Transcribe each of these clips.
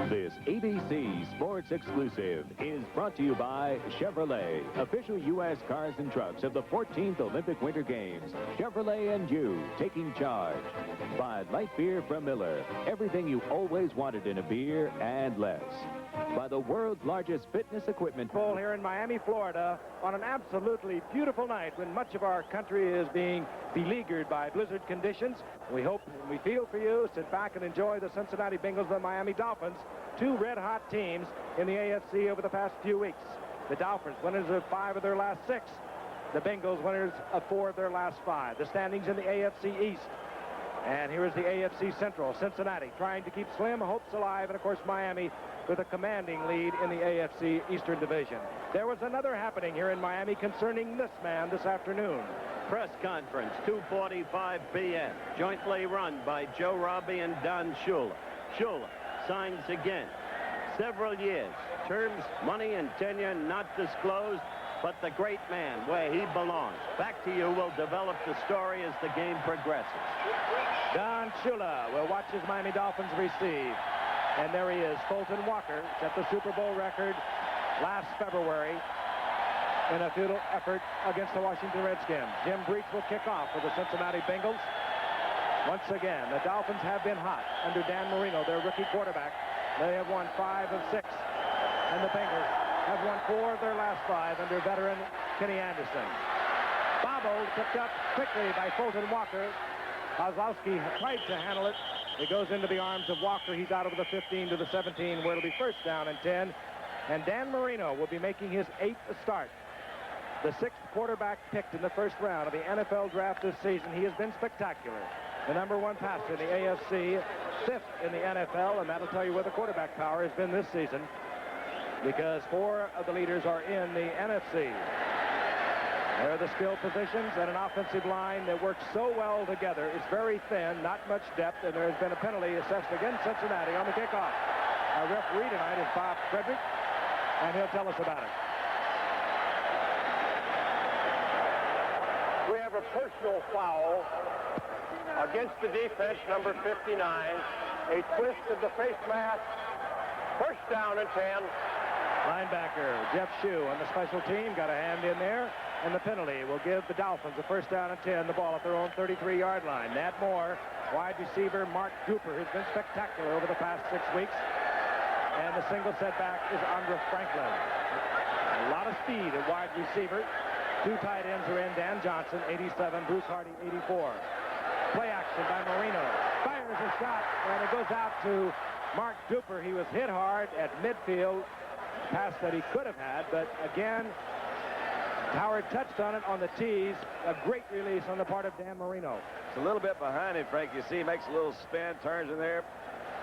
This ABC Sports Exclusive is brought to you by Chevrolet, official U.S. cars and trucks of the 14th Olympic Winter Games. Chevrolet and you, taking charge. By light beer from Miller, everything you always wanted in a beer and less. By the world's largest fitness equipment bowl here in Miami, Florida, on an absolutely beautiful night when much of our country is being beleaguered by blizzard conditions. We hope and we feel for you. Sit back and enjoy the Cincinnati Bengals and the Miami Dolphins, two red-hot teams in the AFC over the past few weeks. The Dolphins, winners of 5 of their last 6. The Bengals, winners of 4 of their last 5. The standings in the AFC East. And here is the AFC Central. Cincinnati trying to keep slim hopes alive, and of course Miami with a commanding lead in the AFC Eastern Division. There was another happening here in Miami concerning this man this afternoon. Press conference, 2:45 p.m. Jointly run by Joe Robbie and Don Shula. Shula signs again. Several years. Terms, money, and tenure not disclosed, but the great man where he belongs. Back to you. We'll develop the story as the game progresses. Don Shula will watch his Miami Dolphins receive. And there he is. Fulton Walker set the Super Bowl record last February in a futile effort against the Washington Redskins. Jim Breach will kick off for the Cincinnati Bengals. Once again, the Dolphins have been hot under Dan Marino, their rookie quarterback. They have won 5 of 6. And the Bengals have won 4 of their last 5 under veteran Kenny Anderson. Bobbled, picked up quickly by Fulton Walker. Kozlowski tried to handle it. It goes into the arms of Walker. He's out over the 15 to the 17, where it'll be first down and 10. And Dan Marino will be making his 8th start. The 6th quarterback picked in the first round of the NFL draft this season. He has been spectacular. The #1 passer in the AFC, 5th in the NFL, and that'll tell you where the quarterback power has been this season, because 4 of the leaders are in the NFC. There are the skill positions and an offensive line that works so well together. It's very thin, not much depth, and there has been a penalty assessed against Cincinnati on the kickoff. Our referee tonight is Bob Frederick, and he'll tell us about it. We have a personal foul against the defense, number 59. A twist of the face mask. First down and 10. Linebacker Jeff Shue on the special team got a hand in there. And the penalty will give the Dolphins a first down and 10, the ball at their own 33-yard line. Nat Moore, wide receiver Mark Duper, has been spectacular over the past 6 weeks. And the single setback is Andre Franklin. A lot of speed at wide receiver. 2 tight ends are in. Dan Johnson, 87. Bruce Hardy, 84. Play action by Marino. Fires a shot, and it goes out to Mark Duper. He was hit hard at midfield. Pass that he could have had, but again, Howard touched on it on the tees. A great release on the part of Dan Marino. It's a little bit behind him, Frank. You see he makes a little spin, turns in there.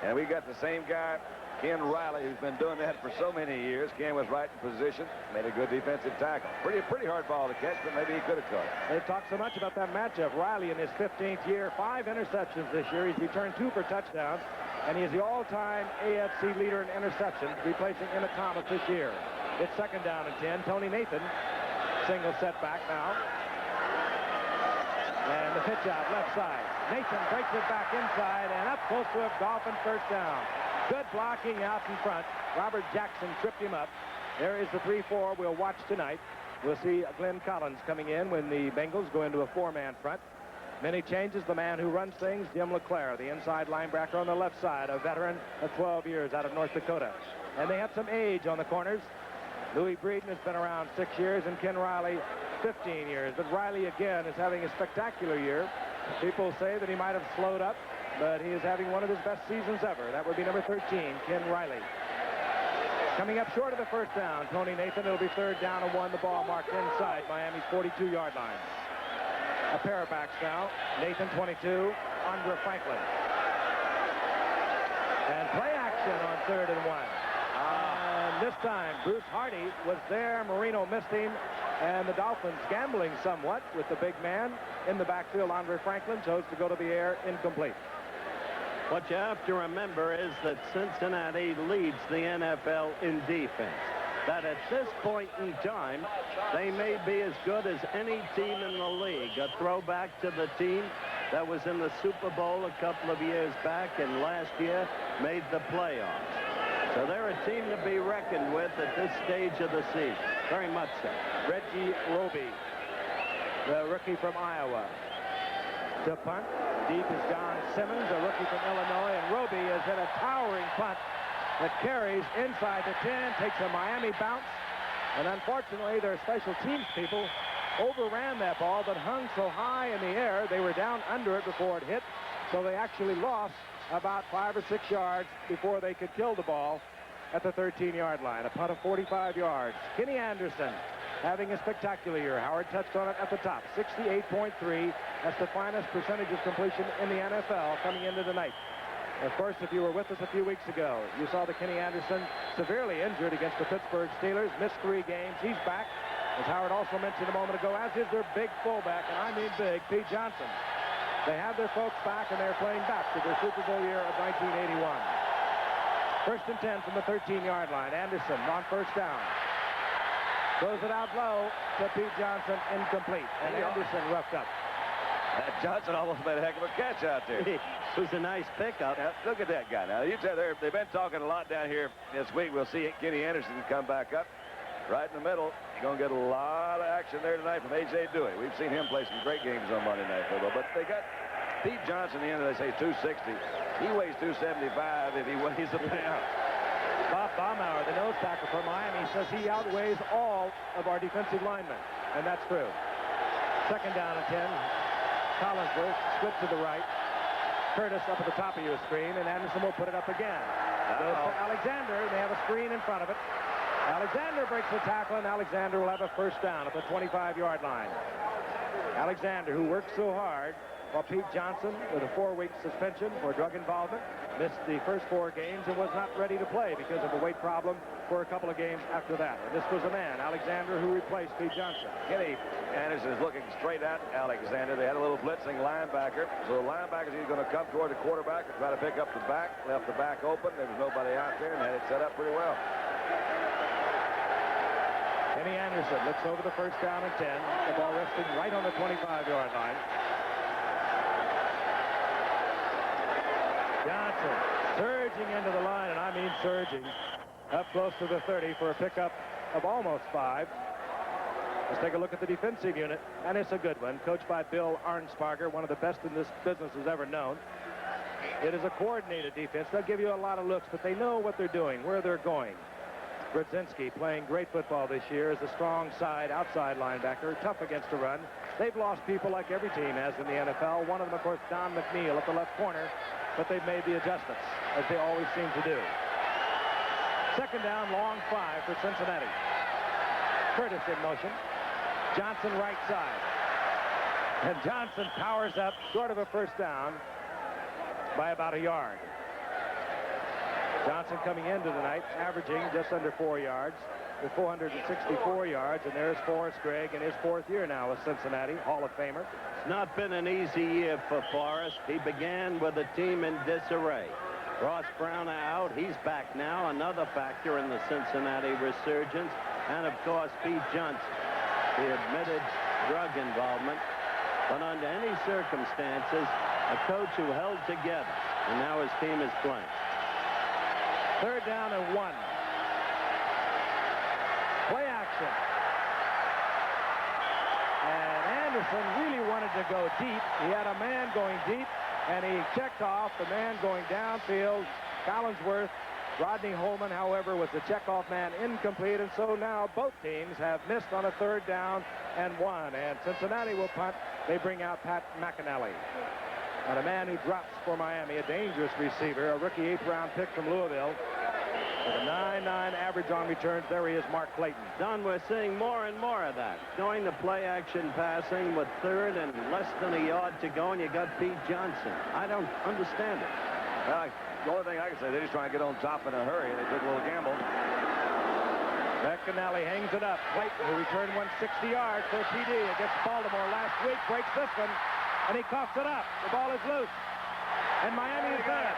And we got the same guy, Ken Riley, who's been doing that for so many years. Ken was right in position, made a good defensive tackle. Pretty hard ball to catch, but maybe he could have caught it. They've talked so much about that matchup. Riley in his 15th year, 5 interceptions this year. He's returned 2 for touchdowns, and he is the all-time AFC leader in interceptions, replacing Emmett Thomas this year. It's second down and 10. Tony Nathan, single setback now. And the pitch out left side. Nathan breaks it back inside and up close to a Dolphin first down. Good blocking out in front. Robert Jackson tripped him up. There is the 3-4 we'll watch tonight. We'll see Glenn Collins coming in when the Bengals go into a 4-man front. Many changes. The man who runs things, Jim LeClaire, the inside linebacker on the left side, a veteran of 12 years out of North Dakota. And they have some age on the corners. Louis Breeden has been around 6 years, and Ken Riley 15 years. But Riley, again, is having a spectacular year. People say that he might have slowed up, but he is having one of his best seasons ever. That would be number 13, Ken Riley. Coming up short of the first down, Tony Nathan. It'll be third down and 1. The ball marked inside Miami's 42-yard line. A pair of backs now. Nathan, 22. Andre Franklin. And play action on third and 1. And this time, Bruce Hardy was there. Marino missed him. And the Dolphins gambling somewhat with the big man in the backfield. Andre Franklin chose to go to the air, incomplete. What you have to remember is that Cincinnati leads the NFL in defense. That at this point in time, they may be as good as any team in the league. A throwback to the team that was in the Super Bowl a couple of years back and last year made the playoffs. So they're a team to be reckoned with at this stage of the season. Very much so. Reggie Roby, the rookie from Iowa. To punt. Deep is John Simmons, a rookie from Illinois. And Roby has hit a towering punt that carries inside the 10, takes a Miami bounce. And unfortunately, their special teams people overran that ball, but hung so high in the air, they were down under it before it hit. So they actually lost about 5 or 6 yards before they could kill the ball at the 13-yard line. A punt of 45 yards. Kenny Anderson having a spectacular year. Howard touched on it at the top. 68.3. That's the finest percentage of completion in the NFL coming into the night. Of course, if you were with us a few weeks ago, you saw that Kenny Anderson severely injured against the Pittsburgh Steelers, missed 3 games. He's back, as Howard also mentioned a moment ago, as is their big fullback, and I mean big, Pete Johnson. They have their folks back, and they're playing back to their Super Bowl year of 1981. First and 10 from the 13-yard line. Anderson on first down. Throws it out low to Pete Johnson, incomplete. And Anderson roughed up. Johnson almost made a heck of a catch out there. It was a nice pickup. Now, look at that guy. Now, you tell they've been talking a lot down here this week. We'll see Kenny Anderson come back up right in the middle. You're going to get a lot of action there tonight from A.J. Dewey. We've seen him play some great games on Monday Night Football. But they got Pete Johnson in, they say 260. He weighs 275 if he weighs a pound. Bob Baumauer, the nose tackle for Miami, says he outweighs all of our defensive linemen. And that's true. Second down and 10. Collinsworth split to the right. Curtis up at the top of your screen, and Anderson will put it up again. Goes to Alexander, and they have a screen in front of it. Alexander breaks the tackle, and Alexander will have a first down at the 25-yard line. Alexander, who worked so hard, while Pete Johnson, with a 4-week suspension for drug involvement, missed the first 4 games and was not ready to play because of a weight problem for a couple of games after that. And this was a man, Alexander, who replaced Pete Johnson. Kenny Anderson is looking straight at Alexander. They had a little blitzing linebacker. So the linebacker's either going to come toward the quarterback and try to pick up the back. Left the back open. There was nobody out there and had it set up pretty well. Kenny Anderson looks over the first down and 10. The ball resting right on the 25-yard line. Johnson surging into the line, and I mean surging, up close to the 30 for a pickup of almost 5. Let's take a look at the defensive unit, and it's a good one, coached by Bill Arnsparger, one of the best in this business has ever known. It is a coordinated defense. They'll give you a lot of looks, but they know what they're doing, where they're going. Brzezinski, playing great football this year, is a strong outside linebacker, tough against the run. They've lost people like every team has in the NFL. One of them, of course, Don McNeil at the left corner, but they've made the adjustments, as they always seem to do. Second down, long 5 for Cincinnati. Curtis in motion. Johnson right side. And Johnson powers up short of a first down by about a yard. Johnson coming into the night, averaging just under 4 yards with 464 yards. And there's Forrest Gregg in his 4th year now with Cincinnati, Hall of Famer. It's not been an easy year for Forrest. He began with a team in disarray. Ross Brown out. He's back now, another factor in the Cincinnati resurgence. And, of course, Pete Johnson. He admitted drug involvement. But under any circumstances, a coach who held together. And now his team is playing. Third down and 1. Play action. And Anderson really wanted to go deep. He had a man going deep, and he checked off the man going downfield. Collinsworth, Rodney Holman, however, was the checkoff man, incomplete. And so now both teams have missed on a third down and 1. And Cincinnati will punt. They bring out Pat McAnally. And a man who drops for Miami, a dangerous receiver, a rookie 8th-round pick from Louisville. With a 9.9 average on returns, there he is, Mark Clayton. Don, we're seeing more and more of that. Going to play-action passing with 3rd and less than a yard to go, and you got Pete Johnson. I don't understand it. The only thing I can say, they're just trying to get on top in a hurry, and they took a little gamble. McAnally hangs it up. Clayton, who returned 160 yards for TD against Baltimore last week, breaks this one. And he coughs it up. The ball is loose. And Miami is there.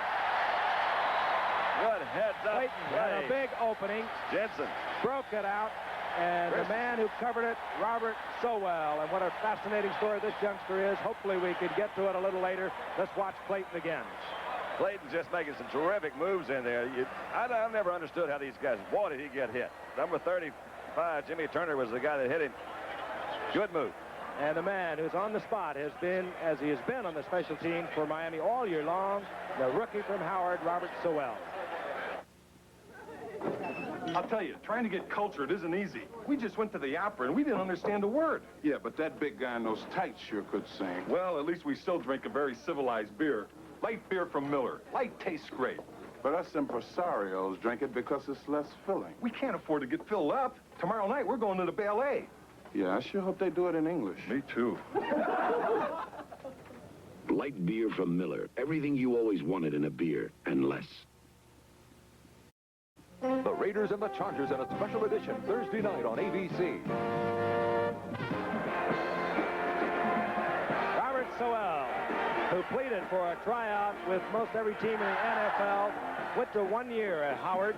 Good heads up. Clayton had a big opening. Jensen broke it out. And the man who covered it, Robert Sowell. And what a fascinating story this youngster is. Hopefully we could get to it a little later. Let's watch Clayton again. Clayton's just making some terrific moves in there. I never understood how these guys, boy, did he get hit. Number 35, Jimmy Turner, was the guy that hit him. Good move. And the man who's on the spot has been, as he has been on the special team for Miami all year long, the rookie from Howard, Robert Sowell. I'll tell you, trying to get cultured isn't easy. We just went to the opera and we didn't understand a word. Yeah, but that big guy in those tights sure could sing. Well, at least we still drink a very civilized beer. Light beer from Miller. Light tastes great. But us impresarios drink it because it's less filling. We can't afford to get filled up. Tomorrow night, we're going to the ballet. Yeah, I sure hope they do it in English. Me too. Light beer from Miller. Everything you always wanted in a beer, and less. The Raiders and the Chargers in a special edition Thursday night on ABC. Robert Sowell, who pleaded for a tryout with most every team in the NFL, went to 1 year at Howard,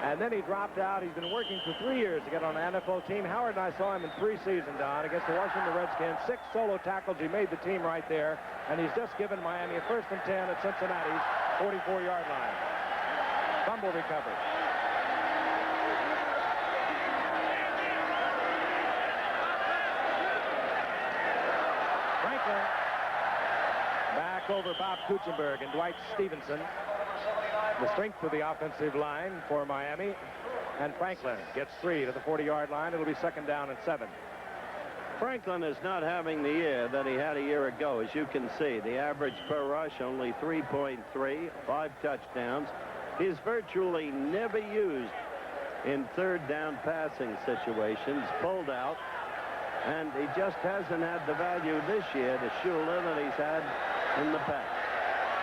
and then he dropped out. He's been working for 3 years to get on an NFL team. Howard and I saw him in preseason, Don, against the Washington Redskins. 6 solo tackles. He made the team right there, and he's just given Miami a 1st and 10 at Cincinnati's 44-yard line. Fumble recovered. Franklin back over Bob Kuchenberg and Dwight Stevenson. The strength of the offensive line for Miami. And Franklin gets 3 to the 40-yard line. It'll be 2nd down and 7. Franklin is not having the year that he had a year ago, as you can see. The average per rush only 3.3, 5 touchdowns. He's virtually never used in 3rd down passing situations, pulled out, and he just hasn't had the value this year to Shula that he's had in the past.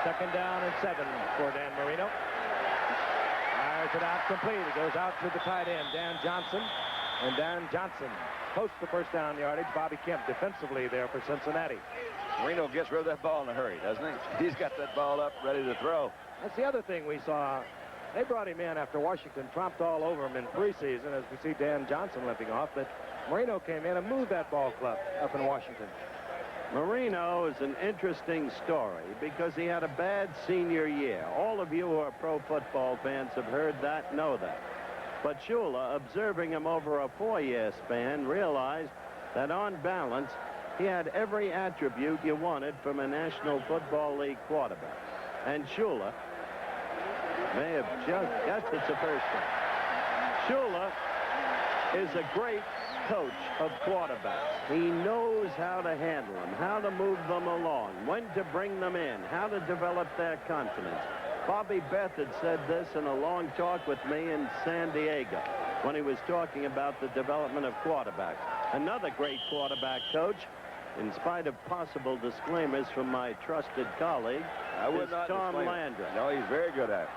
2nd down and 7 for Dan Marino. Fires it out complete. It goes out to the tight end, Dan Johnson. And Dan Johnson posts the 1st down yardage. Bobby Kemp defensively there for Cincinnati. Marino gets rid of that ball in a hurry, doesn't he? He's got that ball up, ready to throw. That's the other thing we saw. They brought him in after Washington tromped all over him in preseason, as we see Dan Johnson limping off. But Marino came in and moved that ball club up in Washington. Marino is an interesting story because he had a bad senior year. All of you who are pro football fans have heard that, know that. But Shula, observing him over a 4-year span, realized that on balance, he had every attribute you wanted from a National Football League quarterback. And Shula may have just, yes, it's a first down. Shula is a great coach of quarterbacks. He knows how to handle them, how to move them along, when to bring them in, how to develop their confidence. Bobby Beth had said this in a long talk with me in San Diego when he was talking about the development of quarterbacks. Another great quarterback coach, in spite of possible disclaimers from my trusted colleague, is Tom Landry. No, he's very good at it.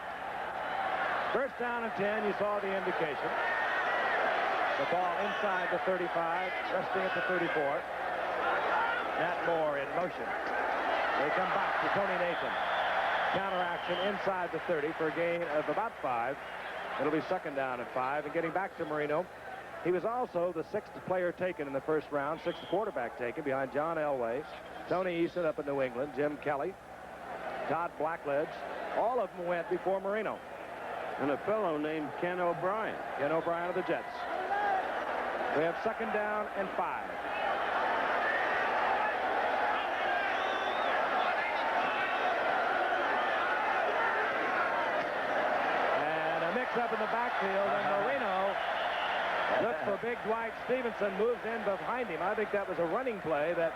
1st down and 10, you saw the indication. The ball inside the 35, resting at the 34. Matt Moore in motion. They come back to Tony Nathan. Counter action inside the 30 for a gain of about 5. It'll be 2nd down and 5. And getting back to Marino, he was also the 6th player taken in the 1st round, 6th quarterback taken behind John Elway, Tony Eason up in New England, Jim Kelly, Todd Blackledge. All of them went before Marino. And a fellow named Ken O'Brien. Ken O'Brien of the Jets. We have 2nd down and 5. And a mix-up in the backfield, and Marino looked for big Dwight Stevenson, moves in behind him. I think that was a running play that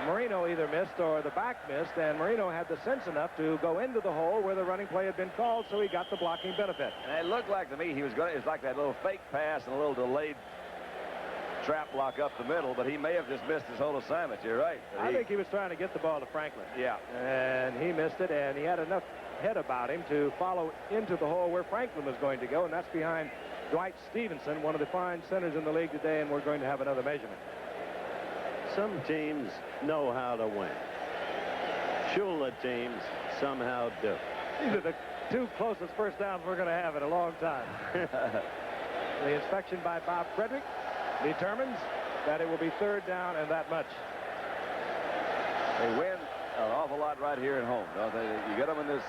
Marino either missed or the back missed, and Marino had the sense enough to go into the hole where the running play had been called, so he got the blocking benefit. And it looked like to me he was going to, it's like that little fake pass and a little delayed trap block up the middle, but he may have just missed his whole assignment. You're right. I think he was trying to get the ball to Franklin. Yeah. And he missed it, and he had enough head about him to follow into the hole where Franklin was going to go, and that's behind Dwight Stevenson, one of the fine centers in the league today, and we're going to have another measurement. Some teams know how to win. Shula teams somehow do. These are the 2 closest 1st downs we're going to have in a long time. The inspection by Bob Frederick determines that it will be 3rd down and that much. They win an awful lot right here at home, don't they? You get them in this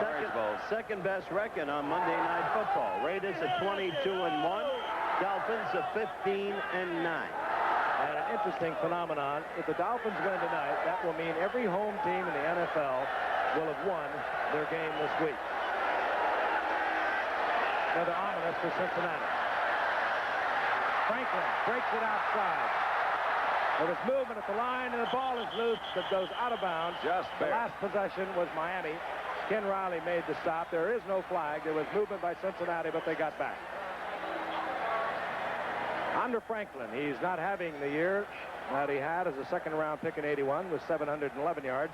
Orange Bowl. Second best record on Monday Night Football. Raiders at 22-1. Dolphins at 15-9. And an interesting phenomenon. If the Dolphins win tonight, that will mean every home team in the NFL will have won their game this week. Rather ominous for Cincinnati. Franklin breaks it outside. There was movement at the line, and the ball is loose that goes out of bounds. Just the barely. last possession was Miami. Ken Riley made the stop. There is no flag. There was movement by Cincinnati, but they got back. Under Franklin, he's not having the year that he had as a second-round pick in '81 with 711 yards.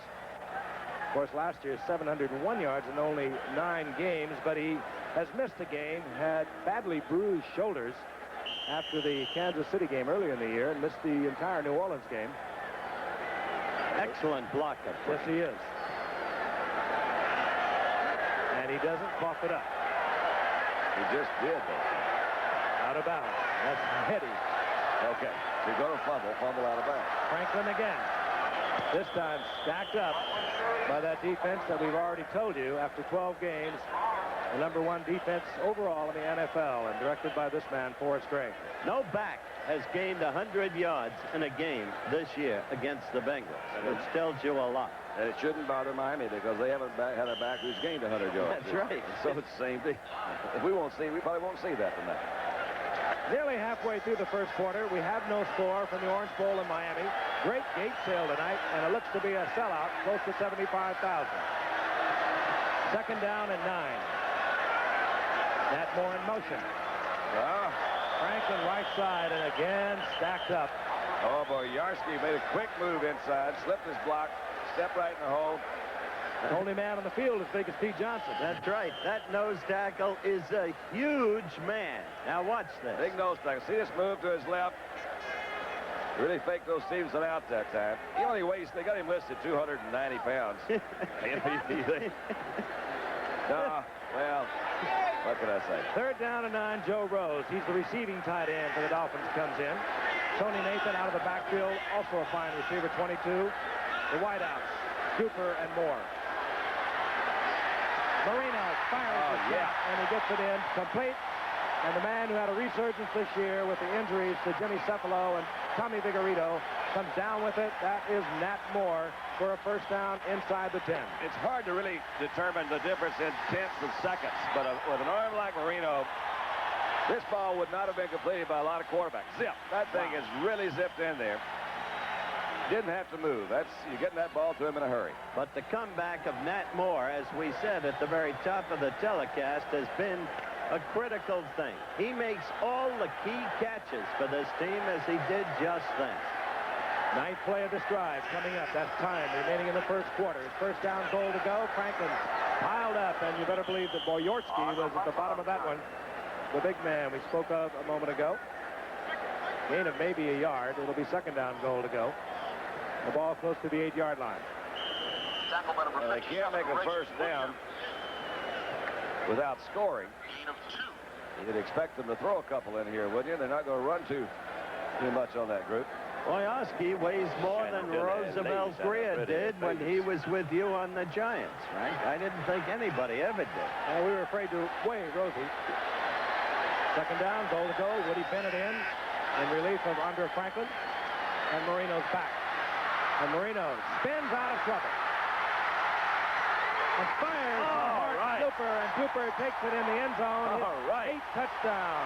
Of course, last year 701 yards in only 9 games, but he has missed a game, had badly bruised shoulders after the Kansas City game earlier in the year, and missed the entire New Orleans game. Excellent blocker. Yes, he is. And he doesn't cough it up. He just did, though. Out of bounds. That's heady. Okay. So you're going to fumble out of bounds. Franklin again. This time stacked up by that defense that we've already told you after 12 games. The #1 defense overall in the NFL, and directed by this man, Forrest Gray. No back has gained 100 yards in a game this year against the Bengals. It tells you a lot. And it shouldn't bother Miami because they haven't had a back who's gained 100 yards. That's right. So it's the same thing. If we probably won't see that tonight. Nearly halfway through the first quarter, we have no score from the Orange Bowl in Miami. Great gate sale tonight, and it looks to be a sellout, close to 75,000. Second down and 9. Nat Moore in motion. Well, Franklin right side, and again stacked up. oh, boy, Yarsky made a quick move inside, slipped his block, stepped right in the hole. The only man on the field as big as Pete Johnson. That's right. That nose tackle is a huge man. Now watch this. Big nose tackle. See this move to his left? Really faked those Stevenson out that time. He only weighs, they got him listed 290 pounds. No, well, what can I say? Third down and 9, Joe Rose. He's the receiving tight end for the Dolphins, comes in. Tony Nathan out of the backfield, also a fine receiver, 22. The wideouts, Cooper and Moore. Marino fires the shot, and he gets it in complete. And the man who had a resurgence this year with the injuries to Jimmy Cephalo and Tommy Vigorito comes down with it. That is Nat Moore for a first down inside the 10. It's hard to really determine the difference in tenths of seconds, but with an arm like Marino, this ball would not have been completed by a lot of quarterbacks. Zip. That thing is really zipped in there. Didn't have to move. You're getting that ball to him in a hurry. But the comeback of Nat Moore, as we said at the very top of the telecast, has been a critical thing. He makes all the key catches for this team as he did just then. Ninth play of this drive coming up. That's time remaining in the first quarter. First down goal to go. Franklin piled up, and you better believe that Boyorski was at the bottom of that one. The big man we spoke of a moment ago. Gain of maybe a yard. It'll be second down goal to go. The ball close to the 8-yard line. They can't make a first down without scoring. You'd expect them to throw a couple in here, wouldn't you? They're not going to run too much on that group. Boyorski weighs more than Roosevelt Greer did when he was with you on the Giants, right? I didn't think anybody ever did. And we were afraid to weigh Rosie. Second down, goal to go. Woody Bennett in relief of Andre Franklin. And Marino's back. And Marino spins out of trouble. And fires Cooper, and Cooper takes it in the end zone. All right. 8th touchdown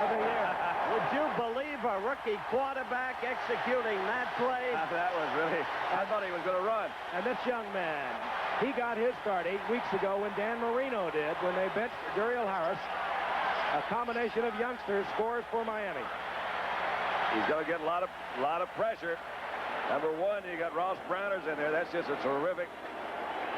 of the year. Would you believe a rookie quarterback executing that play? That was really, I thought he was going to run. And this young man, he got his start 8 weeks ago when Dan Marino did, when they benched Duriel Harris. A combination of youngsters scores for Miami. He's going to get a lot of pressure. Number 1, you got Ross Browners in there. That's just a terrific,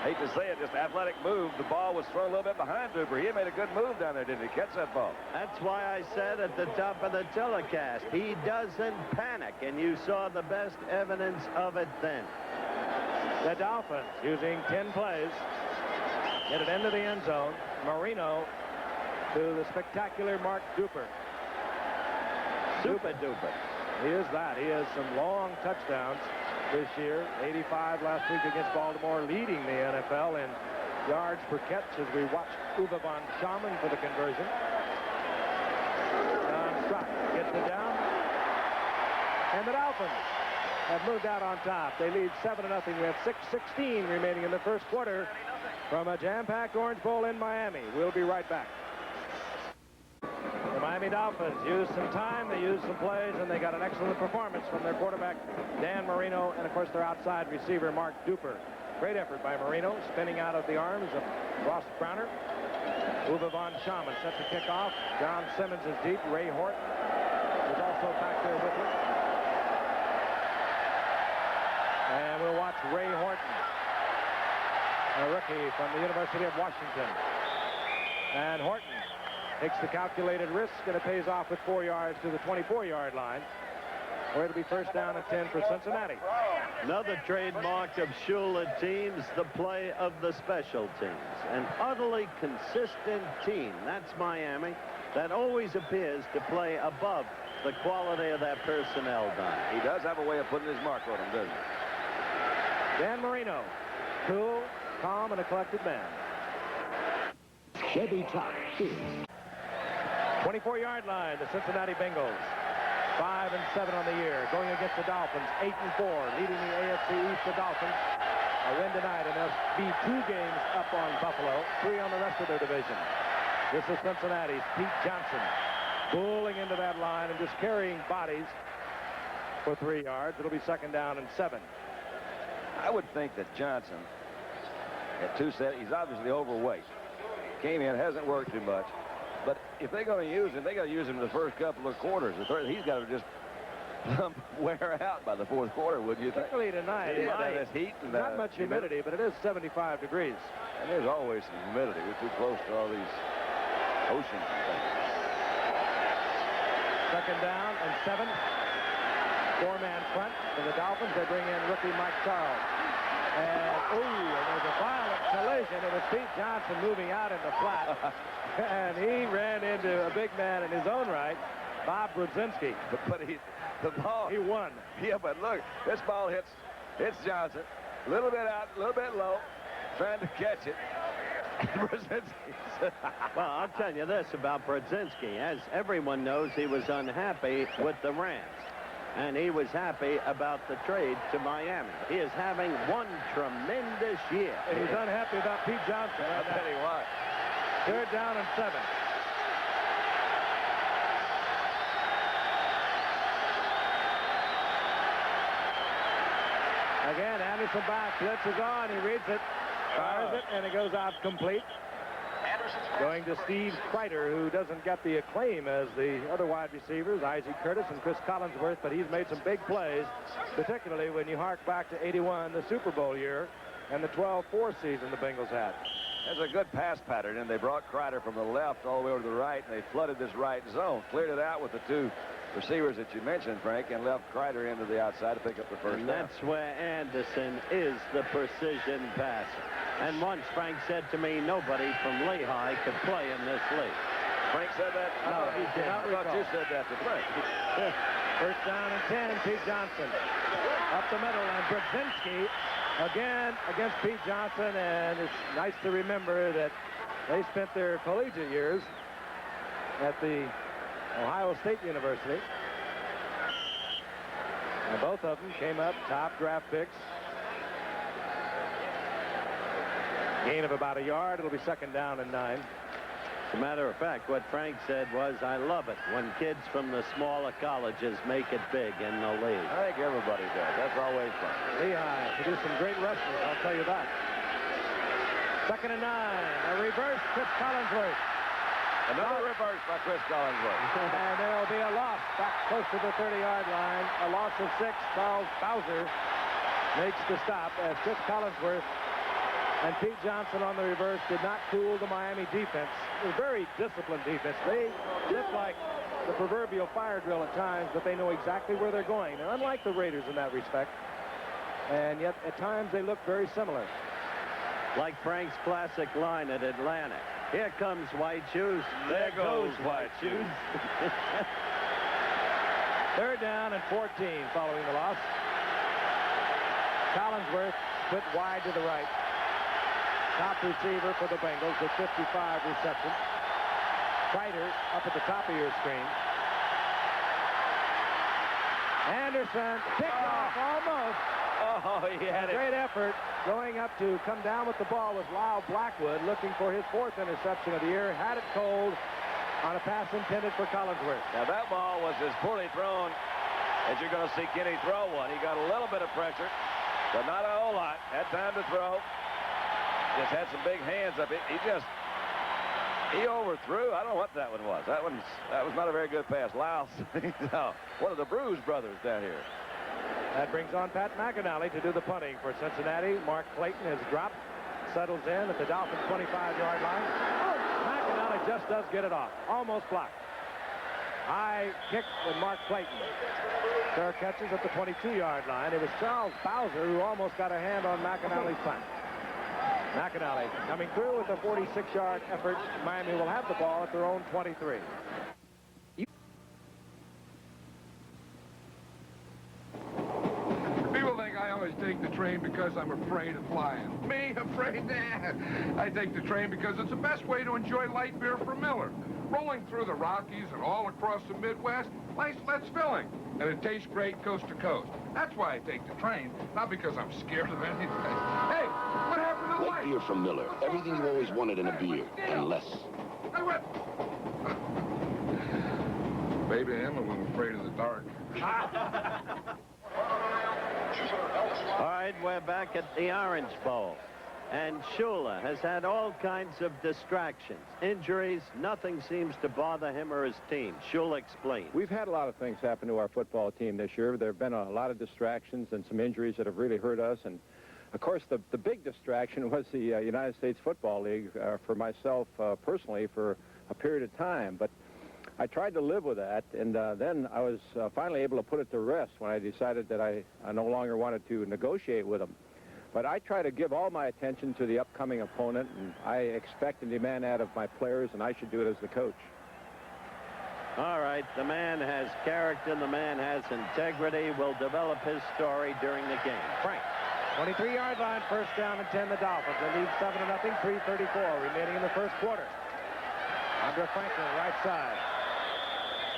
hate to say it, just athletic move. The ball was thrown a little bit behind Cooper. He made a good move down there, didn't he? Catch that ball. That's why I said at the top of the telecast, he doesn't panic, and you saw the best evidence of it then. The Dolphins, using 10 plays, get it into the end zone. Marino to the spectacular Mark Duper. Super duper. He is that. He has some long touchdowns. this year. 85 last week against Baltimore, leading the NFL in yards per catch as we watched Uwe von Schamann for the conversion. John Strott gets it down. And the Dolphins have moved out on top. They lead 7-0. We have 6:16 remaining in the first quarter from a jam-packed Orange Bowl in Miami. We'll be right back. The Miami Dolphins used some time, they used some plays, and they got an excellent performance from their quarterback, Dan Marino, and of course their outside receiver, Mark Duper. Great effort by Marino, spinning out of the arms of Ross Browner. Uwe von Schamann set the kickoff. John Simmons is deep. Ray Horton is also back there with him. And we'll watch Ray Horton, a rookie from the University of Washington. And Horton takes the calculated risk, and it pays off with 4 yards to the 24-yard line, where it'll be first down and 10 for Cincinnati. Another trademark of Shula teams, the play of the special teams. An utterly consistent team. That's Miami. That always appears to play above the quality of that personnel, Don. He does have a way of putting his mark on him, doesn't he? Dan Marino, cool, calm, and a collected man. Chevy Top is 24-yard line, the Cincinnati Bengals. 5-7 on the year, going against the Dolphins. 8-4, leading the AFC East. The Dolphins a win tonight, and they'll be 2 games up on Buffalo, 3 on the rest of their division. This is Cincinnati's Pete Johnson, pulling into that line and just carrying bodies for 3 yards. It'll be second down and 7. I would think that Johnson, at 270, he's obviously overweight. Came in, hasn't worked too much. But if they're going to use him, they got to use him in the first couple of quarters. The third, he's got to just wear out by the fourth quarter, wouldn't you think? Particularly tonight. Yeah, heat and not much humidity, but it is 75 degrees. And there's always some humidity. We're too close to all these oceans and things. Second down and 7. 4-man front for the Dolphins. They bring in rookie Mike Charles. And there's a violent collision. It was Pete Johnson moving out in the flat. And he ran into a big man in his own right, Bob Brzezinski. But the ball. He won. Yeah, but look, this ball hits Johnson. A little bit out, a little bit low, trying to catch it. Brzezinski. Well, I'll tell you this about Brzezinski. As everyone knows, he was unhappy with the Rams. And he was happy about the trade to Miami. He is having one tremendous year. And he's unhappy about Pete Johnson. I'll tell you what. Third down and 7. Again, Anderson back. Blitz is on. He reads it, fires it, and it goes out complete. Going to Steve Kreider, who doesn't get the acclaim as the other wide receivers, Isaac Curtis and Chris Collinsworth, but he's made some big plays, particularly when you hark back to 81, the Super Bowl year, and the 12-4 season the Bengals had. There's a good pass pattern, and they brought Kreider from the left all the way over to the right, and they flooded this right zone, cleared it out with the 2 receivers that you mentioned, Frank, and left Kreider into the outside to pick up the first down. And that's where Anderson is the precision passer. And once Frank said to me, nobody from Lehigh could play in this league. Frank said that? No, he did not I thought you said that to Frank. First down and 10, Pete Johnson. Up the middle, and Brzezinski again against Pete Johnson, and it's nice to remember that they spent their collegiate years at the Ohio State University. And both of them came up top draft picks. Gain of about a yard. It'll be second down and 9. As a matter of fact, what Frank said was, I love it when kids from the smaller colleges make it big in the league. I think everybody does. That's always fun. Lehigh produced some great wrestlers, I'll tell you that. Second and 9. A reverse, Chris Collinsworth. Another reverse by Chris Collinsworth. And there'll be a loss back close to the 30-yard line. A loss of 6. Charles Bowser makes the stop as Chris Collinsworth and Pete Johnson on the reverse did not cool the Miami defense. It was a very disciplined defense. They look like the proverbial fire drill at times, but they know exactly where they're going. And unlike the Raiders in that respect, and yet at times they look very similar. Like Frank's classic line at Atlanta. Here comes White Shoes. There goes White Shoes. Third down and 14 following the loss. Collinsworth split wide to the right. Top receiver for the Bengals with 55 receptions. Kreider up at the top of your screen. Anderson picked off almost. Oh, he had it. Great effort. Going up to come down with the ball was Lyle Blackwood, looking for his 4th interception of the year. Had it cold on a pass intended for Collinsworth. Now, that ball was as poorly thrown as you're going to see Kenny throw one. He got a little bit of pressure, but not a whole lot. Had time to throw. Just had some big hands up. He overthrew. I don't know what that one was. That was not a very good pass. Lyle, no, one of the Bruce brothers down here. That brings on Pat McInally to do the punting for Cincinnati. Mark Clayton has dropped, settles in at the Dolphins' 25-yard line. McInally just does get it off. Almost blocked. High kick with Mark Clayton. Fair catches at the 22-yard line. It was Charles Bowser who almost got a hand on McInally's punt. McInally coming through with a 46-yard effort. Miami will have the ball at their own 23. People think I always take the train because I'm afraid of flying. Me, afraid? Nah. I take the train because it's the best way to enjoy light beer from Miller. Rolling through the Rockies and all across the Midwest, nice, less filling. And it tastes great coast to coast. That's why I take the train, not because I'm scared of anything. Hey, what happened to Light life? beer from Miller. Everything you always wanted in a beer, and less. I went... Maybe I am a little afraid of the dark. All right, we're back at the Orange Bowl. And Shula has had all kinds of distractions, injuries. Nothing seems to bother him or his team. Shula explains. We've had a lot of things happen to our football team this year. There have been a lot of distractions and some injuries that have really hurt us. And, of course, the big distraction was the United States Football League for myself personally for a period of time. But I tried to live with that, and then I was finally able to put it to rest when I decided that I no longer wanted to negotiate with them. But I try to give all my attention to the upcoming opponent, and I expect and demand that of my players, and I should do it as the coach. All right, the man has character, the man has integrity, will develop his story during the game. Frank. 23-yard line, first down and 10, the Dolphins. They lead 7-0, 3:34 remaining in the first quarter. Andre Franklin, right side.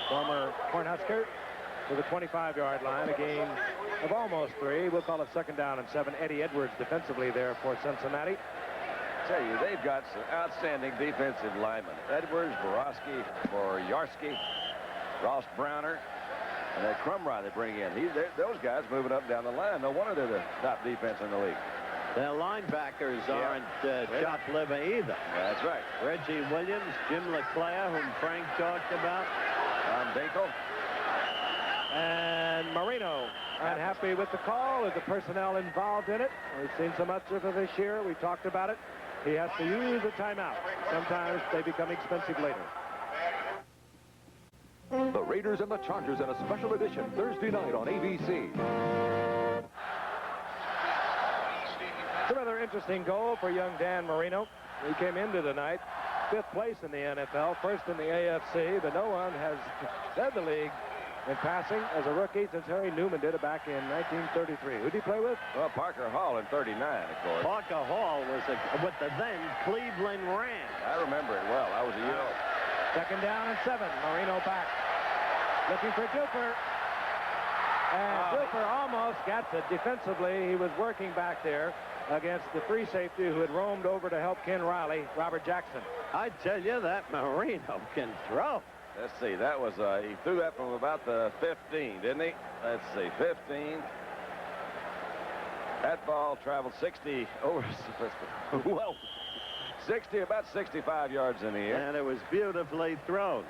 Former Cornhusker to the 25-yard line, a gain of almost 3. We'll call it 2nd down and 7. Eddie Edwards defensively there for Cincinnati. I tell you, they've got some outstanding defensive linemen. Edwards, Borowski, Boyarsky, Ross Browner, and that Crumry they bring in. Those guys moving up down the line. No wonder they're the top defense in the league. Their linebackers aren't chop liver either. That's right. Reggie Williams, Jim LeClaire, whom Frank talked about. Tom Dinkel. And Marino unhappy with the call with the personnel involved in it. We've seen so much of it this year. We talked about it. He has to use a timeout. Sometimes they become expensive later. The Raiders and the Chargers in a special edition Thursday night on ABC. It's a rather interesting goal for young Dan Marino. He came into tonight 5th place in the NFL, 1st in the AFC, but no one has led the league in passing as a rookie since Harry Newman did it back in 1933. Who did he play with? Well, Parker Hall in 39, of course. Parker Hall was with the then Cleveland Rams. I remember it well. I was a year old. 2nd down and 7. Marino back. Looking for Duper. And Duper almost got it defensively. He was working back there against the free safety who had roamed over to help Ken Riley, Robert Jackson. I tell you, that Marino can throw. Let's see, that was, he threw that from about the 15, didn't he? Let's see, 15. That ball traveled 60 over, well, 60, about 65 yards in the air. And it was beautifully thrown.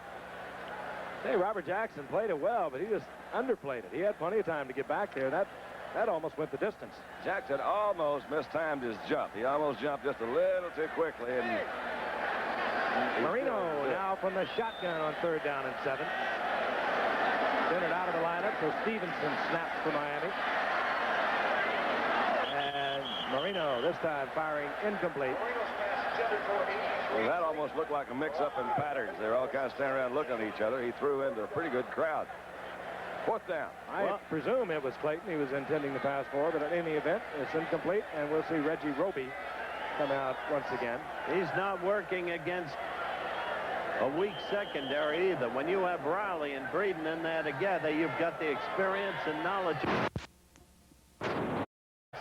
Hey, Robert Jackson played it well, but he just underplayed it. He had plenty of time to get back there. That almost went the distance. Jackson almost mistimed his jump. He almost jumped just a little too quickly. And Marino now from the shotgun on 3rd down and 7. Sent it out of the lineup, so Stevenson snaps for Miami. And Marino this time firing incomplete. Well, that almost looked like a mix-up in patterns. They're all kind of standing around looking at each other. He threw into a pretty good crowd. 4th down. I presume it was Clayton he was intending to pass for, but in any event, it's incomplete, and we'll see Reggie Roby come out once again. He's not working against a weak secondary either. When you have Riley and Breeden in there together, you've got the experience and knowledge.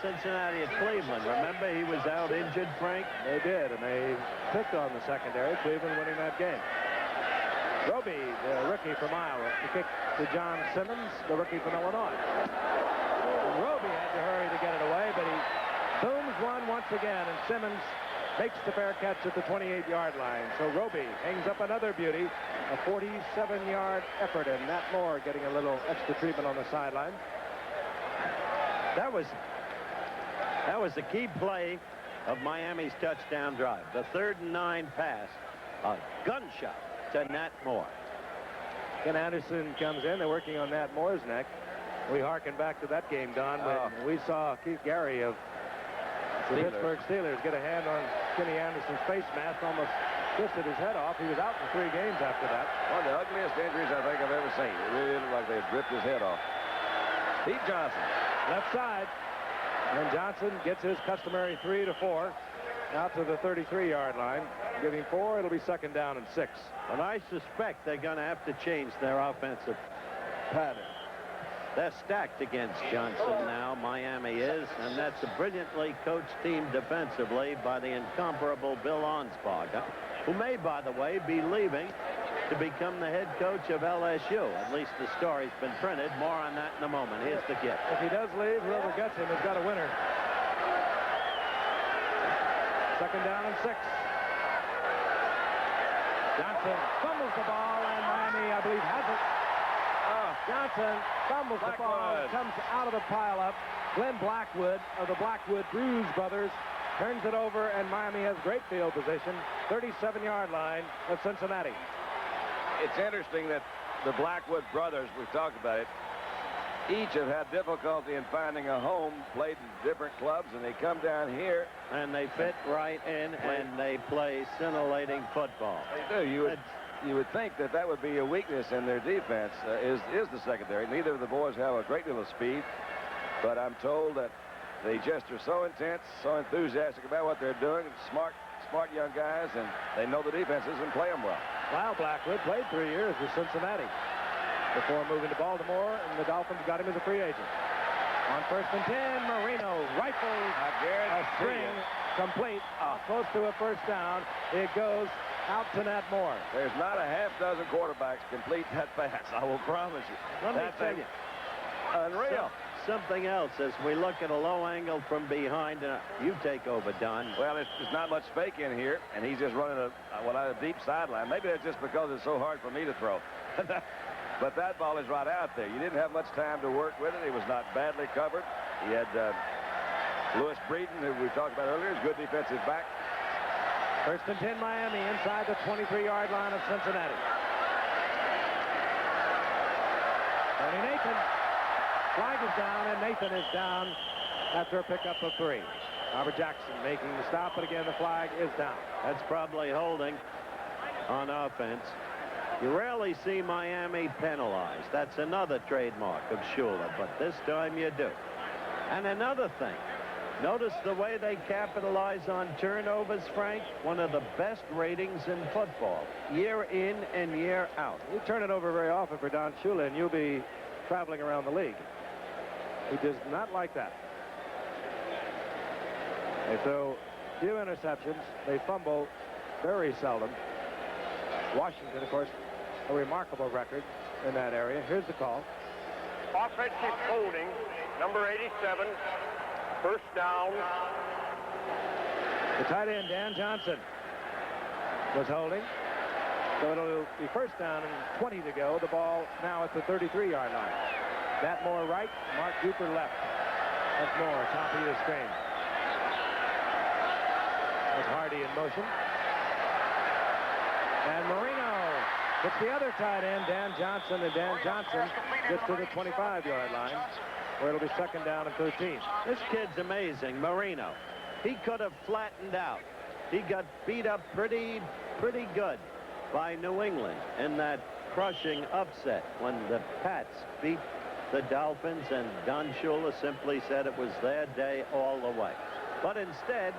Cincinnati at Cleveland. Remember, he was out injured, Frank? They did, and they picked on the secondary. Cleveland winning that game. Roby, the rookie from Iowa, he kicked to John Simmons, the rookie from Illinois. And Roby had to hurry to get it away, but he booms one once again, and Simmons makes the fair catch at the 28-yard line. So Roby hangs up another beauty, a 47-yard effort, and Nat Moore getting a little extra treatment on the sideline. That was the key play of Miami's touchdown drive. The 3rd and 9 pass, a gunshot to Nat Moore. Ken Anderson comes in. They're working on Nat Moore's neck. We harken back to that game, Don, when we saw Keith Gary of the Pittsburgh Steelers get a hand on Kenny Anderson's face mask, almost twisted his head off. He was out for 3 games after that. One of the ugliest injuries I think I've ever seen. It really looked like they had ripped his head off. Pete Johnson. Left side. And Johnson gets his customary 3 to 4 out to the 33-yard line. Giving 4, it'll be 2nd down and 6. And I suspect they're going to have to change their offensive pattern. They're stacked against Johnson now, Miami is, and that's a brilliantly coached team defensively by the incomparable Bill Onsparger, who may, by the way, be leaving to become the head coach of LSU. At least the story's been printed. More on that in a moment. Here's the kid. If he does leave, whoever gets him has got a winner. 2nd down and 6. Johnson fumbles the ball, and Miami, I believe, has it. Johnson fumbles the ball, comes out of the pileup. Glenn Blackwood of the Blackwood Bruise brothers turns it over, and Miami has great field position. 37-yard line of Cincinnati. It's interesting that the Blackwood brothers, we've talked about it, each have had difficulty in finding a home, played in different clubs, and they come down here. And they fit right in, and they play scintillating football. They do. You would think that that would be a weakness in their defense, is the secondary. Neither of the boys have a great deal of speed, but I'm told that they just are so intense, so enthusiastic about what they're doing. Smart young guys, and they know the defenses and play them well. Lyle Blackwood played 3 years with Cincinnati before moving to Baltimore, and the Dolphins got him as a free agent. On 1st and 10, Marino rifles a string complete, close to a 1st down. It goes out to Nat Moore. There's not a half dozen quarterbacks complete that pass, I will promise you. Let me tell you. Unreal. Something else as we look at a low angle from behind. You take over, Don. Well, there's not much fake in here, and he's just running a deep sideline. Maybe that's just because it's so hard for me to throw. But that ball is right out there. You didn't have much time to work with it. It was not badly covered. He had Lewis Breeden, who we talked about earlier, is good defensive back. 1st and 10, Miami inside the 23-yard line of Cincinnati. Tony Nathan. Flag is down, and Nathan is down after a pickup of 3. Robert Jackson making the stop, but again, the flag is down. That's probably holding on offense. You rarely see Miami penalized. That's another trademark of Shula, but this time you do. And another thing, notice the way they capitalize on turnovers, Frank. One of the best ratings in football, year in and year out. You turn it over very often for Don Shula, and you'll be traveling around the league. He does not like that. They throw few interceptions. They fumble very seldom. Washington, of course, a remarkable record in that area. Here's the call. Offensive holding, number 87, 1st down. The tight end, Dan Johnson, was holding. So it'll be 1st down and 20 to go. The ball now at the 33-yard line. Nat Moore right, Mark Cooper left. That's Moore, top of the string. There's Hardy in motion. And Marino gets the other tight end, Dan Johnson, and Dan Johnson gets to the 25-yard line, where it'll be 2nd down and 13. This kid's amazing, Marino. He could have flattened out. He got beat up pretty good by New England in that crushing upset when the Pats beat the Dolphins, and Don Shula simply said it was their day all the way. But instead,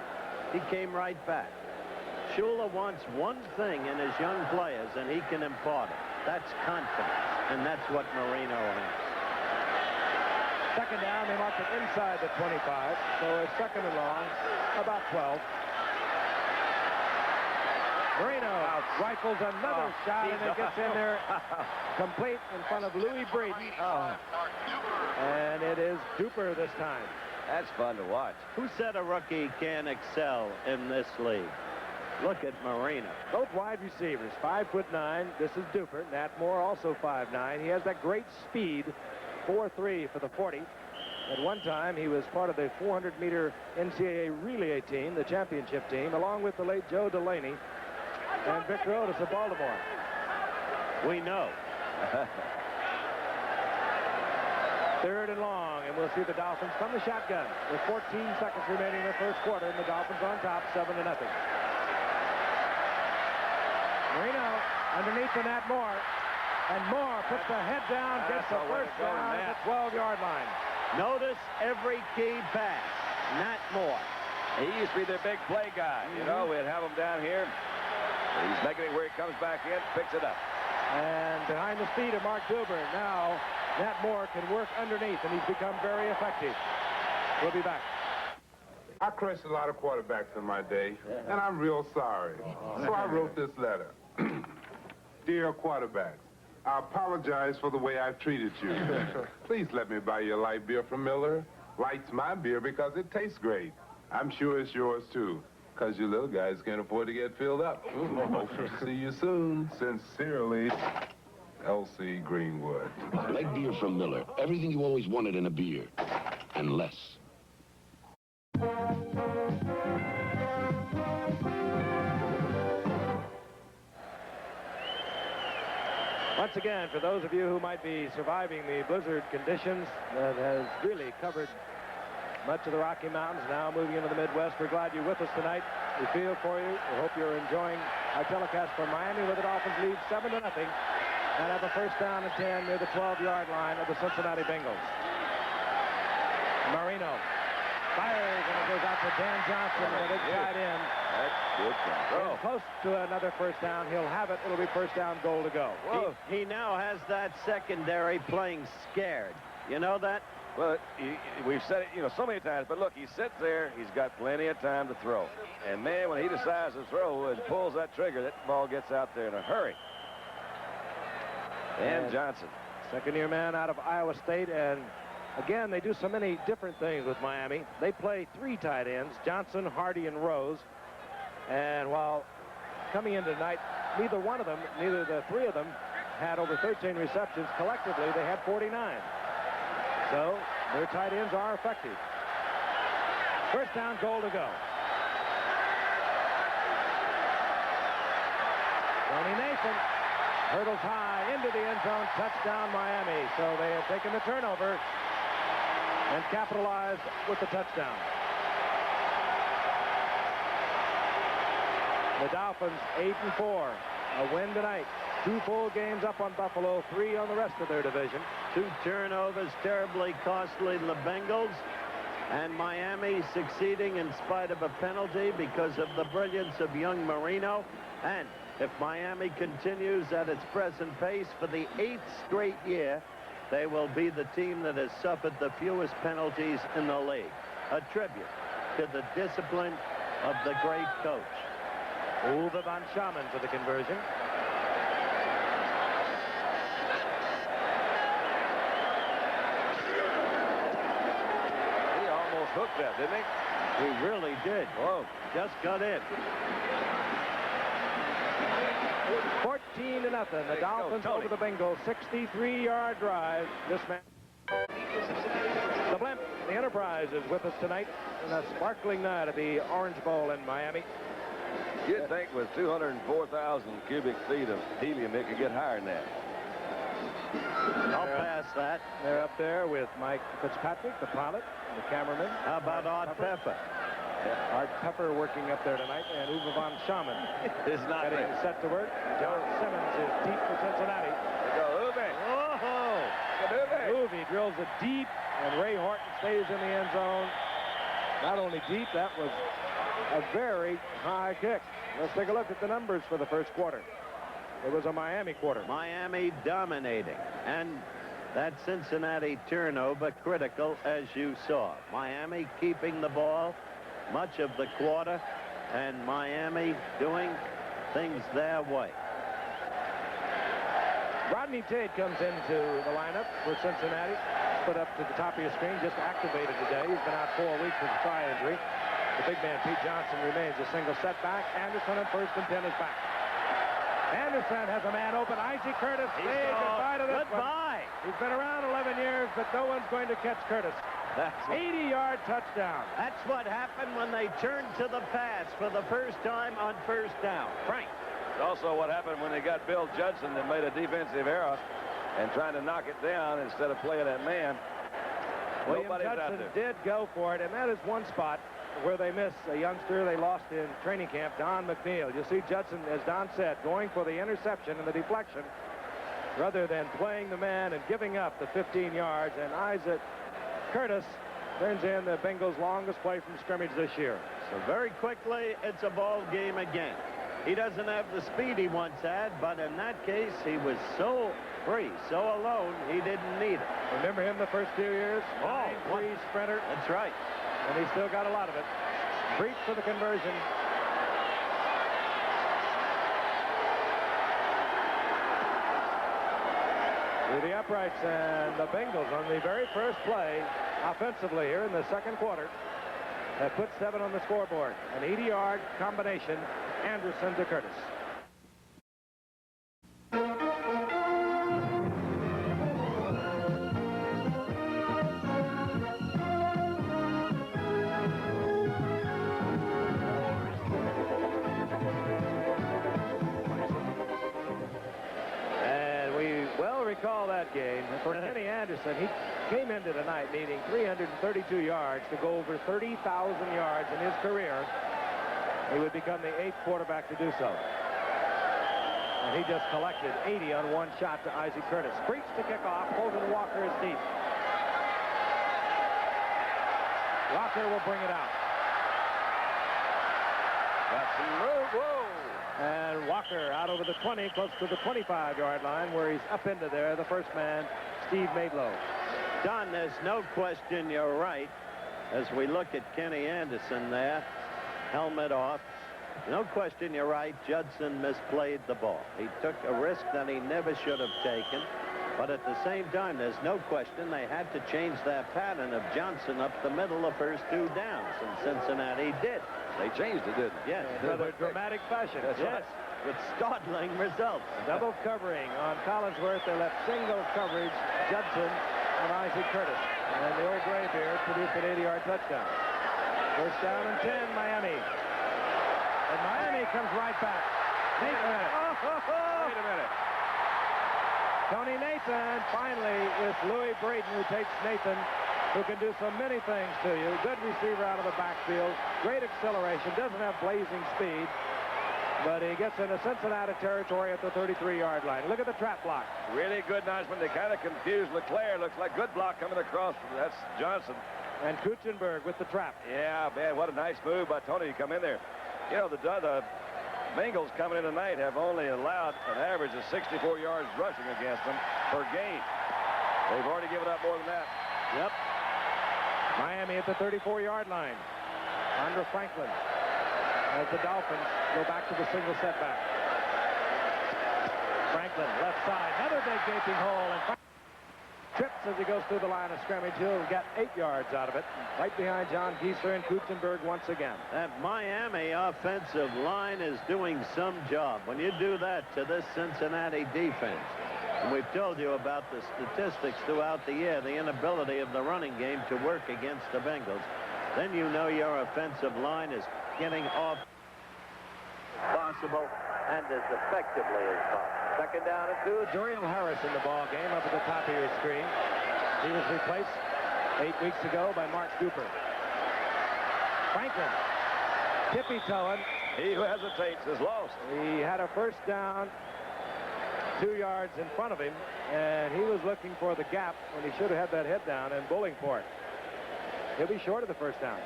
he came right back. Shula wants one thing in his young players, and he can impart it. That's confidence, and that's what Marino has. Second down, they mark it inside the 25, so a second and long, about 12. Marino rifles another shot, and it gets in there complete in front of Louis Breeden. And it is Duper this time. That's fun to watch. Who said a rookie can excel in this league? Look at Marino. Both wide receivers, 5'9". This is Duper. Nat Moore also 5'9". He has that great speed, 4'3" for the 40. At one time, he was part of the 400-meter NCAA relay team, the championship team, along with the late Joe Delaney and Victor Otis of Baltimore. We know. Third and long, and we'll see the Dolphins from the shotgun with 14 seconds remaining in the first quarter, and the Dolphins on top, 7-0. Marino underneath to Nat Moore, and Moore puts the head down, gets the first down at the 12-yard line. Notice every key pass. Nat Moore. He used to be their big play guy. You know, we'd have him down here. He's making it where he comes back in, picks it up. And behind the speed of Mark Duber, now Nat Moore can work underneath, and he's become very effective. We'll be back. I crushed a lot of quarterbacks in my day, and I'm real sorry. So I wrote this letter. Dear quarterbacks, I apologize for the way I've treated you. Please let me buy you a light beer from Miller. Light's my beer because it tastes great. I'm sure it's yours, too, because you little guys can't afford to get filled up. Hope to see you soon. Sincerely, L.C. Greenwood. Light beer from Miller. Everything you always wanted in a beer. And less. Once again, for those of you who might be surviving the blizzard conditions that has really covered much of the Rocky Mountains, now moving into the Midwest, we're glad you're with us tonight. We feel for you. We hope you're enjoying our telecast from Miami, where the Dolphins lead 7-0 and have a first down and 10 near the 12-yard line of the Cincinnati Bengals. Marino fires, and it goes out to Dan Johnson, and it's tied in. That's good control. Close to another first down. He'll have it. It'll be first down, goal to go. He now has that secondary playing scared. You know that? Well, we've said it, so many times, but look, he sits there, he's got plenty of time to throw. And, man, when he decides to throw and pulls that trigger, that ball gets out there in a hurry. Dan Johnson. Second-year man out of Iowa State, and again, they do so many different things with Miami. They play three tight ends, Johnson, Hardy, and Rose. And while coming in tonight, neither the three of them had over 13 receptions. Collectively, they had 49. So their tight ends are effective. First down, goal to go. Tony Nathan hurdles high into the end zone, touchdown Miami. So they have taken the turnover and capitalized with the touchdown. The Dolphins 8-4, a win tonight. 2 full games up on Buffalo, 3 on the rest of their division. 2 turnovers terribly costly to the Bengals, and Miami succeeding in spite of a penalty because of the brilliance of young Marino. And if Miami continues at its present pace for the 8th straight year, they will be the team that has suffered the fewest penalties in the league. A tribute to the discipline of the great coach. Uwe von Schamann for the conversion. He almost hooked that, didn't he? He really did. Whoa. Just got in. 14-0. The Dolphins over the Bengals. 63-yard drive. This man. The Blimp, the Enterprise, is with us tonight in a sparkling night at the Orange Bowl in Miami. You'd think with 204,000 cubic feet of helium, it could get higher than that. I'll pass that. They're up there with Mike Fitzpatrick, the pilot, and the cameraman. How about Art Pepper? Art Pepper working up there tonight, and Uwe von Schamann is not getting there. set to work. John Simmons is deep for Cincinnati. Uwe drills it deep, and Ray Horton stays in the end zone. Not only deep, that was a very high kick. Let's take a look at the numbers for the first quarter. It was a Miami quarter. Miami dominating, and that Cincinnati turnover critical, as you saw. Miami keeping the ball much of the quarter, and Miami doing things their way. Rodney Tate comes into the lineup for Cincinnati. Put up to the top of your screen, just activated today. He's been out 4 weeks with a thigh injury. The big man, Pete Johnson, remains a single setback. Anderson at first and 10 is back. Anderson has a man open. Isaac Curtis. Say goodbye to this one. He's been around 11 years, but no one's going to catch Curtis. That's 80-yard touchdown. That's what happened when they turned to the pass for the first time on first down. Frank. It's also what happened when they got Bill Judson that made a defensive error and trying to knock it down instead of playing that man. William Judson did go for it, and that is one spot where they miss a youngster they lost in training camp, Don McNeil. You see Judson, as Don said, going for the interception and the deflection rather than playing the man and giving up the 15 yards. And Isaac Curtis turns in the Bengals' longest play from scrimmage this year. So very quickly, it's a ball game again. He doesn't have the speed he once had, but in that case, he was so free, so alone, he didn't need it. Remember him the first few years? 9-3 sprinter. That's right. And he still got a lot of it. Breach for the conversion. To the uprights, and the Bengals on the very first play offensively here in the second quarter have put 7 on the scoreboard. An 80-yard combination, Anderson to Curtis. Recall that game. For Kenny Anderson, he came into tonight needing 332 yards to go over 30,000 yards in his career. He would become the 8th quarterback to do so. And he just collected 80 on one shot to Isaac Curtis. Breach to kick off. Colton Walker is deep. Walker will bring it out. That's whoa. And Walker out over the 20, close to the 25-yard line, where he's up into there. The first man, Steve Maidlow. Don, there's no question you're right. As we look at Kenny Anderson there, helmet off. No question you're right. Judson misplayed the ball. He took a risk that he never should have taken. But at the same time, there's no question they had to change their pattern of Johnson up the middle of first 2 downs, and Cincinnati did. They changed it, didn't they? Yes, in rather dramatic fashion. That's yes. right. With startling results. Double covering on Collinsworth. They left single coverage, Judson and Isaac Curtis. And the old Graybeard produced an 80-yard touchdown. First down and 10, Miami. And Miami comes right back. Wait a minute. Tony Nathan, finally, it's Louis Braden who takes Nathan, who can do so many things to you. Good receiver out of the backfield, great acceleration, doesn't have blazing speed, but he gets into Cincinnati territory at the 33-yard line. Look at the trap block. Really good, Nicement. They kind of confused LeClaire. Looks like good block coming across. That's Johnson. And Kuchenberg with the trap. Yeah, man, what a nice move by Tony to come in there. You know, the Bengals coming in tonight have only allowed an average of 64 yards rushing against them per game. They've already given up more than that. Yep. Miami at the 34-yard line. Andre Franklin as the Dolphins go back to the single setback. Franklin, left side, another big gaping hole, and trips as he goes through the line of scrimmage. He'll get 8 yards out of it. Right behind John Gieser and Kuchenberg once again. That Miami offensive line is doing some job. When you do that to this Cincinnati defense, and we've told you about the statistics throughout the year, the inability of the running game to work against the Bengals, then you know your offensive line is getting off possible and as effectively as possible. Second down and 2. Duriel Harris in the ball game up at the top of your screen. He was replaced 8 weeks ago by Mark Cooper. Franklin, tippy-toeing. He who hesitates is lost. He had a first down 2 yards in front of him, and he was looking for the gap when he should have had that head down and bowling for it. He'll be short of the first down.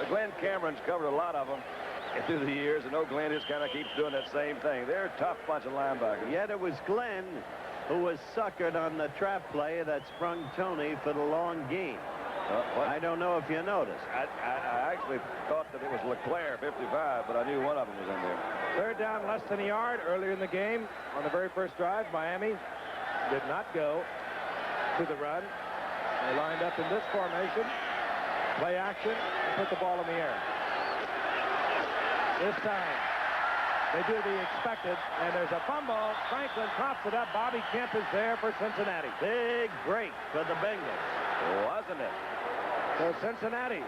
Glenn Cameron's covered a lot of them through the years, and Glenn just kind of keeps doing that same thing. They're a tough bunch of linebackers. Yet it was Glenn who was suckered on the trap play that sprung Tony for the long gain. I don't know if you noticed. I actually thought that it was LeClaire, 55, but I knew one of them was in there. Third down, less than a yard. Earlier in the game, on the very first drive, Miami did not go to the run. They lined up in this formation, play action, and put the ball in the air. This time, they do the expected, and there's a fumble. Franklin pops it up. Bobby Kemp is there for Cincinnati. Big break for the Bengals. Wasn't it? So Cincinnati,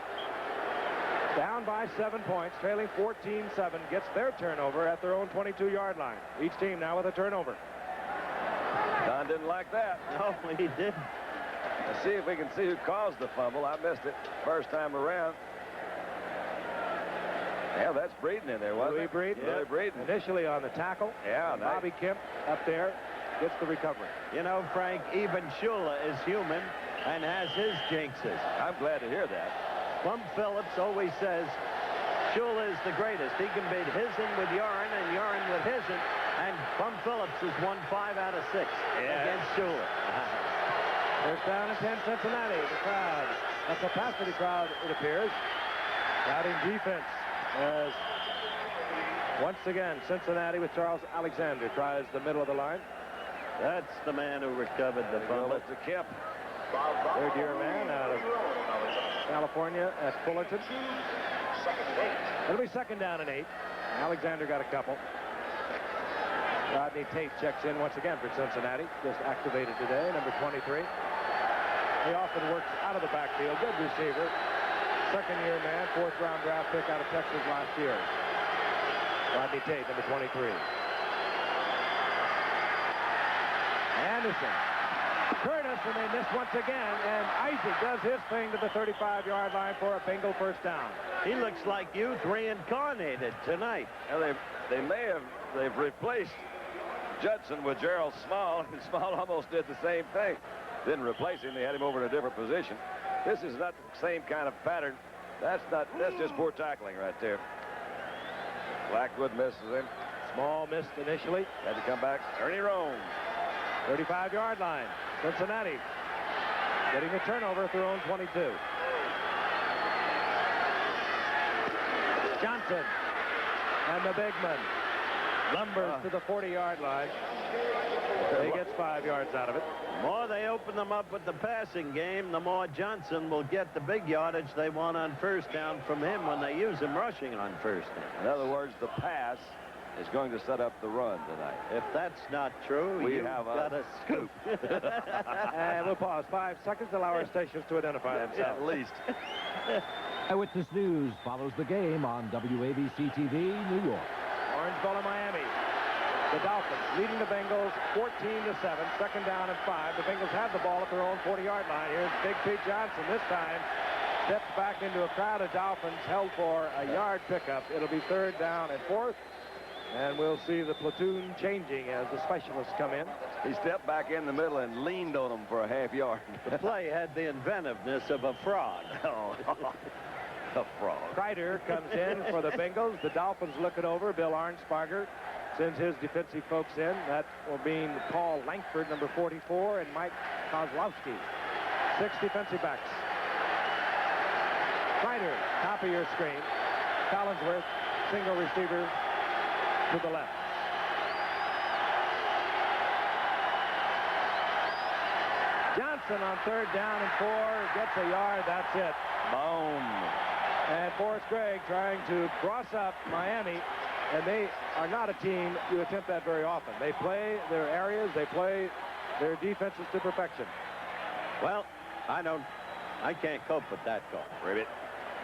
down by 7 points, trailing 14-7, gets their turnover at their own 22-yard line. Each team now with a turnover. Don didn't like that. No, he didn't. Let's see if we can see who caused the fumble. I missed it first time around. Yeah, that's Breeden in there, wasn't Louis it? Breeden. Louis Breeden. Initially on the tackle. Yeah, and nice. Bobby Kemp up there gets the recovery. You know, Frank, even Shula is human and has his jinxes. I'm glad to hear that. Plum Phillips always says Shula is the greatest. He can beat Hizen with Yarn and Yarn with Hizen, and Plum Phillips has won 5 out of 6 against Shula. First down and 10, Cincinnati. The crowd, a capacity crowd, it appears, crowding defense as once again Cincinnati with Charles Alexander tries the middle of the line. That's the man who recovered the fumble. It's a Kemp. Third year man out of California at Fullerton. It'll be second down and 8. Alexander got a couple. Rodney Tate checks in once again for Cincinnati. Just activated today, number 23. He often works out of the backfield. Good receiver. Second-year man, 4th-round draft pick out of Texas last year. Rodney Tate, number 23. Anderson. Curtis, and they miss once again, and Isaac does his thing to the 35-yard line for a Bengal first down. He looks like youth reincarnated tonight. Well, they've replaced Judson with Gerald Small, and Small almost did the same thing. Didn't replace him, they had him over in a different position. This is not the same kind of pattern. That's just poor tackling right there. Blackwood misses him. Small missed initially. Had to come back. Ernie Rome. 35-yard line. Cincinnati getting a turnover at their own 22. Johnson and the big man lumbers to the 40-yard line. He gets 5 yards out of it. The more they open them up with the passing game, the more Johnson will get the big yardage they want on first down from him when they use him rushing on first down. In other words, the pass is going to set up the run tonight. If that's not true, we you've have got a scoop. And we'll pause 5 seconds, allow our stations to identify themselves. At least. Eyewitness News follows the game on WABC-TV, New York. Orange Bowl in Miami. The Dolphins leading the Bengals 14-7, second down and 5. The Bengals have the ball at their own 40-yard line. Here's Big Pete Johnson. This time steps back into a crowd of Dolphins, held for a yard pickup. It'll be third down and 4th. And we'll see the platoon changing as the specialists come in. He stepped back in the middle and leaned on him for a half yard. The play had the inventiveness of a frog. A frog. Kreider comes in for the Bengals. The Dolphins look it over. Bill Arnsparger sends his defensive folks in. That will mean Paul Langford, number 44, and Mike Kozlowski. 6 defensive backs. Kreider, top of your screen. Collinsworth, single receiver to the left. Johnson on third down and 4 gets a yard. That's it. Boom. And Forrest Gregg trying to cross up Miami, and they are not a team you attempt that very often. They play their areas, they play their defenses to perfection. Well, I can't cope with that call. Ribbit.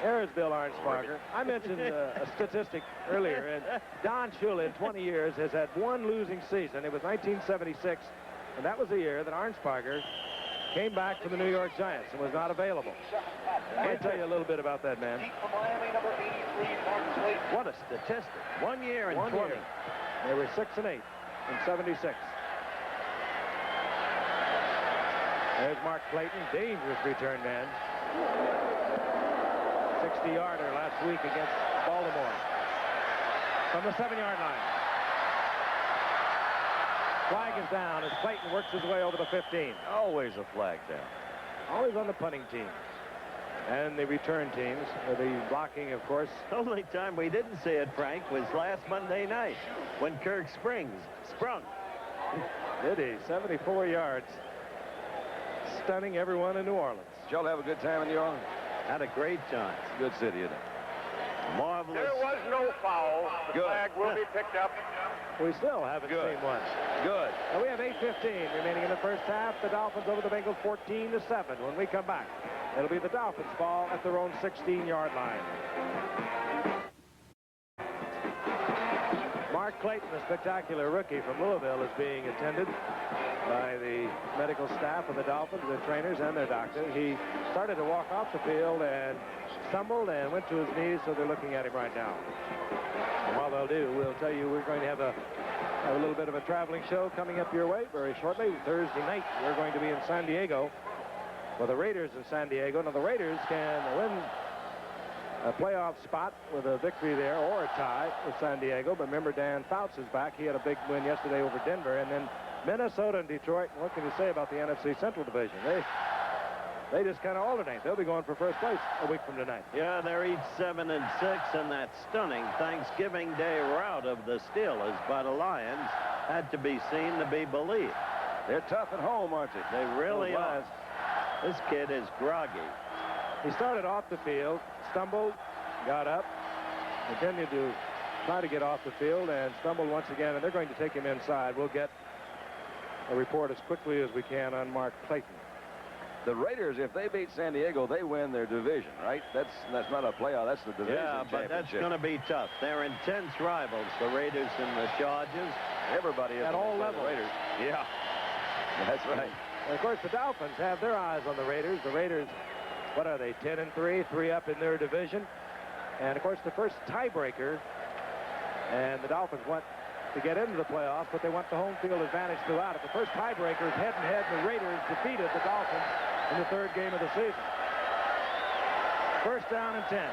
There's Bill Arnsparger. I mentioned a statistic earlier, and Don Shula in 20 years has had 1 losing season. It was 1976, and that was the year that Arnsparger came back from the New York Giants and was not available. Let me tell you a little bit about that man. What a statistic. 1 year and 20. They were 6-8 in 76. There's Mark Clayton, dangerous return man. 60-yarder last week against Baltimore. From the 7-yard line. Flag is down as Clayton works his way over the 15. Always a flag down. Always on the punting team. And the return teams, the blocking, of course. The only time we didn't see it, Frank, was last Monday night when Kirk sprung. Did he? 74 yards. Stunning everyone in New Orleans. Did y'all have a good time in New Orleans? Had a great time. It's a good city, isn't it? Marvelous. There was no foul. The Good. flag will be picked up. We still haven't Good. seen one. Good. Now we have 8:15 remaining in the first half. The Dolphins over the Bengals 14-7. When we come back, it'll be the Dolphins' ball at their own 16-yard line. Mark Clayton, the spectacular rookie from Louisville, is being attended by the medical staff of the Dolphins, their trainers and their doctor. He started to walk off the field and stumbled and went to his knees, so they're looking at him right now. And while they'll do, we'll tell you we're going to have a little bit of a traveling show coming up your way very shortly. Thursday night, we're going to be in San Diego for the Raiders of San Diego. Now, the Raiders can win a playoff spot with a victory there or a tie with San Diego. But remember, Dan Fouts is back. He had a big win yesterday over Denver. And then Minnesota and Detroit. What can you say about the NFC Central Division? They just kind of alternate. They'll be going for first place a week from tonight. Yeah, they're each 7-6 in that stunning Thanksgiving Day rout of the Steelers by the Lions. Had to be seen to be believed. They're tough at home, aren't they? They really are. This kid is groggy. He started off the field, stumbled, got up, continued to try to get off the field, and stumbled once again, and they're going to take him inside. We'll get a report as quickly as we can on Mark Clayton. The Raiders, if they beat San Diego, they win their division, right? That's not a playoff. That's the division championship. Yeah, but that's going to be tough. They're intense rivals, the Raiders and the Chargers. Everybody is at all levels. Raiders. Yeah. That's right. And of course, the Dolphins have their eyes on the Raiders. The Raiders, what are they, 10-3, 3 up in their division. And of course, the first tiebreaker, and the Dolphins want to get into the playoffs, but they want the home field advantage throughout it. The first tiebreaker is head-to-head. The Raiders defeated the Dolphins in the third game of the season. First down and 10.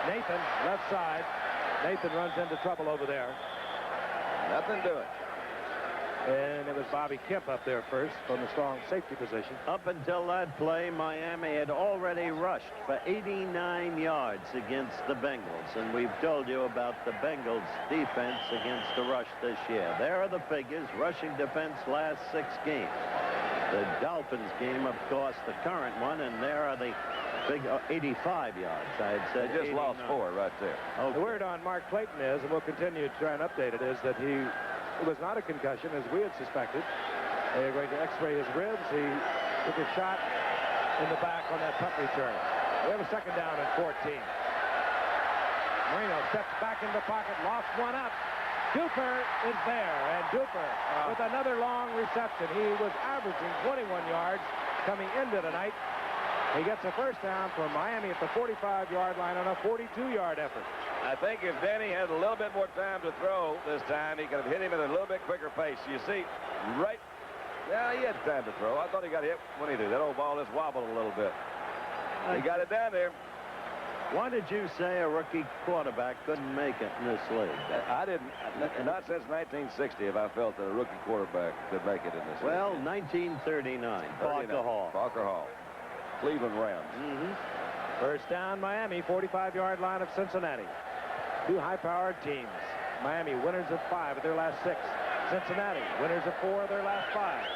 Nathan, left side. Nathan runs into trouble over there. Nothing doing. And it was Bobby Kemp up there first from the strong safety position. Up until that play, Miami had already rushed for 89 yards against the Bengals. And we've told you about the Bengals defense against the rush this year. There are the figures. Rushing defense last 6 games. The Dolphins game, of course, the current one. And there are the big 85 yards. I had said they just 89. lost 4 right there. Okay. The word on Mark Clayton is, and we'll continue to try and update it, is that it was not a concussion, as we had suspected. They are going to x-ray his ribs. He took a shot in the back on that punt return. We have a second down and 14. Marino steps back in the pocket, lost one up. Duper is there, and Duper with another long reception. He was averaging 21 yards coming into the night. He gets a first down for Miami at the 45-yard line on a 42-yard effort. I think if Denny had a little bit more time to throw this time, he could have hit him at a little bit quicker pace. You see, right? Yeah, he had time to throw. I thought he got hit when he did. That old ball just wobbled a little bit. He got it down there. Why did you say a rookie quarterback couldn't make it in this league? I didn't. Not since 1960 have I felt that a rookie quarterback could make it in this league. Well, 1939. Parker Hall. Parker Hall. Cleveland Browns. First down, Miami, 45-yard line of Cincinnati. 2 high-powered teams. Miami winners of 5 of their last 6. Cincinnati winners of 4 of their last 5.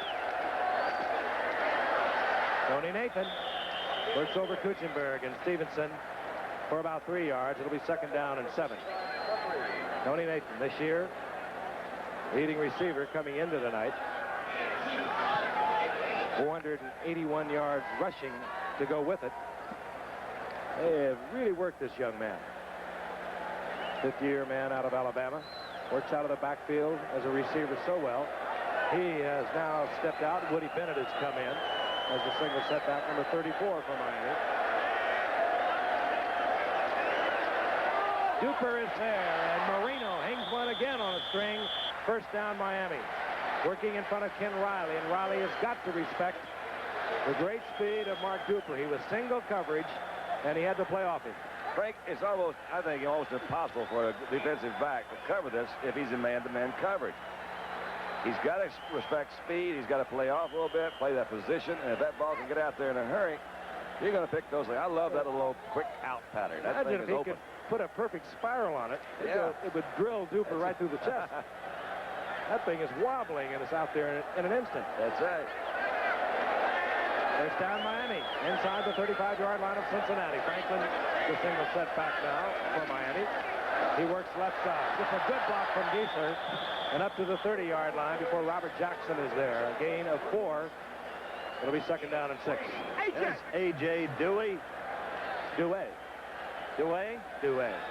Tony Nathan works over Kuchenberg and Stevenson for about 3 yards. It'll be second down and 7. Tony Nathan this year, leading receiver coming into the night. 481 yards rushing to go with it. They have really worked this young man. 5th-year man out of Alabama. Works out of the backfield as a receiver so well. He has now stepped out. Woody Bennett has come in as the single setback, number 34 for Miami. Duper is there, and Marino hangs one again on a string. First down, Miami. working in front of Ken Riley, and Riley has got to respect the great speed of Mark Duper. He was single coverage, and he had to play off him. Frank, it's almost, I think, almost impossible for a defensive back to cover this if he's in man-to-man coverage. He's got to respect speed. He's got to play off a little bit, play that position, and if that ball can get out there in a hurry, you're going to pick those things. I love that little quick out pattern. That thing Imagine if is he open. could put a perfect spiral on it. Yeah. It would drill Duper right through the chest. That thing is wobbling, and it's out there in an instant. That's right. First down, Miami, inside the 35-yard line of Cincinnati. Franklin, the single set back now for Miami. He works left side. Just a good block from Geisler, and up to the 30-yard line before Robert Jackson is there. A gain of 4. It'll be second down and 6. There's A.J. Dewey. Dewey. Dewey.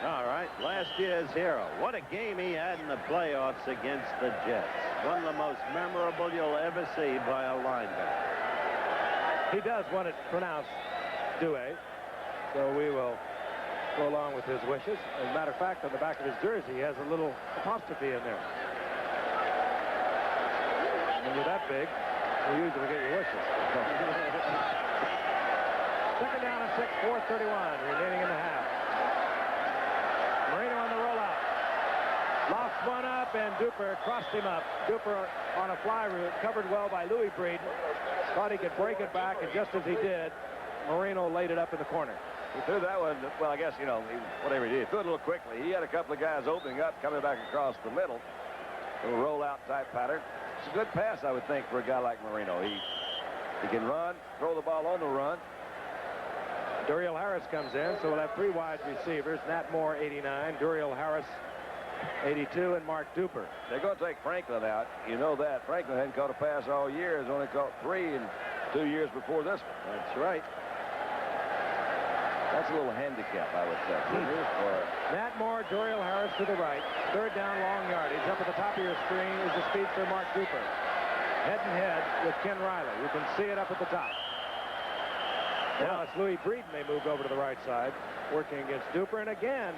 All right. Last year's hero. What a game he had in the playoffs against the Jets. One of the most memorable you'll ever see by a linebacker. He does want it pronounced Dewey, so we will go along with his wishes. As a matter of fact, on the back of his jersey, he has a little apostrophe in there. When you're that big, you usually get your wishes. Second down and 6, 4:31 remaining in the half. Marino on the rollout. Lost one up, and Duper crossed him up. Duper on a fly route, covered well by Louis Breeden. Thought he could break it back, and just as he did, Marino laid it up in the corner. He threw that one, well, I guess, you know, whatever he did, he threw it a little quickly. He had a couple of guys opening up, coming back across the middle. Little rollout type pattern. It's a good pass, I would think, for a guy like Marino. He can run, throw the ball on the run. Duriel Harris comes in, so we'll have 3 wide receivers. Nat Moore, 89, Duriel Harris, 82, and Mark Duper. They're going to take Franklin out. You know that. Franklin hadn't caught a pass all year. He's only caught 3 in 2 years before this one. That's right. That's a little handicap, I would say. Nat Moore, Duriel Harris to the right. Third down, long yardage. Up at the top of your screen is the speedster Mark Duper. Head-and-head with Ken Riley. You can see it up at the top. Now it's Louis Breeden. They moved over to the right side, working against Duper. And again,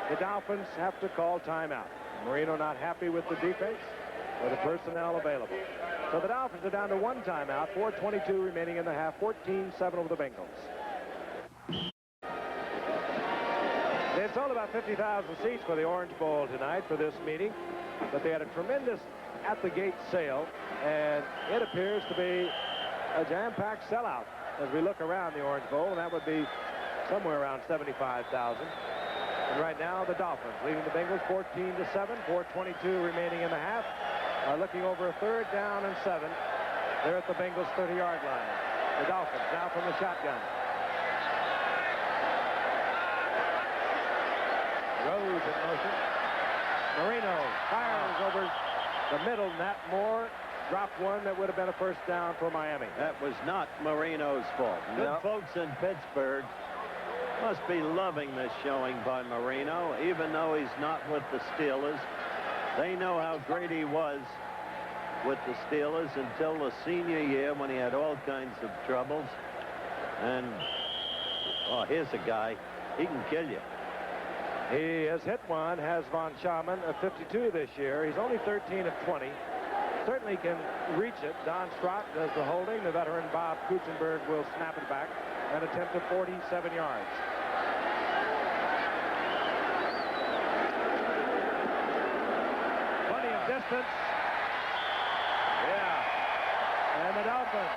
the Dolphins have to call timeout. Marino not happy with the defense or the personnel available. So the Dolphins are down to 1 timeout, 4:22 remaining in the half, 14-7 over the Bengals. It's all about 50,000 seats for the Orange Bowl tonight for this meeting, but they had a tremendous at-the-gate sale, and it appears to be a jam-packed sellout as we look around the Orange Bowl, and that would be somewhere around 75,000. And right now, the Dolphins leading the Bengals 14-7, 4:22 remaining in the half, are looking over a 3rd down and 7. They're at the Bengals 30-yard line. The Dolphins now from the shotgun. Rose in motion. Marino fires over the middle. Nat Moore dropped one that would have been a first down for Miami. That was not Marino's fault. Good folks in Pittsburgh must be loving this showing by Marino, even though he's not with the Steelers. They know how great he was with the Steelers until the senior year when he had all kinds of troubles. And, oh, here's a guy. He can kill you. He has hit one, has Von Schaumann, a 52 this year. He's only 13 of 20. Certainly can reach it. Don Strott does the holding. The veteran Bob Kutzenberg will snap it back and attempt at 47 yards. Plenty of distance. Yeah. And the Dolphins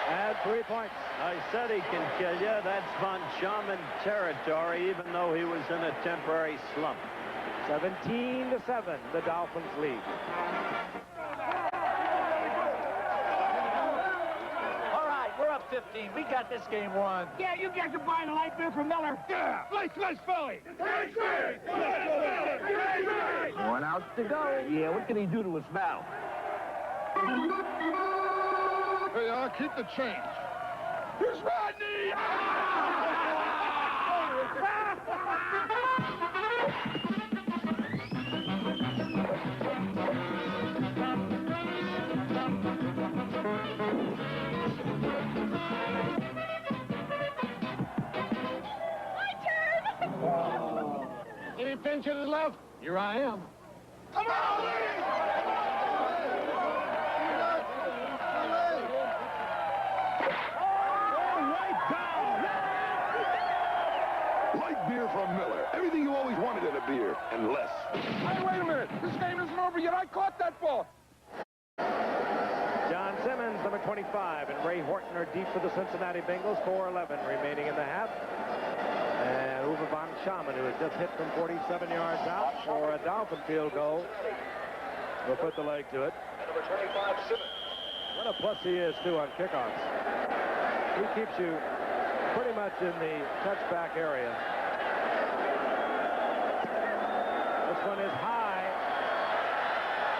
add 3 points. I said he can kill you. That's Von Schaumann territory, even though he was in a temporary slump. 17-7, the Dolphins lead. All right, we're up 15. We got this game won. Yeah, you guys are buying a light beer from Miller. Yeah, let's Philly. 1 out to go. Yeah, what can he do to us now? Hey, I'll keep the change. Here's Rodney! Any pinches left? Here I am. Come on, Lee! fastball. John Simmons, number 25, and Ray Horton are deep for the Cincinnati Bengals. 4:11 remaining in the half. And Uwe von Schamann, who has just hit from 47 yards out for a Dolphin field goal, will put the leg to it. Number 25, Simmons. What a plus he is, too, on kickoffs. He keeps you pretty much in the touchback area. This one is high,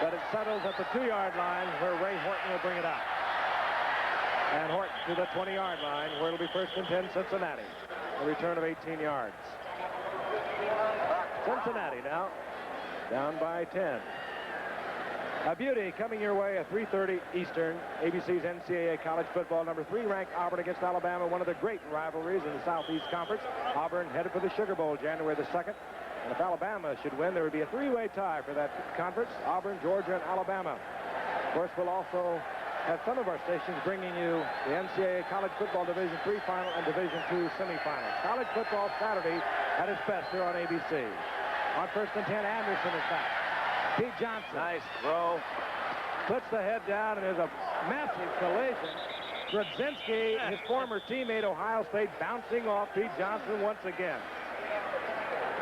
but it settles at the 2-yard line where Ray Horton will bring it out. And Horton to the 20-yard line where it'll be 1st and 10 Cincinnati. A return of 18 yards. Cincinnati now down by 10. A beauty coming your way at 3:30 Eastern. ABC's NCAA College Football. Number 3 ranked Auburn against Alabama. One of the great rivalries in the Southeast Conference. Auburn headed for the Sugar Bowl January the 2nd. And if Alabama should win, there would be a 3-way tie for that conference. Auburn, Georgia, and Alabama. Of course, we'll also have some of our stations bringing you the NCAA College Football Division III Final and Division II Semifinals. College football Saturday at its best here on ABC. On 1st and 10, Anderson is back. Pete Johnson. Nice throw. Puts the head down, and there's a massive collision. Grodzinski, his former teammate, Ohio State, bouncing off Pete Johnson once again.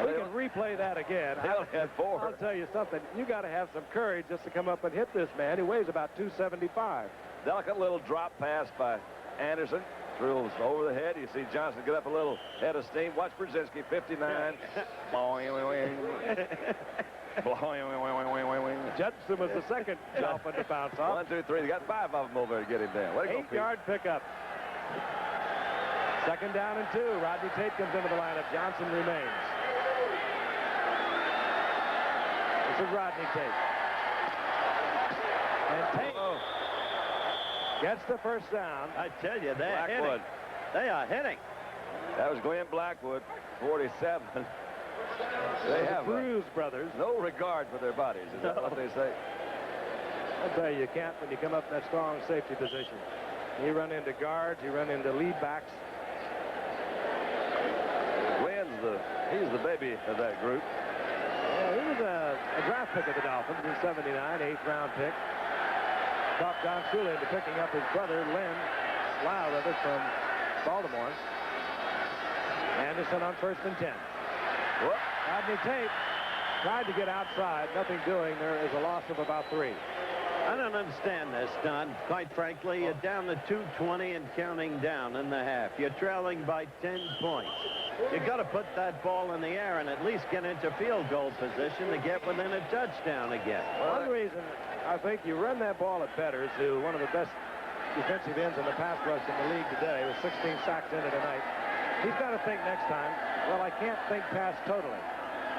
We can replay that again. I'll tell you something. You got to have some courage just to come up and hit this man. He weighs about 275. Delicate little drop pass by Anderson. Drills over the head. You see Johnson get up a little head of steam. Watch Brzezinski, 59. Judson was the second Dolphin to bounce off. 1, 2, 3. They got 5 of them over there to get him down. Way to go, Pete. 8-yard pickup. 2nd down and 2. Rodney Tate comes into the lineup. Johnson remains. This is Rodney Tate. And Tate gets the first down. I tell you, they're hitting. Blackwood. They are hitting. That was Glenn Blackwood, 47. They have Cruz brothers. no regard for their bodies. Is that what they say? I'll tell you, you can't when you come up in that strong safety position. You run into guards, you run into lead backs. He's the baby of that group. Yeah, he was a draft pick of the Dolphins in '79, 8th-round pick. Talked Don Shula into picking up his brother, Lyle, from Baltimore. Anderson on 1st and 10. Rodney Tate tried to get outside. Nothing doing. There is a loss of about 3. I don't understand this, Don. Quite frankly, you're down to 2:20 and counting down in the half. You're trailing by 10 points. You got to put that ball in the air and at least get into field goal position to get within a touchdown again. One reason I think you run that ball at Betters, who one of the best defensive ends in the pass rush in the league today, with 16 sacks in it tonight. He's got to think next time, well, I can't think past totally.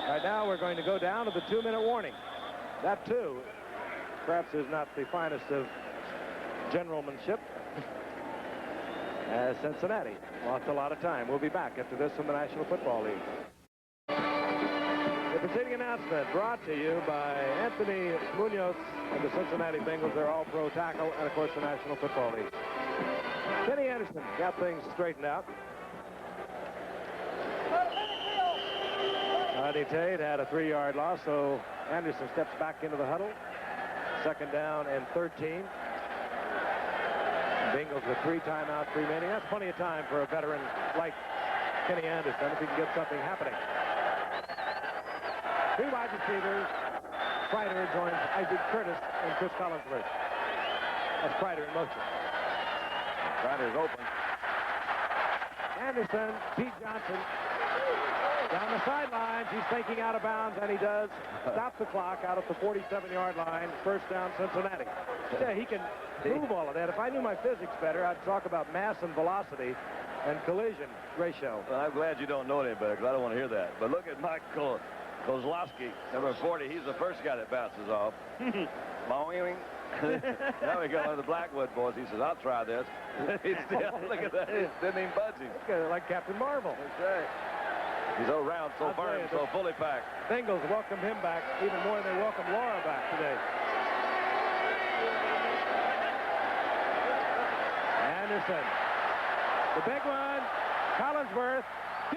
Right now, we're going to go down to the 2-minute warning. That, too, perhaps is not the finest of generalmanship. As Cincinnati lost a lot of time. We'll be back after this from the National Football League. The preceding announcement brought to you by Anthony Munoz and the Cincinnati Bengals. They're all-pro tackle, and, of course, the National Football League. Kenny Anderson got things straightened out. Rodney Tate had a 3-yard loss, so Anderson steps back into the huddle. 2nd down and 13. Bengals with 3 timeouts remaining. That's plenty of time for a veteran like Kenny Anderson if he can get something happening. 3 wide receivers. Kreider joins Isaac Curtis and Chris Collinsworth. That's Kreider in motion. Kreider's open. Anderson, Pete Johnson. Down the sidelines, he's thinking out of bounds, and he does. Stop the clock out at the 47-yard line. 1st down, Cincinnati. Yeah, he can move all of that. If I knew my physics better, I'd talk about mass and velocity and collision ratio. Well, I'm glad you don't know any better, because I don't want to hear that. But look at Mike Kozlowski, number 40. He's the first guy that bounces off. Now we got one of the Blackwood boys. He says, I'll try this. He's still, look at that. He didn't even budge him. Like Captain Marvel. That's right. He's so round, so firm, so fully packed. Bengals welcome him back even more than they welcome Laura back today. Anderson. The big one. Collinsworth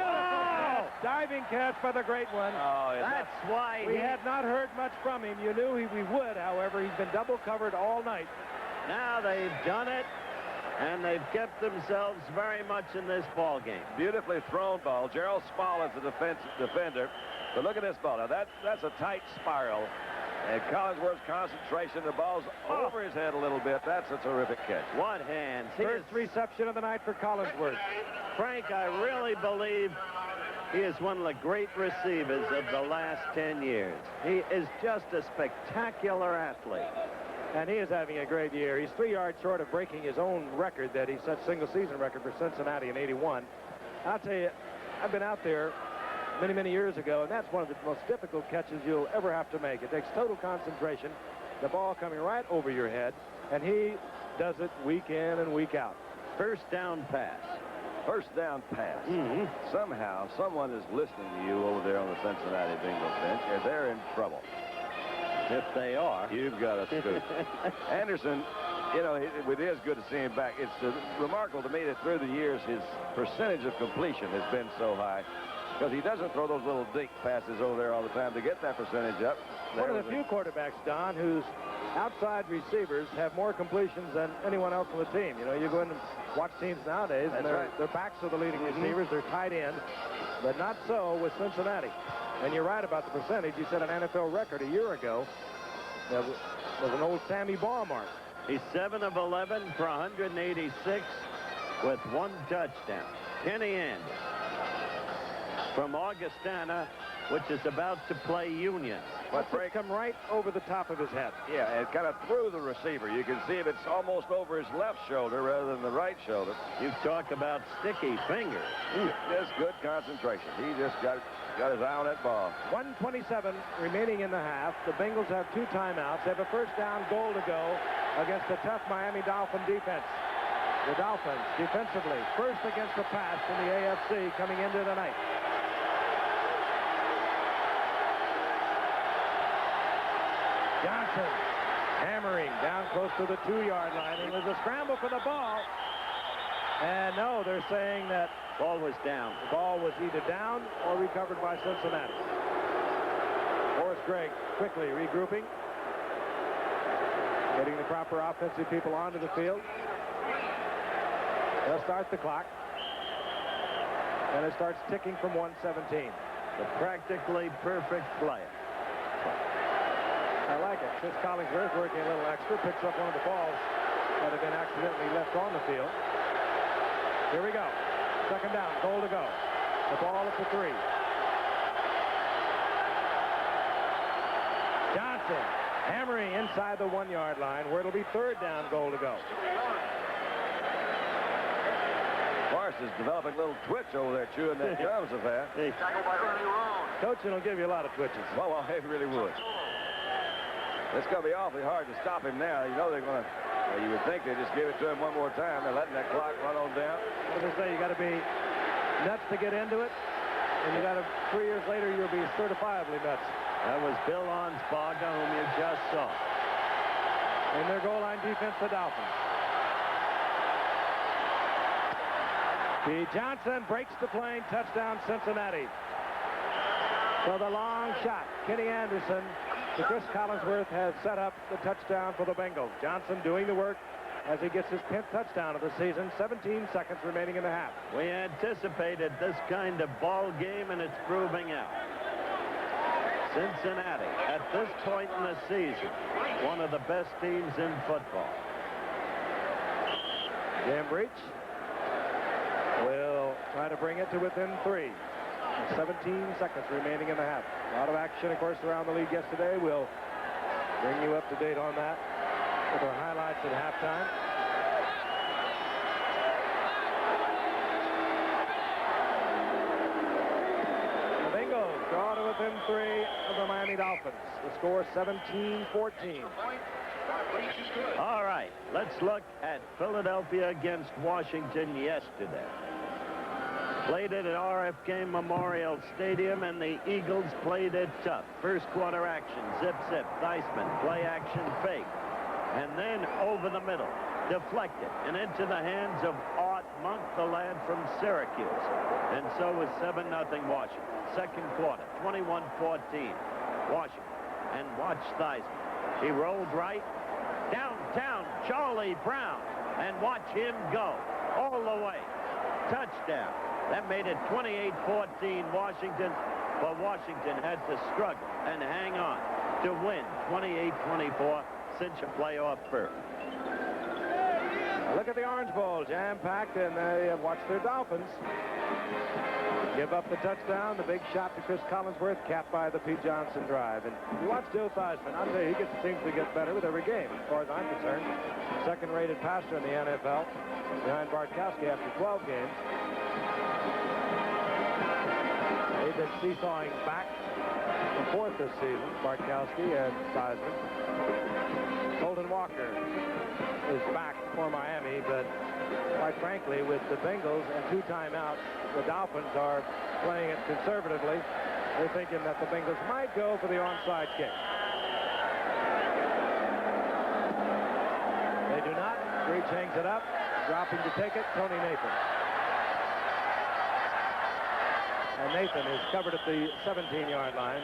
Oh, diving catch by the great one. Oh, That's why We had not heard much from him. You knew we would, however. He's been double covered all night. Now they've done it, and they've kept themselves very much in this ball game. beautifully thrown ball. Gerald Small is the defender. But look at this ball. Now, that's a tight spiral. And Collinsworth's concentration, the ball's over his head a little bit. That's a terrific catch. What hands. First reception of the night for Collinsworth. Frank, I really believe he is one of the great receivers of the last 10 years. He is just a spectacular athlete. And he is having a great year. He's 3 yards short of breaking his own record that he set single-season record for Cincinnati in '81. I'll tell you, I've been out there many, many years ago, and that's one of the most difficult catches you'll ever have to make. It takes total concentration, the ball coming right over your head, and he does it week in and week out. First down pass. First down pass. Somehow, someone is listening to you over there on the Cincinnati Bengals bench, and they're in trouble. If they are. You've got a scoop. Anderson, you know, it is good to see him back. It's remarkable to me that through the years, his percentage of completion has been so high, because he doesn't throw those little dink passes over there all the time to get that percentage up. One of the few quarterbacks, Don, whose outside receivers have more completions than anyone else on the team. You know, you go in and watch teams nowadays, and their backs are the leading receivers. They're tight end, but not so with Cincinnati. And you're right about the percentage. You set an NFL record a year ago. That was an old Sammy Baugh mark. He's 7 of 11 for 186 with 1 touchdown. Kenny Anderson from Augustana, which is about to play Union. But Frank come right over the top of his head. Yeah, and kind of through the receiver. You can see if it's almost over his left shoulder rather than the right shoulder. You talk about sticky fingers. Just good concentration. He just got his eye on that ball. 1:27 remaining in the half. The Bengals have 2 timeouts. They have a first down goal to go against the tough Miami Dolphin defense. The Dolphins defensively first against the pass in the AFC coming into the night. Johnson hammering down close to the 2-yard line. It was a scramble for the ball. And no, they're saying that ball was down. The ball was either down or recovered by Cincinnati. Horace Gregg quickly regrouping, getting the proper offensive people onto the field. They'll start the clock. And it starts ticking from 1:17. The practically perfect play. I like it. Chris Collinsworth working a little extra, picks up one of the balls that had been accidentally left on the field. Here we go. Second down, goal to go. The ball at the 3. Johnson hammering inside the 1-yard line where it'll be third down, goal to go. Morris is developing a little twitch over there, chewing that gum so fast. Coaching will give you a lot of twitches. Well, it really would. It's going to be awfully hard to stop him now. You know they're going to, you would think they just give it to him one more time. They're letting that clock run on down. What do they say? You got to be nuts to get into it. And you got to, 3 years later, you'll be certifiably nuts. That was Bill Onspaga, whom you just saw. In their goal line defense, the Dolphins. P. Johnson breaks the plane. Touchdown, Cincinnati. For the long shot, Kenny Anderson. Chris Collinsworth has set up the touchdown for the Bengals. Johnson doing the work as he gets his 10th touchdown of the season. 17 seconds remaining in the half. We anticipated this kind of ball game, and it's proving out. Cincinnati, at this point in the season, one of the best teams in football. Jam Breach will try to bring it to within 3. 17 seconds remaining in the half. A lot of action, of course, around the league yesterday. We'll bring you up to date on that with our highlights at halftime. The Bengals draw to within 3 of the Miami Dolphins. The score 17-14. All right, let's look at Philadelphia against Washington yesterday. Played it at RFK Memorial Stadium, and the Eagles played it tough. First quarter action, zip, Theismann, play action, fake. And then over the middle, deflected, and into the hands of Art Monk, the lad from Syracuse. And so was 7-0 Washington. Second quarter, 21-14. Washington. And watch Theismann. He rolled right. Downtown, Charlie Brown. And watch him go all the way. Touchdown. That made it 28-14 Washington. But Washington had to struggle and hang on to win 28-24, cinch a playoff berth. Look at the Orange Bowl, jam-packed, and they have watched their Dolphins give up the touchdown. The big shot to Chris Collinsworth, capped by the Pete Johnson drive. And you watch Joe Theismann. I'll tell you, he seems to get better with every game, as far as I'm concerned. Second-rated passer in the NFL, behind Bartkowski after 12 games. They've been seesawing back and forth this season, Bartkowski and Theismann. Colton Walker is back for Miami, but quite frankly, with the Bengals and 2 timeouts, the Dolphins are playing it conservatively. They're thinking that the Bengals might go for the onside kick. They do not. Breach hangs it up, dropping to take it, Tony Nathan. And Nathan is covered at the 17-yard line.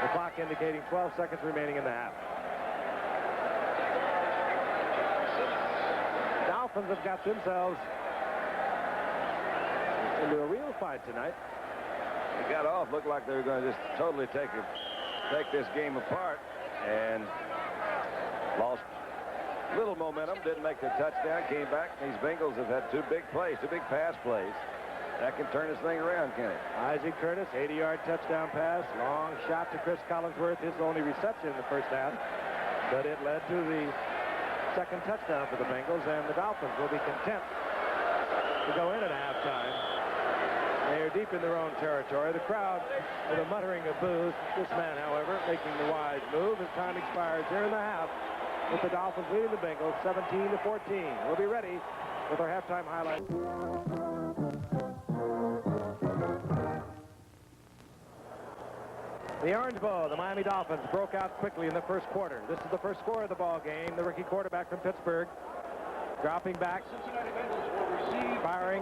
The clock indicating 12 seconds remaining in the half. Dolphins have got themselves into a real fight tonight. They got off, looked like they were going to just totally take this game apart, and lost little momentum, didn't make the touchdown, came back. These Bengals have had 2 big plays, 2 big pass plays. That can turn this thing around, can it? Isaac Curtis, 80-yard touchdown pass, long shot to Chris Collinsworth, his only reception in the first half, but it led to the second touchdown for the Bengals, and the Dolphins will be content to go in at halftime. They are deep in their own territory. The crowd with a muttering of boos. This man, however, making the wise move as time expires here in the half, with the Dolphins leading the Bengals 17-14. We'll be ready with our halftime highlights. The Orange Bowl, the Miami Dolphins broke out quickly in the first quarter. This is the first score of the ball game. The rookie quarterback from Pittsburgh dropping back, firing,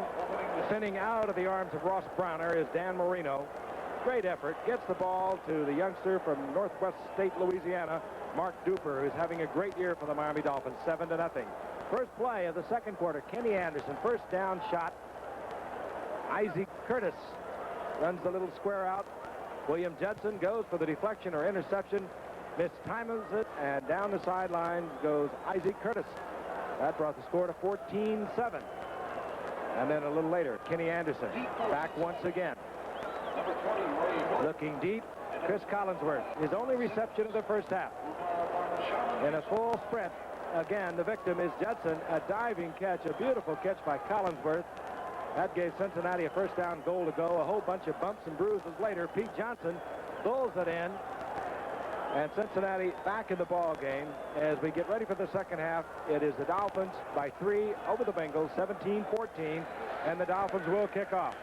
sending out of the arms of Ross Browner is Dan Marino. Great effort. Gets the ball to the youngster from Northwest State, Louisiana, Mark Duper, who's having a great year for the Miami Dolphins, 7-0. First play of the second quarter, Kenny Anderson, first down shot. Isaac Curtis runs the little square out. William Judson goes for the deflection or interception, mistimes it, and down the sideline goes Isaac Curtis. That brought the score to 14-7. And then a little later, Kenny Anderson back once again. Looking deep, Chris Collinsworth, his only reception of the first half. In a full sprint, again, the victim is Judson, a diving catch, a beautiful catch by Collinsworth. That gave Cincinnati a first down goal to go. A whole bunch of bumps and bruises later. Pete Johnson bulls it in. And Cincinnati back in the ball game. As we get ready for the second half, it is the Dolphins by 3 over the Bengals, 17-14. And the Dolphins will kick off.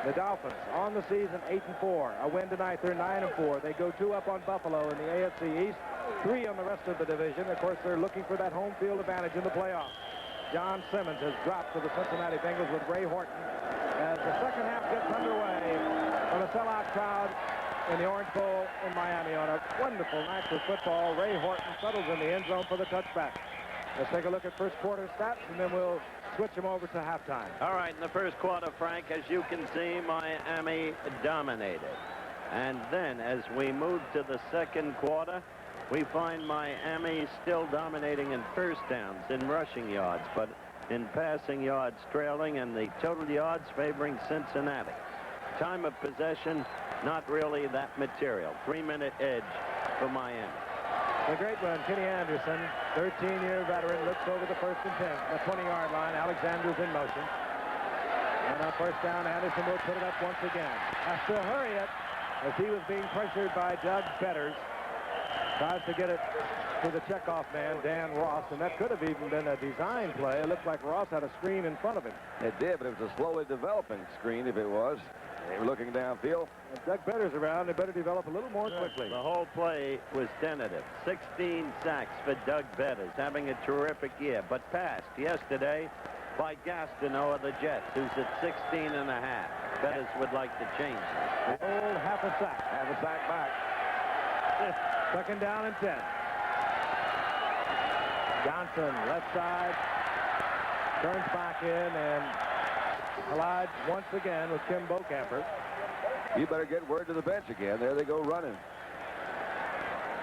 The Dolphins on the season 8-4. A win tonight, they're 9-4. They go 2 up on Buffalo in the AFC East, 3 on the rest of the division. Of course, they're looking for that home field advantage in the playoffs. John Simmons has dropped for the Cincinnati Bengals with Ray Horton as the second half gets underway on a sellout crowd in the Orange Bowl in Miami on a wonderful night for football. Ray Horton settles in the end zone for the touchback. Let's take a look at first quarter stats, and then we'll switch them over to halftime. All right, in the first quarter, Frank, as you can see, Miami dominated. And then as we move to the second quarter, we find Miami still dominating in first downs, in rushing yards, but in passing yards trailing, and the total yards favoring Cincinnati. Time of possession, not really that material. 3-minute edge for Miami. The great one, Kenny Anderson, 13-year veteran, looks over the 1st and 10. The 20-yard line, Alexander's in motion. And on first down, Anderson will put it up once again. Has to hurry it as he was being pressured by Doug Betters. Tries to get it to the checkoff man, Dan Ross, and that could have even been a design play. It looked like Ross had a screen in front of him. It did, but it was a slowly developing screen if it was. They were looking downfield. If Doug Betters around, they better develop a little more quickly. The whole play was tentative. 16 sacks for Doug Betters, having a terrific year, but passed yesterday by Gastineau of the Jets, who's at 16 and a half. Bettis would like to change that. Old half a sack. Half a sack back. Second down and 10. Johnson, left side, turns back in and collides once again with Tim Bocamper. You better get word to the bench again. There they go running.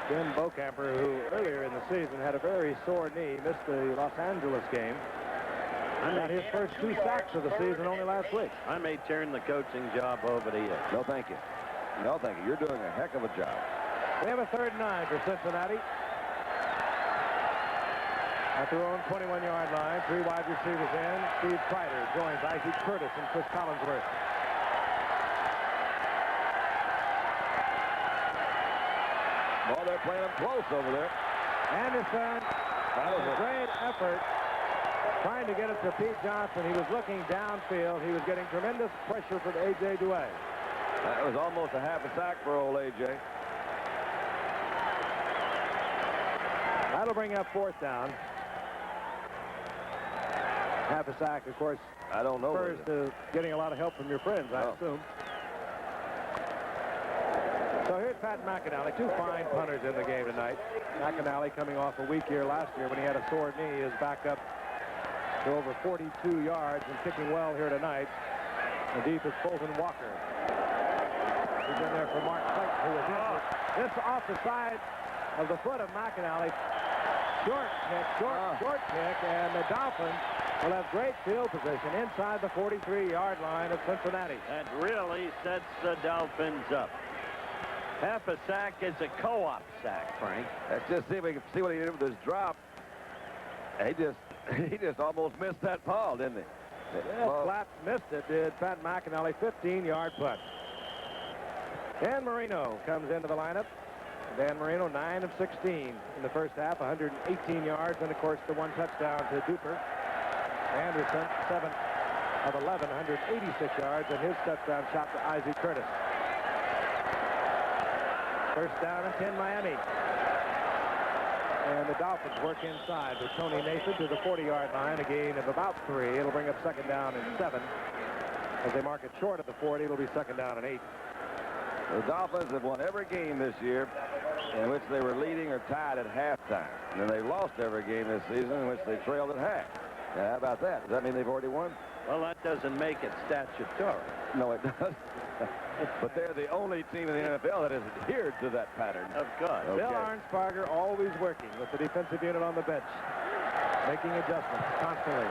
Tim Bocamper, who earlier in the season had a very sore knee, missed the Los Angeles game. Got his first 2 sacks of the season only last week. I may turn the coaching job over to you. No, thank you. No, thank you. You're doing a heck of a job. We have a 3rd and 9 for Cincinnati. At their own 21-yard line, 3 wide receivers in. Steve Kreider joins Isaac Curtis and Chris Collinsworth. Well, they're playing them close over there. Anderson, a great effort trying to get it to Pete Johnson. He was looking downfield. He was getting tremendous pressure from A.J. Duay. That was almost a half a sack for old A.J. That'll bring up 4th down. Half a sack, of course. I don't know. Refers to getting a lot of help from your friends, I assume. So here's Pat McAnally, 2 fine punters in the game tonight. McAnally coming off a weak year last year when he had a sore knee, is back up to over 42 yards and kicking well here tonight. The deep is Fulton Walker. He's in there for Mark Clayton, who was injured. This off the side of the foot of McAnally. Short kick, and the Dolphins will have great field position inside the 43-yard line of Cincinnati. That really sets the Dolphins up. Half a sack is a co-op sack, Frank. Let's just see if we can see what he did with his drop. He just almost missed that ball, didn't he? Yeah, flat missed it, did Pat McAnally. 15-yard putt. Dan Marino comes into the lineup. Dan Marino, 9 of 16 in the first half, 118 yards, and of course the 1 touchdown to Duper. Anderson, 7 of 11, 186 yards, and his touchdown shot to Isaac Curtis. First down and 10, Miami. And the Dolphins work inside with Tony Nathan to the 40-yard line, a gain of about 3. It'll bring up 2nd down and 7. As they mark it short of the 40, it'll be 2nd down and 8. The Dolphins have won every game this year in which they were leading or tied at halftime. And then they lost every game this season in which they trailed at half. Now, how about that? Does that mean they've already won? Well, that doesn't make it statutory. No, it does. But they're the only team in the NFL that has adhered to that pattern. Of course. Okay. Bill Arnsparger always working with the defensive unit on the bench, making adjustments constantly.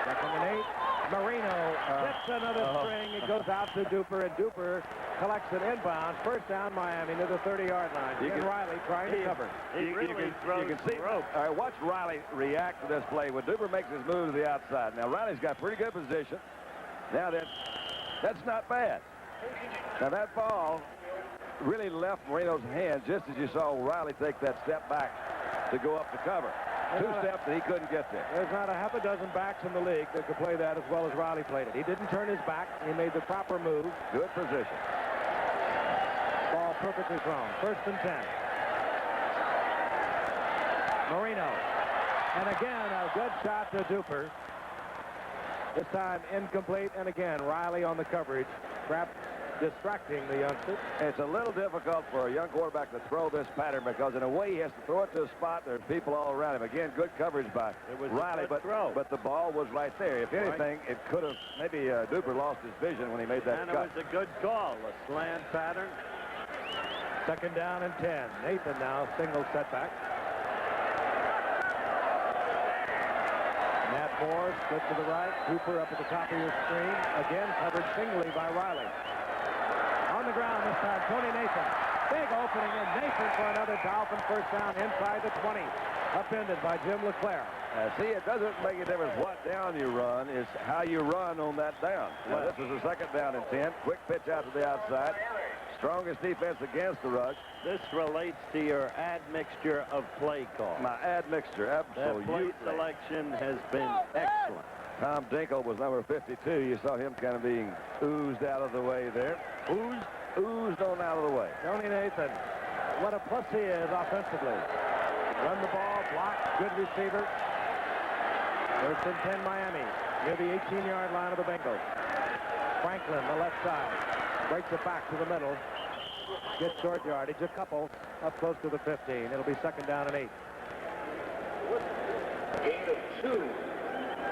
2nd and 8. Marino gets another string. It goes out to Duper, and Duper collects it inbound. First down, Miami to the 30-yard line. And Riley trying to cover. You can see. All right, watch Riley react to this play when Duper makes his move to the outside. Now, Riley's got pretty good position. Now, that's not bad. Now, that ball really left Marino's hand just as you saw Riley take that step back to go up to cover. 2 steps and he couldn't get there. There's not a half a dozen backs in the league that could play that as well as Riley played it. He didn't turn his back. He made the proper move. Good position. Ball perfectly thrown. 1st and 10. Marino. And again, a good shot to Duper. This time incomplete, and again, Riley on the coverage. Perhaps distracting the youngster. It's a little difficult for a young quarterback to throw this pattern because in a way he has to throw it to a spot. There's people all around him. Again, good coverage by Riley, but the ball was right there. If anything, it could have, maybe Duper lost his vision when he made that cut. And it was a good call, a slant pattern. 2nd down and 10. Nathan now, single setback. Matt Moore split to the right. Cooper up at the top of your screen. Again, covered singly by Riley. On the ground this time, Tony Nathan. Big opening, and Nathan for another Dolphin first down inside the 20. Upended by Jim LeClaire. See, it doesn't make a difference what down you run. It's how you run on that down. Now, this is a 2nd down and 10. Quick pitch out to the outside. Strongest defense against the rush. This relates to your admixture of play call. My admixture, absolutely. That play selection has been excellent. Tom Dinkle was number 52. You saw him kind of being oozed out of the way there. Oozed on out of the way. Tony Nathan, what a plus he is offensively. Run the ball, block, good receiver. First and 10 Miami, near the 18-yard line of the Bengals. Franklin, the left side, breaks it back to the middle. Gets short yardage, a couple, up close to the 15. It'll be second down and 8. Gain of 2.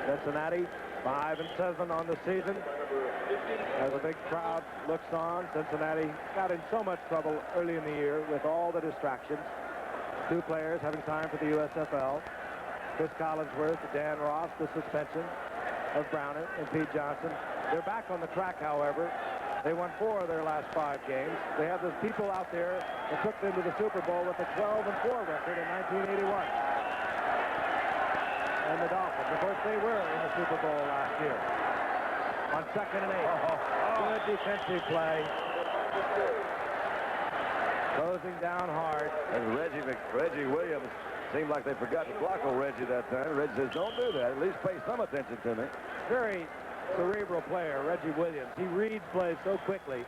Cincinnati, 5-7 on the season. As a big crowd looks on, Cincinnati got in so much trouble early in the year with all the distractions. 2 players having time for the USFL. Chris Collinsworth, Dan Ross, the suspension of Browner and Pete Johnson. They're back on the track, however. They won 4 of their last 5 games. They have those people out there that took them to the Super Bowl with a 12-4 record in 1981. And the Dolphins, of course, they were in the Super Bowl last year. On second and 8. Good defensive play. Closing down hard. And Reggie Williams seemed like they forgot to block old Reggie that time. Reggie says, don't do that. At least pay some attention to me. Very cerebral player, Reggie Williams. He reads plays so quickly.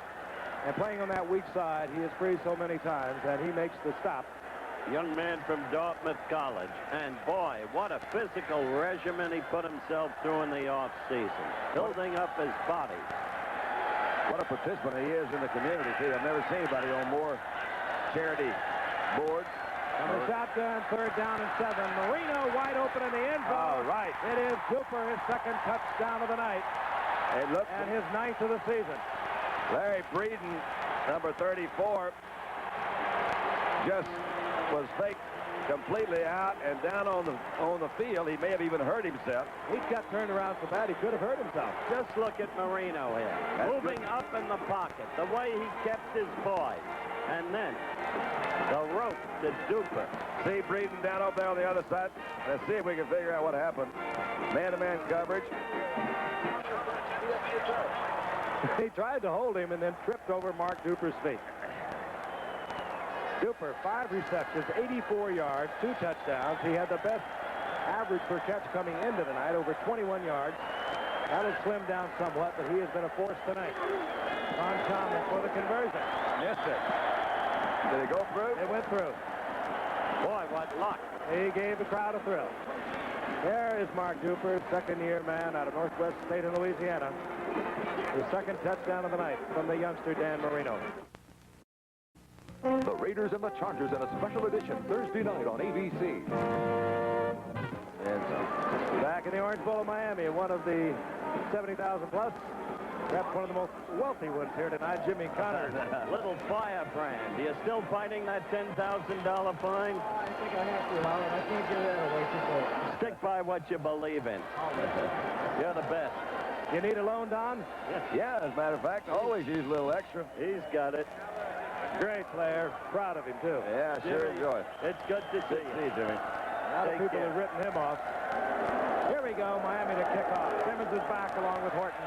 And playing on that weak side, he is free so many times, and he makes the stop. Young man from Dartmouth College. And boy, what a physical regimen he put himself through in the offseason. Building up his body. What a participant he is in the community, too. I've never seen anybody on more charity boards. On the shotgun, third down and 7. Marino wide open in the end zone. All right. It is Cooper, his second touchdown of the night. And his 9th of the season. Larry Breeden, number 34, just was faked completely out and down on the field. He may have even hurt himself. He got turned around so bad he could have hurt himself. Just look at Marino here. Moving up in the pocket. The way he kept his poise. And then the rope to Duper. See Breeden down over there on the other side. Let's see if we can figure out what happened. Man-to-man coverage. He tried to hold him and then tripped over Mark Duper's feet. Duper, 5 receptions, 84 yards, 2 touchdowns. He had the best average per catch coming into the night, over 21 yards. That'll slim down somewhat, but he has been a force tonight. Von Thomas for the conversion. Missed it. Did it go through? It went through. Boy, what luck. He gave the crowd a thrill. There is Mark Duper, second-year man out of Northwest State of Louisiana. The second touchdown of the night from the youngster Dan Marino. The Raiders and the Chargers in a special edition Thursday night on ABC. And back in the Orange Bowl of Miami, one of the 70,000 plus, perhaps one of the most wealthy ones here tonight, Jimmy Connors. Little firebrand. You're still fighting that $10,000 fine? I think I have to, Howard. I can't give that away too far. Stick by what you believe in. You're the best. You need a loan, Don? Yeah, as a matter of fact, always use a little extra. He's got it. Great player. Proud of him, too. Yeah, sure enjoy it. It's good to see you. Jimmy. A lot of Take people care. have written him off. Here we go, Miami to kick off. Simmons is back along with Horton.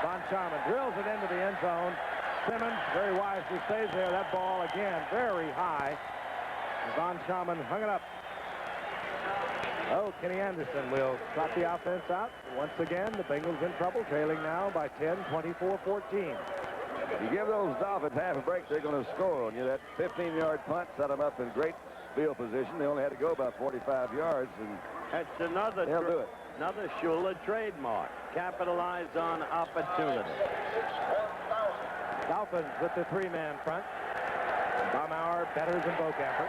Von Charman drills it into the end zone. Simmons very wisely stays there. That ball, again, very high. Von Charman hung it up. Oh, Kenny Anderson will trot the offense out. Once again, the Bengals in trouble, trailing now by 10, 24-14. You give those Dolphins half a break, they're going to score on you. That 15-yard punt set them up in great field position. They only had to go about 45 yards, and That's another they'll do it. Another Shula trademark. Capitalize on opportunity. Dolphins with the 3-man front. Baumauer, Betters, and Bocamper.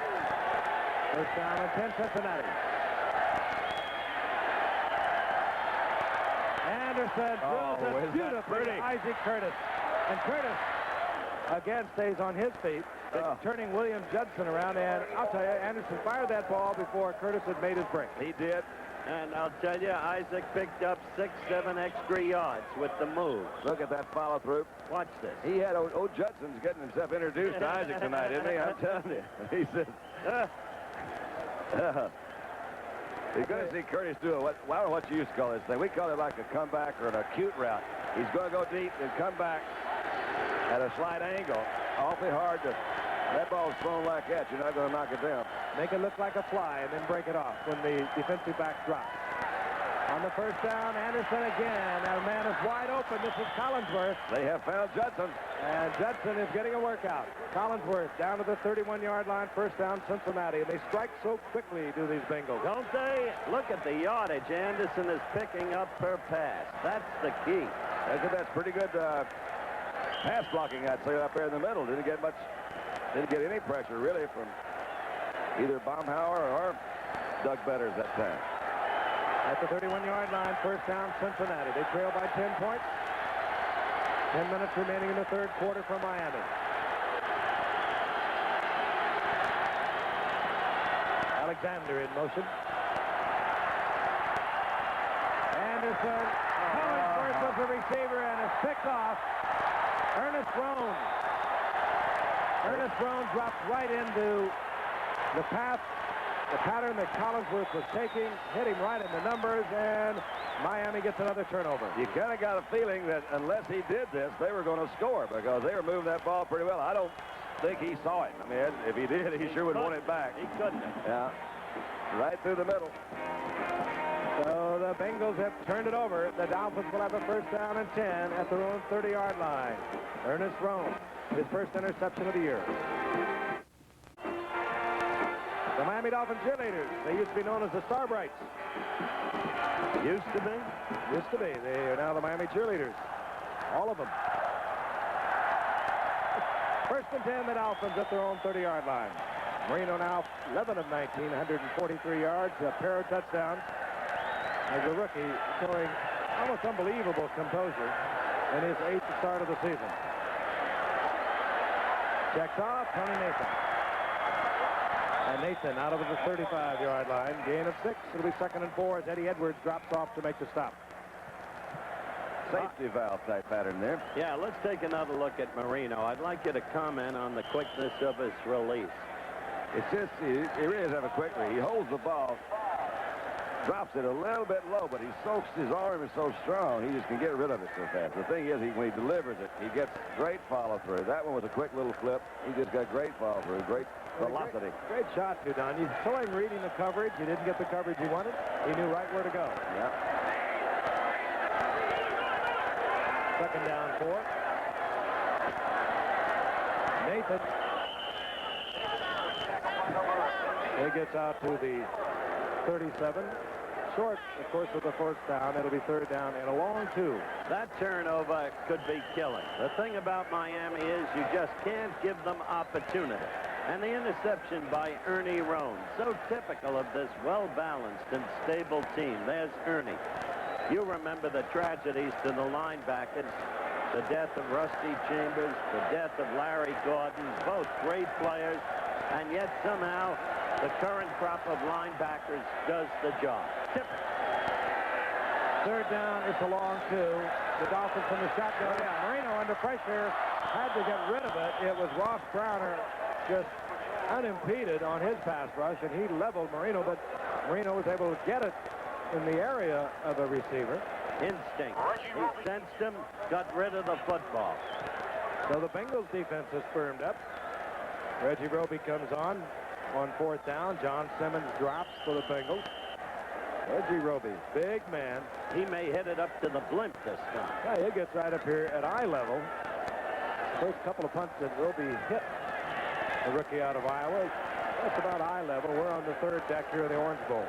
First down and 10, Cincinnati. Anderson drills it beautifully to Isaac Curtis. And Curtis, again, stays on his feet, turning William Judson around. And I'll tell you, Anderson fired that ball before Curtis had made his break. He did. And I'll tell you, Isaac picked up 6-7 extra yards with the move. Look at that follow-through. Watch this. He had old Judson's getting himself introduced to Isaac tonight, isn't he? I'm telling you. He says, you're going to see Curtis do it. I don't know what you used to call this thing. We call it like a comeback or an acute route. He's going to go deep and come back at a slight angle. Awfully hard to... That ball's thrown like that. You're not going to knock it down. Make it look like a fly and then break it off when the defensive back drops. On the first down, Anderson again. That man is wide open. This is Collinsworth. They have found Judson. And Judson is getting a workout. Collinsworth down to the 31-yard line. First down, Cincinnati. And they strike so quickly, do these Bengals. Don't they? Look at the yardage Anderson is picking up per pass. That's the key. I think that's pretty good pass blocking, I'd say, up there in the middle. Didn't get any pressure, really, from either Baumhauer or Doug Betters that time. At the 31-yard line, first down, Cincinnati. They trail by 10 points. 10 minutes remaining in the third quarter for Miami. Alexander in motion. Anderson. First was the receiver and is picked off. Ernest Roan. Ernest Roan drops right into the pattern that Collinsworth was taking, hit him right in the numbers, and Miami gets another turnover. You kind of got a feeling that unless he did this, they were going to score because they were moving that ball pretty well. I don't think he saw it. I mean, if he did, he sure would want it back. He couldn't. Yeah, right through the middle. So the Bengals have turned it over. The Dolphins will have a first down and 10 at their own 30-yard line. Ernest Roan, his first interception of the year. The Miami Dolphins cheerleaders. They used to be known as the Starbrights. Used to be? Used to be. They are now the Miami cheerleaders. All of them. First and 10, the Dolphins at their own 30-yard line. Marino now 11 of 19, 143 yards, a pair of touchdowns. As a rookie, showing almost unbelievable composure in his 8th start of the season. Checks off, Tony Nathan. And Nathan out of the 35-yard line, gain of 6. It'll be 2nd and 4 as Eddie Edwards drops off to make the stop. Safety valve type pattern there. Yeah, let's take another look at Marino. I'd like you to comment on the quickness of his release. It's just, he really does have a quick release. He holds the ball, drops it a little bit low, but his arm is so strong, he just can get rid of it so fast. The thing is, when he delivers it, he gets great follow-through. That one was a quick little flip. He just got great follow-through, great velocity. Great shot, too, Don. You saw him reading the coverage. He didn't get the coverage he wanted. He knew right where to go. Yeah. 2nd down 4. Nathan. He gets out to the 37. Short, of course, with the first down. It'll be 3rd down and a long 2. That turnover could be killing. The thing about Miami is you just can't give them opportunity. And the interception by Ernie Roan, so typical of this well-balanced and stable team. There's Ernie. You remember the tragedies to the linebackers, the death of Rusty Chambers, the death of Larry Gordon, both great players, and yet somehow the current crop of linebackers does the job. Typical. 3rd down, it's a long 2. The Dolphins from the shotgun. Marino under pressure, had to get rid of it. It was Ross Browner just unimpeded on his pass rush, and he leveled Marino, but Marino was able to get it in the area of a receiver. Instinct. He sensed him, got rid of the football. So the Bengals defense is firmed up. Reggie Roby comes on 4th down. John Simmons drops for the Bengals. Reggie Roby, big man. He may hit it up to the blimp this time. Yeah, he gets right up here at eye level. The first couple of punts that Roby hit, the rookie out of Iowa, that's about eye level. We're on the 3rd deck here of the Orange Bowl.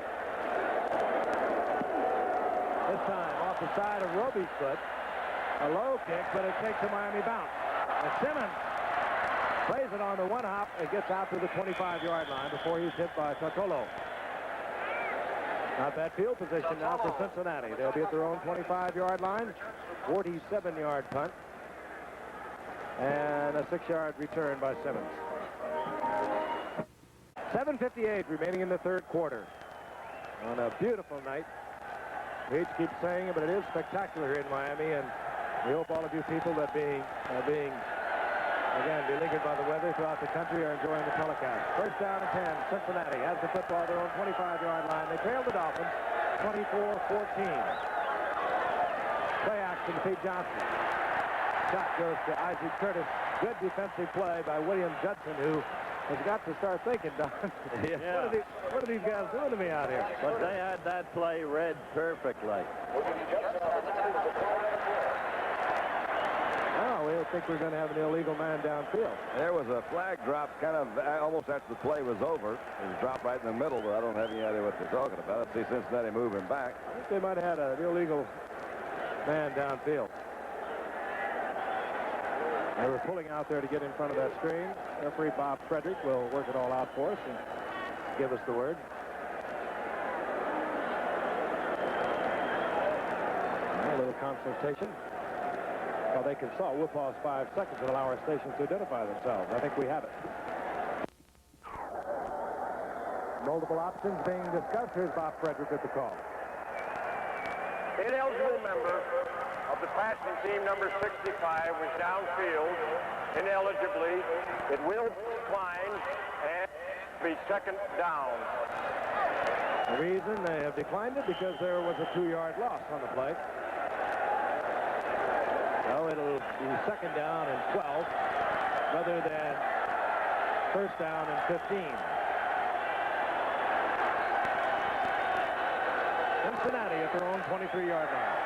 This time off the side of Roby's foot. A low kick, but it takes a Miami bounce. And Simmons plays it on the one hop and gets out to the 25-yard line before he's hit by Totolo. Not bad field position now for Cincinnati. They'll be at their own 25-yard line. 47-yard punt. And a 6-yard return by Simmons. 7:58 remaining in the 3rd quarter. On a beautiful night. Page keeps saying it, but it is spectacular here in Miami, and we hope all of you people that being again, beleaguered by the weather throughout the country are enjoying the telecast. First down and 10. Cincinnati has the football at their own 25-yard line. They trail the Dolphins 24-14. Play action to Pete Johnson. Shot goes to Isaac Curtis. Good defensive play by William Judson, who has got to start thinking, Don. Yeah. What are these guys doing to me out here? But they had that play read perfectly. Oh, we think we're going to have an illegal man downfield. There was a flag drop kind of almost after the play was over. It was dropped right in the middle, but I don't have any idea what they're talking about. I see Cincinnati moving back. I think they might have had an illegal man downfield. They were pulling out there to get in front of that screen. Referee Bob Frederick will work it all out for us and give us the word. A little consultation. Well, they can solve. We'll pause 5 seconds and allow our stations to identify themselves. I think we have it. Multiple options being discussed. Here's Bob Frederick at the call. Ineligible member of the passing team, number 65, was downfield ineligibly. It will decline and be second down. The reason they have declined it because there was a 2-yard loss on the play. So it'll be second down and 12 rather than first down and 15. Cincinnati at their own 23-yard line.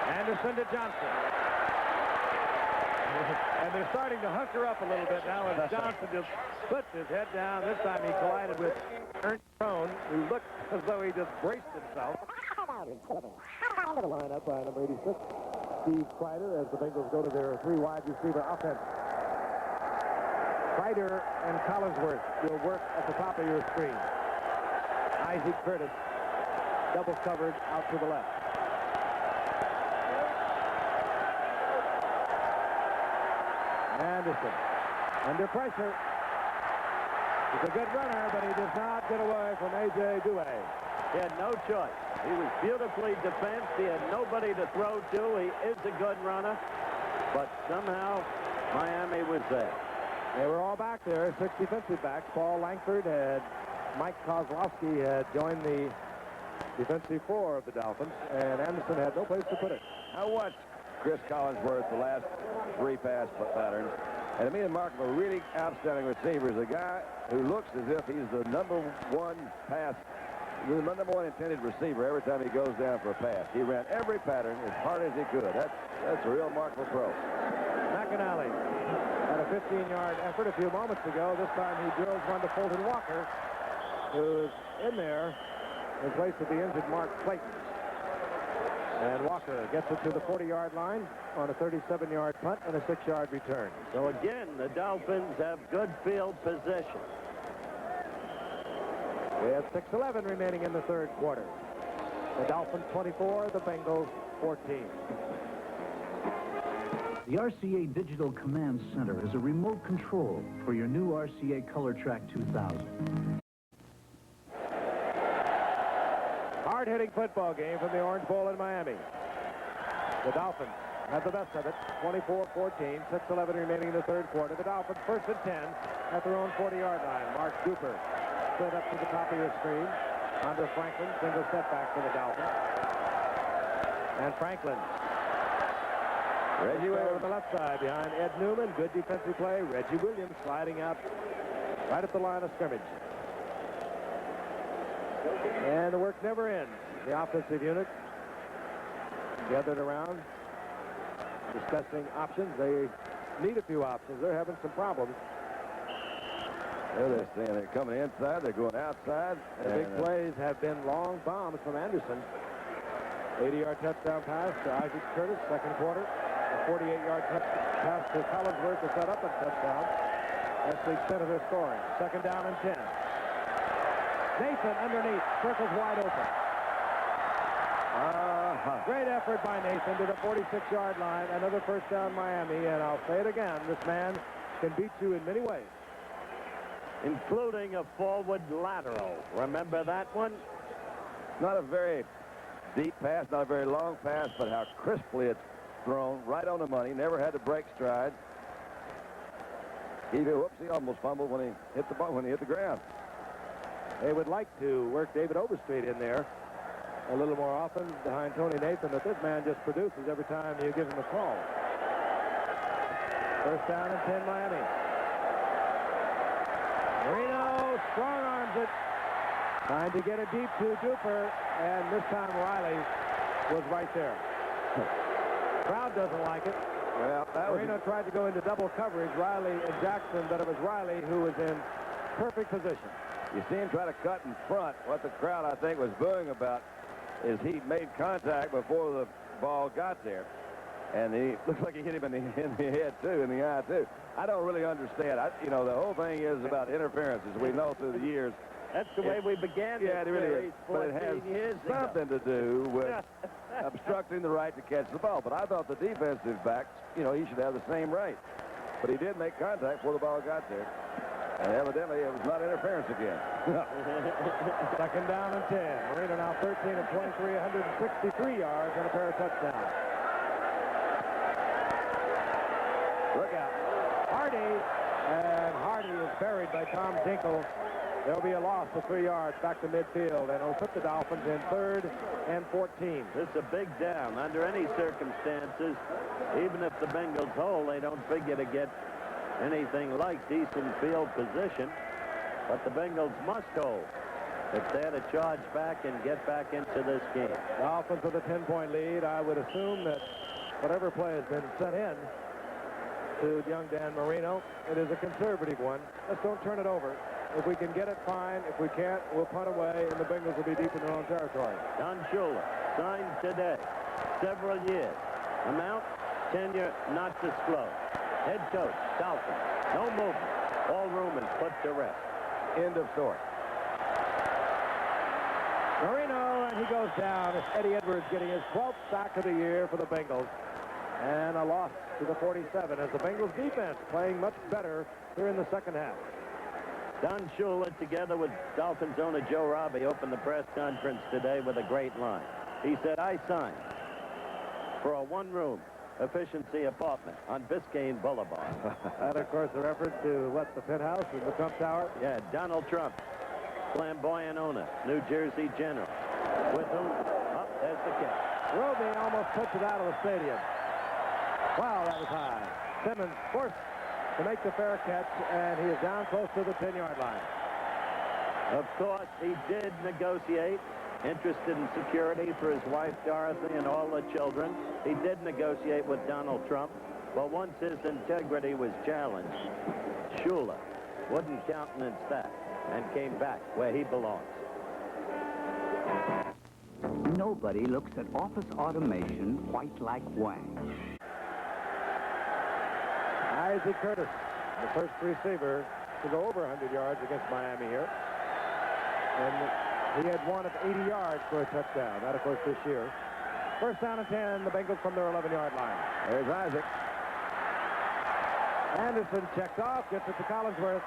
Anderson to Johnson. And they're starting to hunker up a little bit now as Johnson just puts his head down. This time he collided with Ernst Crone, who looked as though he just braced himself. Line up by number 86, Steve Kreider, as the Bengals go to their 3 wide receiver offense. Kreider and Collinsworth will work at the top of your screen. Isaac Curtis, double covered out to the left. Anderson, under pressure. He's a good runner, but he does not get away from A.J. Dewey. He had no choice. He was beautifully defensed. He had nobody to throw to. He is a good runner, but somehow Miami was there. They were all back there, 6 defensive backs. Paul Langford had Mike Kozlowski had joined the defensive 4 of the Dolphins, and Anderson had no place to put it. I watched Chris Collinsworth the last 3 pass patterns, and to me, the mark of a really outstanding receiver is a guy who looks as if he's the number 1 pass, the number 1 intended receiver every time he goes down for a pass. He ran every pattern as hard as he could. That's a real mark of a pro. McAnally had a 15-yard effort a few moments ago. This time he drills one to Fulton Walker, who's in there in place of the injured Mark Clayton. And Walker gets it to the 40-yard line on a 37-yard punt and a 6-yard return. So again, the Dolphins have good field position. We have 6:11 remaining in the third quarter. The Dolphins 24, the Bengals 14. The RCA Digital Command Center is a remote control for your new RCA Color Track 2000. Hard-hitting football game from the Orange Bowl in Miami. The Dolphins have the best of it, 24-14, 6:11 remaining in the third quarter. The Dolphins first and 10 at their own 40-yard line. Mark Duper stood up to the top of your screen. Andre Franklin, single setback for the Dolphins. And Franklin. Reggie Williams on the left side behind Ed Newman. Good defensive play. Reggie Williams sliding out right at the line of scrimmage. And the work never ends. The offensive unit gathered around discussing options. They need a few options. They're having some problems. There they're saying they're coming inside. They're going outside. The big plays have been long bombs from Anderson. 80-yard touchdown pass to Isaac Curtis, second quarter. A 48-yard pass to Collinsworth to set up a touchdown. That's the extent of their scoring. Second down and 10. Nathan underneath, circles wide open. Great effort by Nathan to the 46-yard line. Another first down Miami, and I'll say it again, this man can beat you in many ways. Including a forward lateral. Remember that one? Not a very deep pass, not a very long pass, but how crisply it's thrown, right on the money. Never had to break stride. He almost fumbled when he hit the ball, when he hit the ground. They would like to work David Overstreet in there a little more often behind Tony Nathan, but this man just produces every time you give him a call. First down and 10, Miami. Marino strong arms it. Trying to get it deep to Duper, and this time Riley was right there. Crowd doesn't like it. Well, Marino tried to go into double coverage, Riley and Jackson, but it was Riley who was in perfect position. You see him try to cut in front. What the crowd, I think, was booing about is he made contact before the ball got there. And he looks like he hit him in the head, too, in the eye, too. I don't really understand. You know, the whole thing is about interference, as we know through the years. That's the way we began. Yeah, it really is. But it has something to do with obstructing the right to catch the ball. But I thought the defensive backs, you know, he should have the same right. But he did make contact before the ball got there. And evidently, it was not interference again. Second down and 10. Marino now 13 of 23, 163 yards and a pair of touchdowns. Look out. Hardy is buried by Tom Tinkle. There'll be a loss of 3 yards back to midfield, and it'll put the Dolphins in 3rd and 14. This is a big down. Under any circumstances, even if the Bengals hold, they don't figure to get anything like decent field position. But the Bengals must hold if they're to charge back and get back into this game. Dolphins with a 10-point lead. I would assume that whatever play has been sent in to young Dan Marino, it is a conservative one. Let's don't turn it over. If we can get it, fine. If we can't, we'll punt away, and the Bengals will be deep in their own territory. Don Shula signed today. Several years. Amount, tenure not disclosed. Head coach, Dolphins. No movement. All room is put to rest. End of story. Marino, and he goes down. Eddie Edwards getting his 12th sack of the year for the Bengals. And a loss to the 47 as the Bengals defense playing much better here in the second half. Don Shula, together with Dolphins owner Joe Robbie, opened the press conference today with a great line. He said, I signed for a one-room efficiency apartment on Biscayne Boulevard. And, of course, a reference to, what, the penthouse in the Trump Tower? Yeah, Donald Trump, flamboyant owner, New Jersey General, with whom, there's the catch. Roby almost puts it out of the stadium. Wow, that was high. Simmons forced to make the fair catch, and he is down close to the 10-yard line. Of course, he did negotiate, interested in security for his wife, Dorothy, and all the children. He did negotiate with Donald Trump, but once his integrity was challenged, Shula wouldn't countenance that and came back where he belongs. Nobody looks at office automation quite like Wang. Isaac Curtis, the first receiver to go over 100 yards against Miami here. And he had one of 80 yards for a touchdown. That, of course, this year. First down and 10, the Bengals from their 11-yard line. There's Isaac. Anderson checked off, gets it to Collinsworth.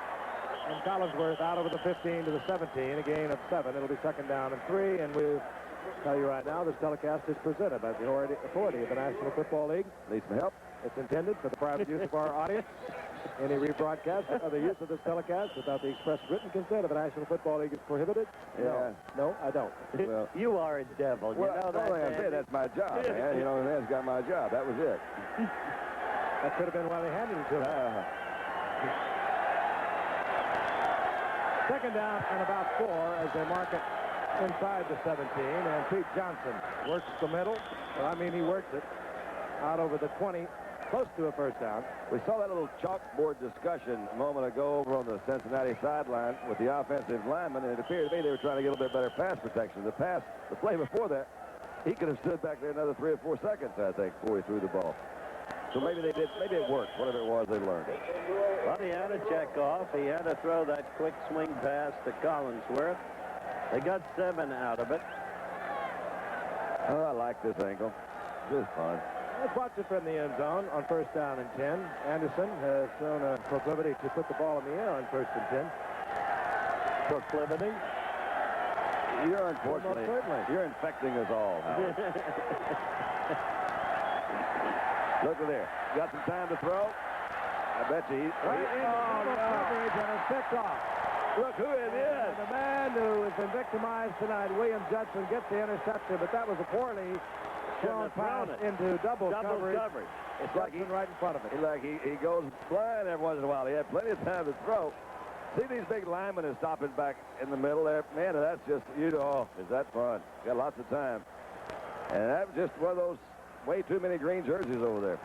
And Collinsworth out over the 15 to the 17, a gain of 7. It'll be second down and 3, and we'll tell you right now, this telecast is presented by the authority of the National Football League. Need some help? It's intended for the private use of our audience. Any rebroadcast or other use of this telecast without the express written consent of the National Football League is prohibited. Yeah. No, I don't. Well, you are a devil. Well, you know that. I say that's my job, man. You know, the man's got my job. That was it. That could have been why they handed it to him. Second down and about 4 as they mark it inside the 17. And Pete Johnson works the middle. Well, I mean, he works it out over the 20. Close to a first down. We saw that little chalkboard discussion a moment ago over on the Cincinnati sideline with the offensive lineman, and it appeared to me they were trying to get a little bit better pass protection. The play before that, he could have stood back there another 3 or 4 seconds, I think, before he threw the ball. So maybe they did. Maybe it worked. Whatever it was, they learned it. Well, he had to check off. He had to throw that quick swing pass to Collinsworth. They got 7 out of it. Oh, I like this angle. This is fun. Let's watch it from the end zone on first down and 10. Anderson has shown a proclivity to put the ball in the air on first and 10. Proclivity? You're unfortunately, you're infecting us all, Howard. Look at there. Got some time to throw. I bet you he's... coverage and a picked off. Look who it is. The man who has been victimized tonight, William Judson, gets the interception, but that was a poorly thrown pass into double coverage. It's like he's right in front of it. He goes blind every once in a while. He had plenty of time to throw. See these big linemen is stopping back in the middle there. Man, that's just, is that fun. Got lots of time. And that was just one of those way too many green jerseys over there.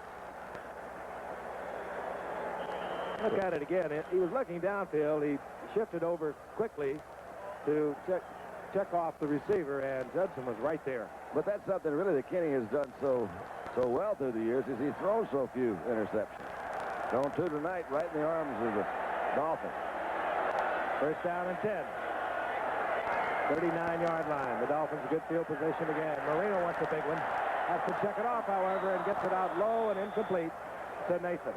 Look at it again. He was looking downfield. He shifted over quickly to check off the receiver, and Judson was right there. But that's something really that Kenny has done so well through the years is he's thrown so few interceptions. Thrown 2 tonight right in the arms of the Dolphins. First down and 10. 39-yard line. The Dolphins good field position again. Marino wants a big one. Has to check it off, however, and gets it out low and incomplete to Nathan.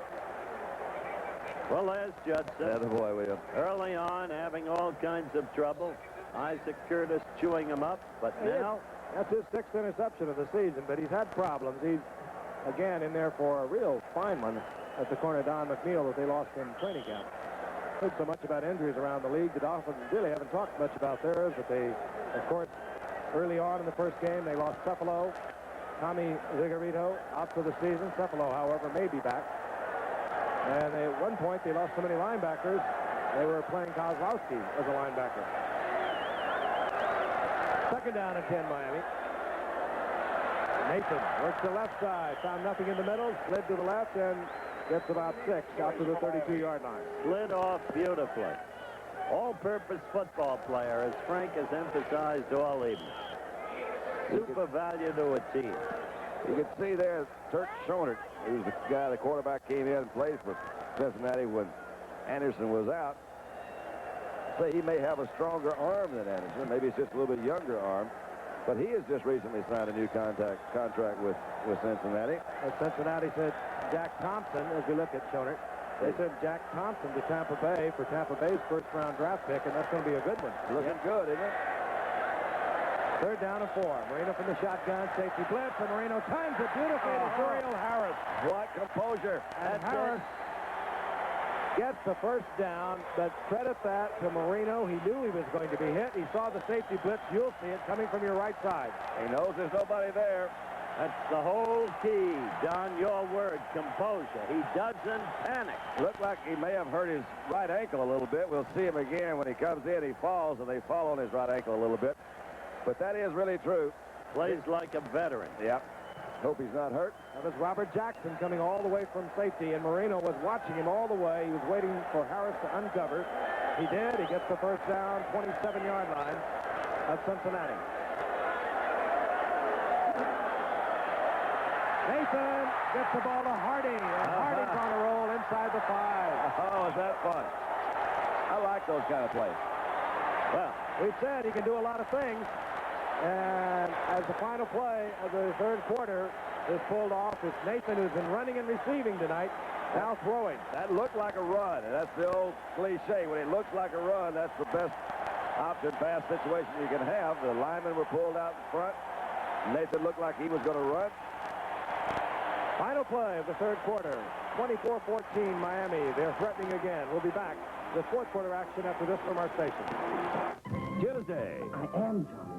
Well, there's Judson. That's a boy, William. Early on, having all kinds of trouble. Isaac Curtis chewing him up, but now... That's his 6th interception of the season, but he's had problems. He's, again, in there for a real fine one at the corner, Don McNeil, that they lost in training camp. Heard so much about injuries around the league. The Dolphins really haven't talked much about theirs, but they, of course, early on in the first game, they lost Cephalo, Tommy Vigorito, out for the season. Cephalo, however, may be back. And at one point, they lost so many linebackers, they were playing Kozlowski as a linebacker. Second down and 10, Miami. Nathan works the left side, found nothing in the middle, slid to the left, and gets about 6 out to the 32-yard line. Slid off beautifully. All-purpose football player, as Frank has emphasized all evening. Super value to a team. You can see there, Turk Schonert, who's the guy, the quarterback, came in and played for Cincinnati when Anderson was out. Say he may have a stronger arm than Anderson. Maybe it's just a little bit younger arm. But he has just recently signed a new contract with Cincinnati. As Cincinnati said Jack Thompson, as we look at Schonert. They said Jack Thompson to Tampa Bay for Tampa Bay's first-round draft pick, and that's going to be a good one. Looking good, isn't it? Third down and 4. Marino from the shotgun, safety blitz, and Marino times it beautifully to Duriel Harris. What composure. And Harris gets the first down, but credit that to Marino. He knew he was going to be hit. He saw the safety blitz. You'll see it coming from your right side. He knows there's nobody there. That's the whole key, Don, your word, composure. He doesn't panic. Looked like he may have hurt his right ankle a little bit. We'll see him again. When he comes in, he falls, and they fall on his right ankle a little bit. But that is really true. Plays like a veteran. Yep. Hope he's not hurt. That was Robert Jackson coming all the way from safety, and Marino was watching him all the way. He was waiting for Harris to uncover. He did. He gets the first down, 27-yard line of Cincinnati. Nathan gets the ball to Hardy, and Hardy's on a roll inside the 5. Oh, is that fun? I like those kind of plays. Well, we've said he can do a lot of things. And as the final play of the third quarter is pulled off, it's Nathan, who's been running and receiving tonight, now throwing. That looked like a run, and that's the old cliche. When it looks like a run, that's the best option pass situation you can have. The linemen were pulled out in front. Nathan looked like he was going to run. Final play of the third quarter, 24-14 Miami. They're threatening again. We'll be back with fourth quarter action after this from our station. Tuesday. I am Johnny.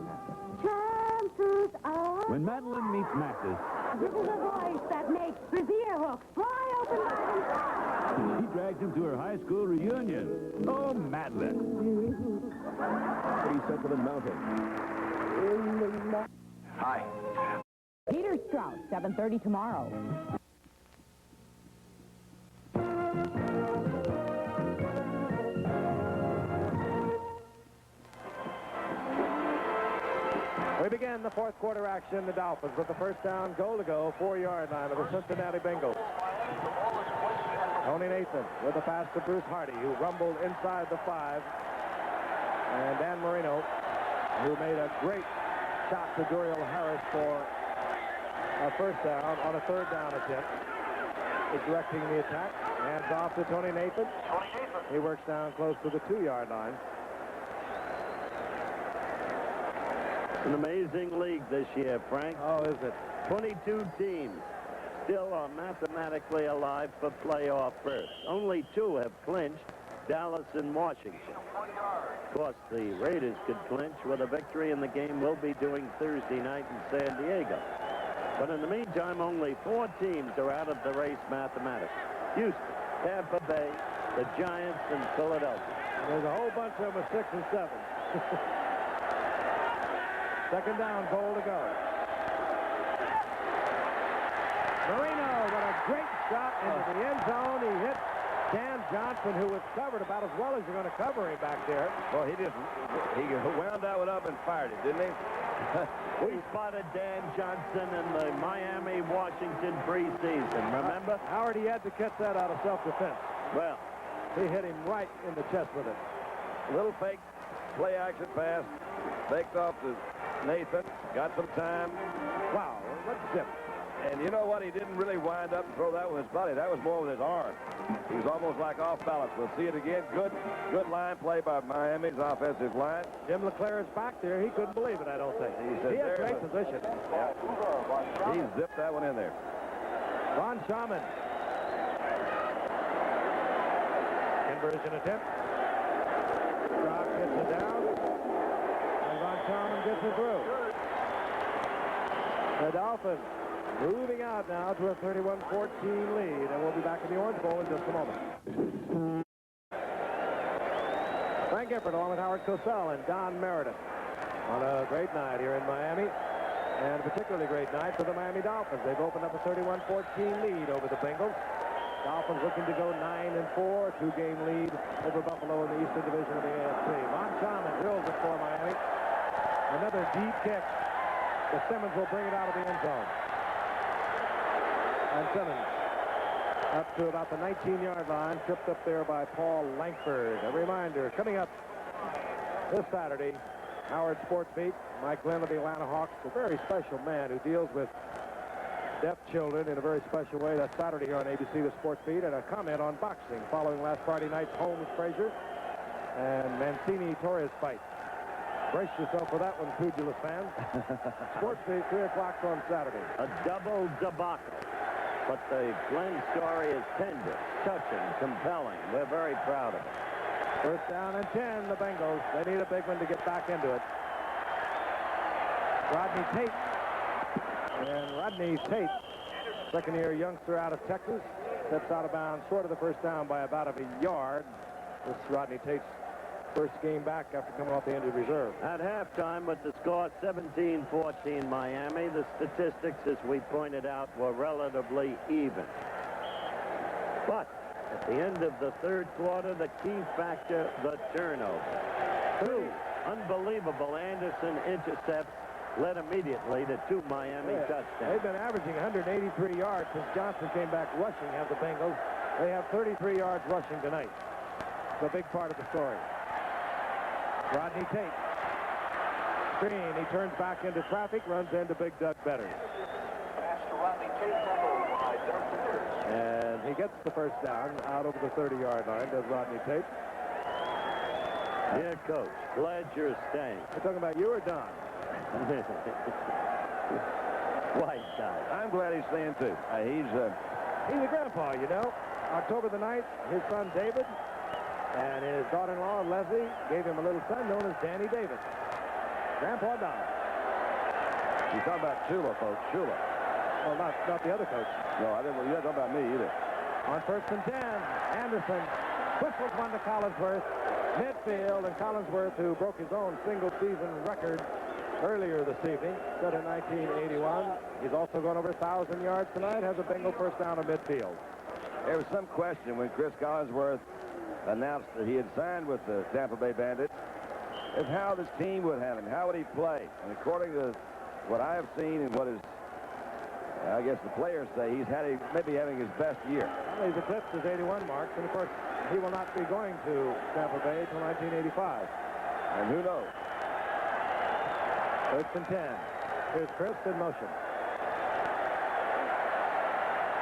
Chances are... When Madeline meets Maxis. This is a voice that makes brassiere hooks fly open like them. She drags him to her high school reunion. Oh, Madeline. Pretty Sentiment Mountain. Hi. Peter Strauss, 7:30 tomorrow. We begin the fourth quarter action. The Dolphins with the first down, goal to go, 4-yard line of the Cincinnati Bengals. Tony Nathan with the pass to Bruce Hardy, who rumbled inside the 5. And Dan Marino, who made a great shot to Duriel Harris for a first down on a third down attempt, is directing the attack. Hands off to Tony Nathan. He works down close to the 2-yard line. An amazing league this year, Frank. Oh, is it? 22 teams still are mathematically alive for playoff berths. Only 2 have clinched, Dallas and Washington. Of course, the Raiders could clinch with a victory, and the game will be doing Thursday night in San Diego. But in the meantime, only 4 teams are out of the race mathematically. Houston, Tampa Bay, the Giants, and Philadelphia. There's a whole bunch of them with 6 and 7. Second down, goal to go. Marino, what a great shot into the end zone. He hit Dan Johnson, who was covered about as well as you're going to cover him back there. Well, he wound that one up and fired it, didn't he? We spotted Dan Johnson in the Miami-Washington preseason, remember? Howard, he had to catch that out of self-defense. Well, he hit him right in the chest with it. A little fake play-action pass, faked off to Nathan, got some time. Wow, what zip. And you know what? He didn't really wind up and throw that with his body. That was more with his arm. He was almost like off balance. We'll see it again. Good line play by Miami's offensive line. Jim LeClaire is back there. He couldn't believe it, I don't think. He had great position. Yeah. He zipped that one in there. Ron Sharman. Conversion attempt. Rock gets it down. And Ron Sharman gets it through. The Dolphins moving out now to a 31-14 lead, and we'll be back in the Orange Bowl in just a moment. Frank Gifford along with Howard Cosell and Don Meredith on a great night here in Miami, and a particularly great night for the Miami Dolphins. They've opened up a 31-14 lead over the Bengals. Dolphins looking to go 9-4, 2-game lead over Buffalo in the Eastern Division of the AFC. Ron Sharman drills it for Miami. Another deep kick. The Simmons will bring it out of the end zone. And Simmons up to about the 19-yard line, tripped up there by Paul Langford. A reminder, coming up this Saturday, Howard Sports Beat, Mike Glenn of the Atlanta Hawks, a very special man who deals with deaf children in a very special way. That's Saturday here on ABC, the Sports Beat, and a comment on boxing following last Friday night's Holmes-Frazier and Mancini-Torres fight. Brace yourself for that one, pugilist fans. Sports Beat, 3 o'clock on Saturday. A double debacle. But the Glenn story is tender, touching, compelling. We're very proud of it. First down and 10, the Bengals. They need a big one to get back into it. Rodney Tate. And Rodney Tate, second-year youngster out of Texas, steps out of bounds short of the first down by about a yard. This is Rodney Tate's first game back after coming off the injured reserve. At halftime with the score 17-14 Miami, the statistics, as we pointed out, were relatively even. But at the end of the third quarter, the key factor, the turnover. 2 unbelievable Anderson intercepts led immediately to 2 Miami touchdowns. They've been averaging 183 yards since Johnson came back rushing, have the Bengals. They have 33 yards rushing tonight. It's a big part of the story. Rodney Tate. Screen. He turns back into traffic, runs into Big Doug Betters. And he gets the first down out over the 30-yard line, does Rodney Tate. Yeah, Coach. Glad you're staying. We're talking about you or Don? White side. I'm glad he's staying, too. He's a grandpa, you know. October the 9th, his son David and his daughter-in-law, Leslie, gave him a little son known as Danny Davis. Grandpa Don. You're talking about Shula, folks. Shula. Well, not the other coach. No, I didn't. You're not talking about me either. On first and 10, Anderson whistles one to Collinsworth. Midfield, and Collinsworth, who broke his own single-season record earlier this evening, set in 1981. He's also gone over 1,000 yards tonight, has a Bengal first down at midfield. There was some question when Chris Collinsworth announced that he had signed with the Tampa Bay Bandits as how this team would have him, how would he play. And according to what I have seen and what is, I guess the players say, he's maybe having his best year. Well, he's eclipsed his 81 marks, and of course, he will not be going to Tampa Bay until 1985. And who knows? First and 10. Here's Chris in motion.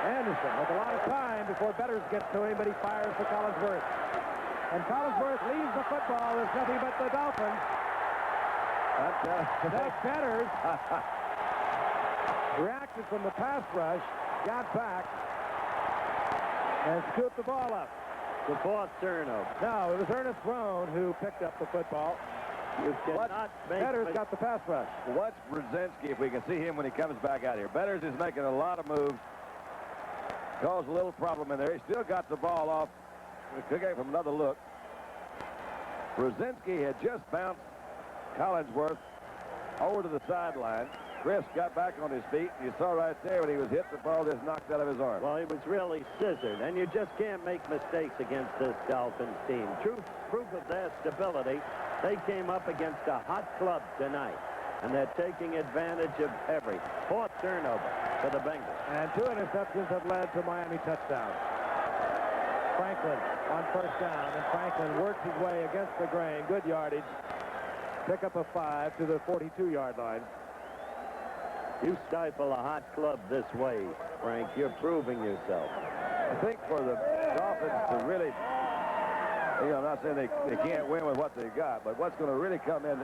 Anderson with a lot of time before Betters gets to him, but he fires for Collinsworth. And Collinsworth leaves the football. There's nothing but the Dolphins. That Betters reacted from the pass rush, got back, and scooped the ball up. The fourth turnover. No, it was Ernest Roan who picked up the football. You cannot make... Betters got the pass rush. Watch Brzezinski if we can see him when he comes back out here. Betters is making a lot of moves. Caused a little problem in there. He still got the ball off. We could get from another look. Brzezinski had just bounced Collinsworth over to the sideline. Chris got back on his feet. You saw right there when he was hit, the ball just knocked out of his arm. Well, he was really scissored, and you just can't make mistakes against this Dolphins team. Proof of their stability, they came up against a hot club tonight, and they're taking advantage of every fourth turnover for the Bengals. And 2 interceptions have led to Miami touchdowns. Franklin on first down, and Franklin works his way against the grain. Good yardage. Pick up a 5 to the 42-yard line. You stifle a hot club this way, Frank. You're proving yourself. I think for the Dolphins to really, I'm not saying they can't win with what they got, but what's going to really come in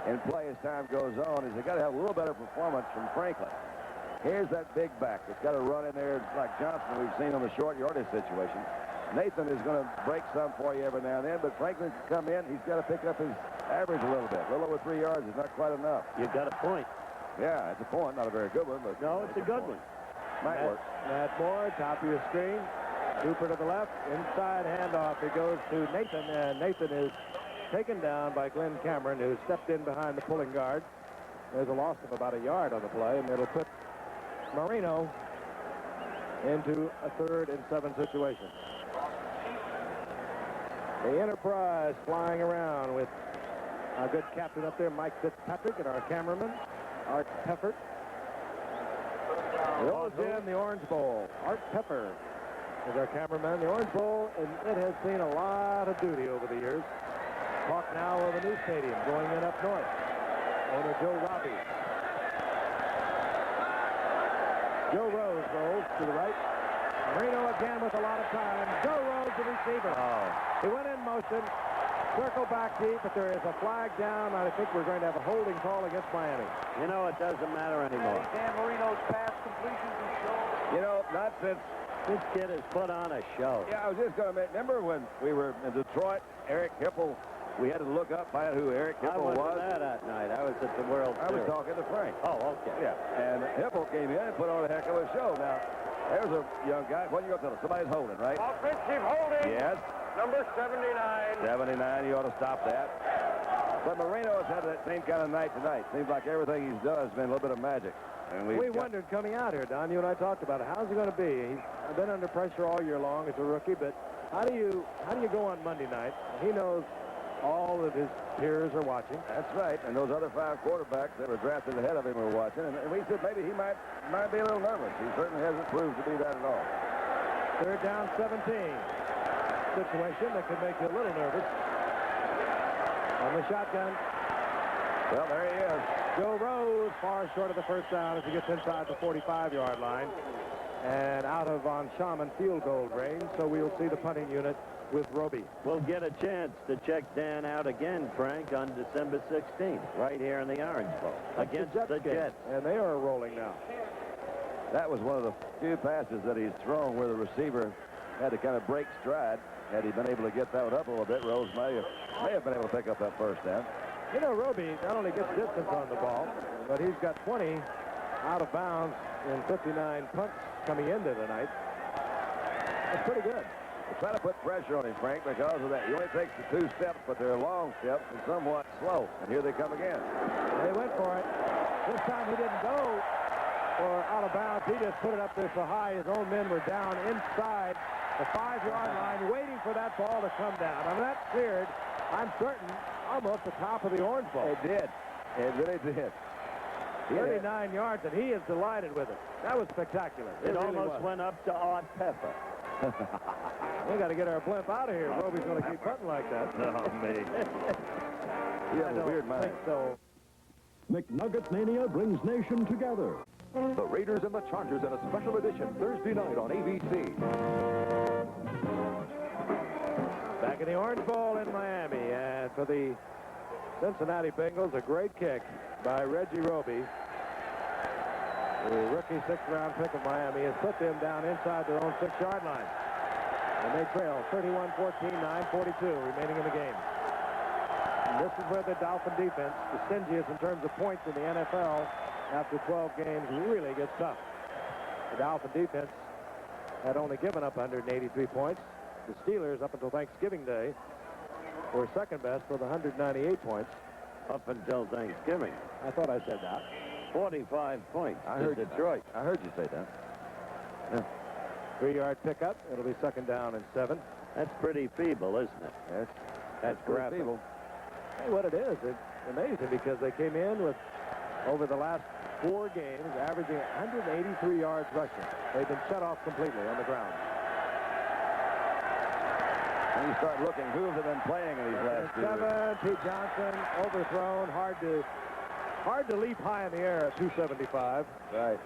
and play as time goes on is they got to have a little better performance from Franklin. Here's that big back that's got to run in there like Johnson we've seen on the short yardage situation. Nathan is going to break some for you every now and then, but Franklin can come in. He's got to pick up his average a little bit. A little over 3 yards is not quite enough. You got a point. Yeah, it's a point. Not a very good one, but... No, it's a good one. Might work. Matt Moore, top of your screen. Cooper to the left. Inside handoff. It goes to Nathan, and Nathan is taken down by Glenn Cameron, who stepped in behind the pulling guard. There's a loss of about a yard on the play, and it'll put Marino into a 3rd and 7 situation. The Enterprise flying around with our good captain up there, Mike Fitzpatrick, and our cameraman, Art Peffer. Goes in the Orange Bowl. Art Pepper is our cameraman. The Orange Bowl, and it has seen a lot of duty over the years. Talk now of a new stadium going in up north. Owner Joe Robbie. Joe Rose rolls to the right. Marino again with a lot of time. Joe Rose, the receiver. He went in motion. Circle back deep, but there is a flag down. I think we're going to have a holding call against Miami. You know, it doesn't matter anymore. Dan Marino's pass completions and show. You know, not since... This kid has put on a show. Yeah, I was just going to remember when we were in Detroit, Eric Hipple, we had to look up, find out who Eric Hipple was. I wasn't there that night. I was at the World I was talking to Frank. Oh, okay. Yeah, and Hipple came in and put on a heck of a show. Now, there's a young guy. What are you going to tell us? Somebody's holding, right? Offensive holding. Yes. Number 79. 79, you ought to stop that. But Marino has had that same kind of night tonight. Seems like everything he's done has been a little bit of magic. And we wondered coming out here, Don, you and I talked about it. How's it going to be? He's been under pressure all year long as a rookie, but how do you go on Monday night? He knows all of his peers are watching. That's right, and those other 5 quarterbacks that were drafted ahead of him were watching, and we said maybe he might be a little nervous. He certainly hasn't proved to be that at all. 3rd down, 17. Situation that could make you a little nervous. On the shotgun. Well, there he is. Joe Rose far short of the first down as he gets inside the 45-yard line and out of Von Schaman field goal range, so we'll see the punting unit with Roby. We'll get a chance to check Dan out again, Frank, on December 16th, right here in the Orange Bowl against the Jets. And they are rolling now. That was one of the few passes that he's thrown where the receiver had to kind of break stride. Had he been able to get that one up a little bit, Rose may have been able to pick up that first down. You know, Roby not only gets distance on the ball, but he's got 20 out of bounds in 59 punts coming into tonight. That's pretty good. We're trying to put pressure on him, Frank, because of that. He only takes the 2 steps, but they're long steps and somewhat slow. And here they come again. They went for it. This time he didn't go for out of bounds. He just put it up there so high his own men were down inside the 5-yard line, waiting for that ball to come down. I mean, that cleared, I'm certain, almost the top of the Orange Bowl. It did. It really did. 39 yards, and he is delighted with it. That was spectacular. It really almost went up to Art Pepper. We got to get our blimp out of here. Roby's going to keep punting like that. Oh, me. You have a weird mind. So. McNugget Mania brings nation together. The Raiders and the Chargers in a special edition Thursday night on ABC. Back in the Orange Bowl in Miami, and for the Cincinnati Bengals, a great kick by Reggie Roby. The rookie 6th-round pick of Miami has put them down inside their own 6-yard line. And they trail 31-14, 9:42 remaining in the game. This is where the Dolphin defense, the stingiest in terms of points in the NFL, after 12 games, really gets tough. The Dolphin defense had only given up 183 points. The Steelers, up until Thanksgiving Day, were second best with 198 points. Up until Thanksgiving. I thought I said that. 45 points. I heard Detroit. I heard you say that. Yeah. 3-yard pickup. It'll be 2nd down and 7. That's pretty feeble, isn't it? Yes. That's pretty feeble. Hey, what it is, it's amazing because they came in with, over the last 4 games, averaging 183 yards rushing. They've been shut off completely on the ground. And you start looking, who have they been playing in these last 2 weeks? Pete Johnson, overthrown, hard to leap high in the air at 275. Right.